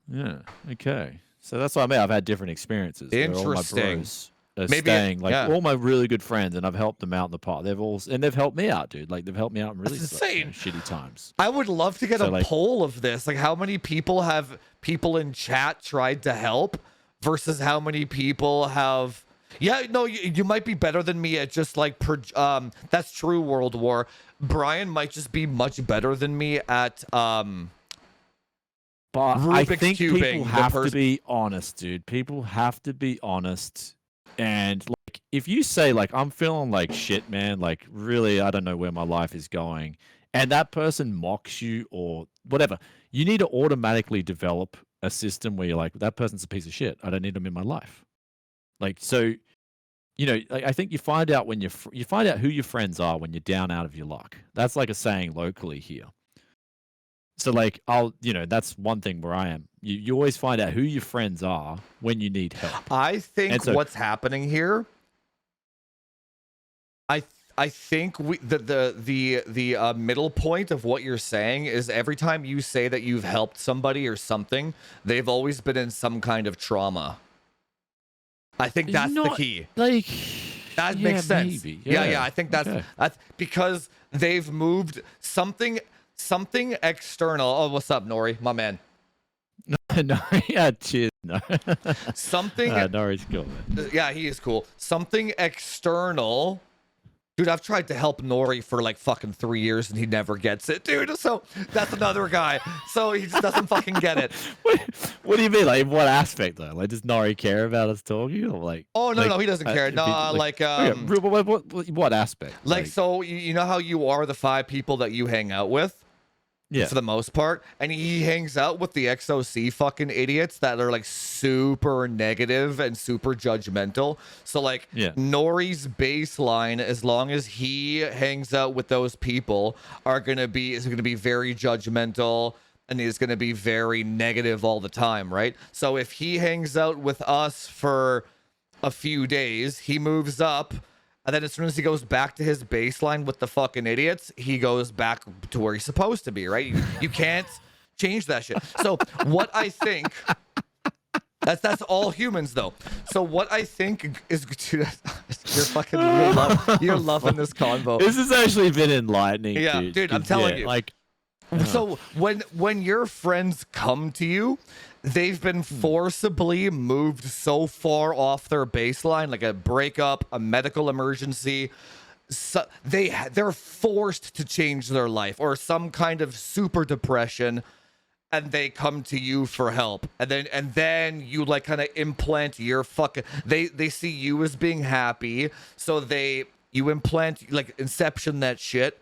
yeah. Okay. So that's what I mean. I've had different experiences. where all my Interesting. bros are Maybe- staying, like yeah. all my really good friends, and I've helped them out in the past. They've helped me out, dude. Like they've helped me out in really That's insane. shitty times. I would love to get So, a like- poll of this. Like, how many people have people in chat tried to help versus how many people have. Yeah, no, you might be better than me at just like. That's true, World War. Brian might just be much better than me at. But I Rubik's think cubing, people the have to person- be honest, dude. People have to be honest. And like, if you say like, I'm feeling like shit, man, like really, I don't know where my life is going, and that person mocks you or whatever, you need to automatically develop a system where you're like, that person's a piece of shit. I don't need them in my life. Like, so, you know, I think you find out when you find out who your friends are when you're down out of your luck. That's like a saying locally here. So like that's one thing where I am. You always find out who your friends are when you need help. I think And so- what's happening here. I think the middle point of what you're saying is every time you say that you've helped somebody or something, they've always been in some kind of trauma. I think that's the Not- key. Like That yeah, makes sense. maybe. Yeah. I think that's Okay. because they've moved something external. Oh, what's up, Nori, my man? No, yeah, cheers. No, Something. Nori's cool, man. Yeah, he is cool. Something external. Dude, I've tried to help Nori for like fucking 3 years and he never gets it, dude. So that's another guy. So he just doesn't fucking get it. What do you mean? Like, in what aspect though? Like, does Nori care about us talking? Or like, Oh no, like, no, he doesn't care. if No, he- what aspect? like so you know how you are the 5 people that you hang out with? yeah, For the most part, and he hangs out with the XOC fucking idiots that are like super negative and super judgmental. So like Yeah. Nori's baseline, as long as he hangs out with those people, is gonna be very judgmental and is gonna be very negative all the time, right? So if he hangs out with us for a few days, he moves up. And then as soon as he goes back to his baseline with the fucking idiots, he goes back to where he's supposed to be, right? You can't change that shit. So what I think, that's all humans though. So what I think is, dude, you're loving this convo. This has actually been enlightening. Yeah, dude, I'm telling you. Like, so when your friends come to you, they've been forcibly moved so far off their baseline, like a breakup, a medical emergency. So they're forced to change their life, or some kind of super depression, and they come to you for help, and then you like kind of implant your fucking. They see you as being happy, so you implant, like, inception that shit.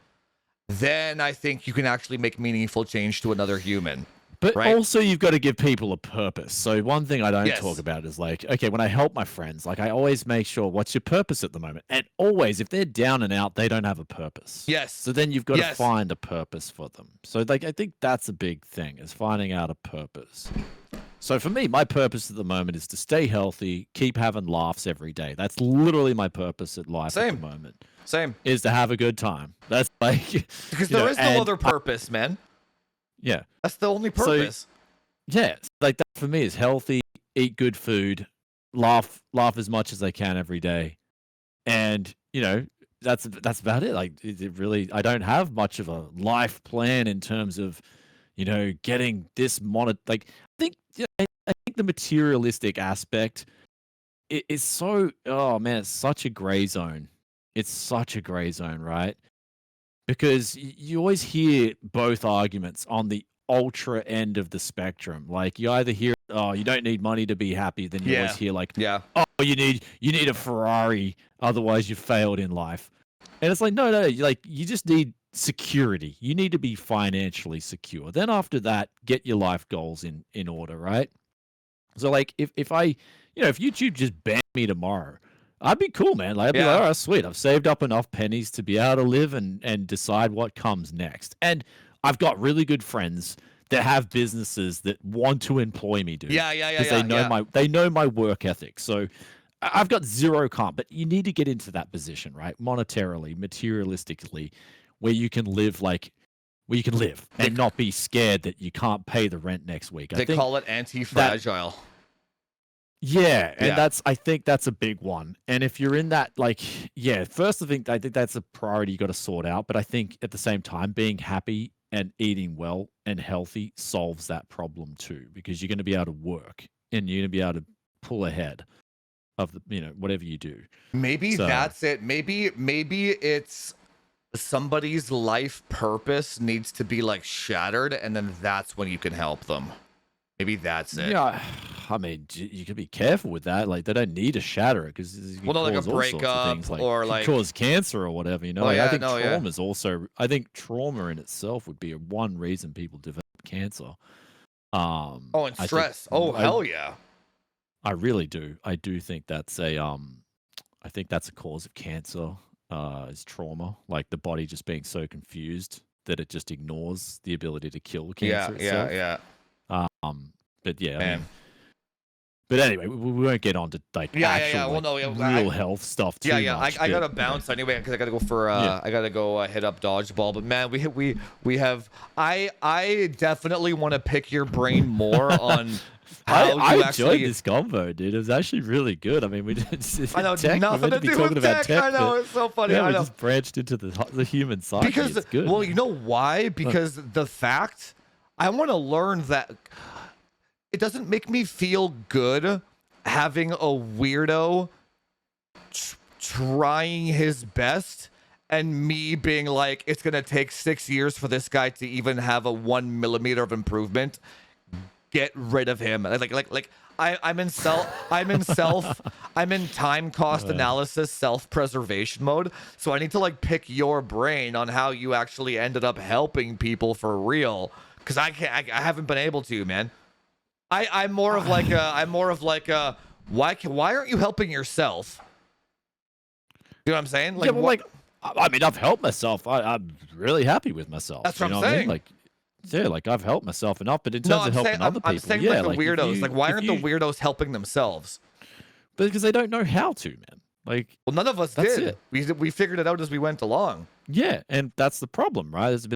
Then I think you can actually make meaningful change to another human. But right? Also, you've got to give people a purpose. So one thing I don't Yes. talk about is like, okay, when I help my friends, like I always make sure, what's your purpose at the moment? And always, if they're down and out, they don't have a purpose. Yes. So then you've got Yes. to find a purpose for them. So like, I think that's a big thing, is finding out a purpose. So for me, my purpose at the moment is to stay healthy, keep having laughs every day. That's literally my purpose at life at the moment. Same. Is to have a good time. That's like, because there is no other purpose, man. Yeah. That's the only purpose. Yeah, like that for me is healthy, eat good food, laugh as much as I can every day, and that's about it. Like it really, I don't have much of a life plan in terms of, getting this Like I think the materialistic aspect is so. Oh man, it's such a gray zone. It's such a gray zone, right? Because you always hear both arguments on the ultra end of the spectrum. Like you either hear, oh, you don't need money to be happy, then you always hear like, oh, you need a Ferrari, otherwise you failed in life. And it's like, no, you just need security. You need to be financially secure. Then after that, get your life goals in order, right? So like if YouTube just banned me tomorrow, I'd be cool, man. Like, I'd be like, all right, sweet. I've saved up enough pennies to be able to live and decide what comes next. And I've got really good friends that have businesses that want to employ me, dude. Yeah. Because they know my work ethic. So I've got zero comp, but you need to get into that position, right? Monetarily, materialistically, where you can live and not be scared that you can't pay the rent next week. They call it anti-fragile. Yeah, and I think that's a big one. And if you're in that, first I think that's a priority you got to sort out. But I think at the same time, being happy and eating well and healthy solves that problem too, because you're going to be able to work and you're going to be able to pull ahead of whatever you do. Maybe that's it. Maybe it's somebody's life purpose needs to be like shattered, and then that's when you can help them. Maybe that's it. Yeah, I mean, you can be careful with that. Like, they don't need to shatter it because like a breakup or like cause cancer or whatever. I think trauma is also. I think trauma in itself would be one reason people develop cancer. And stress. Hell yeah. I really do. I do think that's a. I think that's a cause of cancer. Is trauma, like the body just being so confused that it just ignores the ability to kill cancer itself. Yeah. But yeah, I mean, but anyway, we won't get on to real health stuff too much. I gotta bounce anyway because I gotta go for I gotta go hit up dodgeball. But man, we have I definitely want to pick your brain more on how I enjoyed this convo, dude. It was actually really good. I mean, we did. I know tech, nothing to do with tech. I know it's so funny. Yeah, I we know. just branched into the human side. Because it's good. Well, you know why? Because the fact I want to learn that it doesn't make me feel good having a weirdo trying his best and me being like, it's going to take 6 years for this guy to even have a 1 millimeter of improvement. Get rid of him. I'm in time cost analysis, self-preservation mode. So I need to pick your brain on how you actually ended up helping people for real. Cause I haven't been able to, man. I'm more of like why aren't you helping yourself? You know what I'm saying? I mean, I've helped myself. I'm really happy with myself. That's what I'm saying. I mean? I've helped myself enough, but in terms of helping other people, I'm saying the weirdos. Why aren't the weirdos helping themselves? Because they don't know how to, man. Well, none of us did. We figured it out as we went along. Yeah, and that's the problem, right? There's been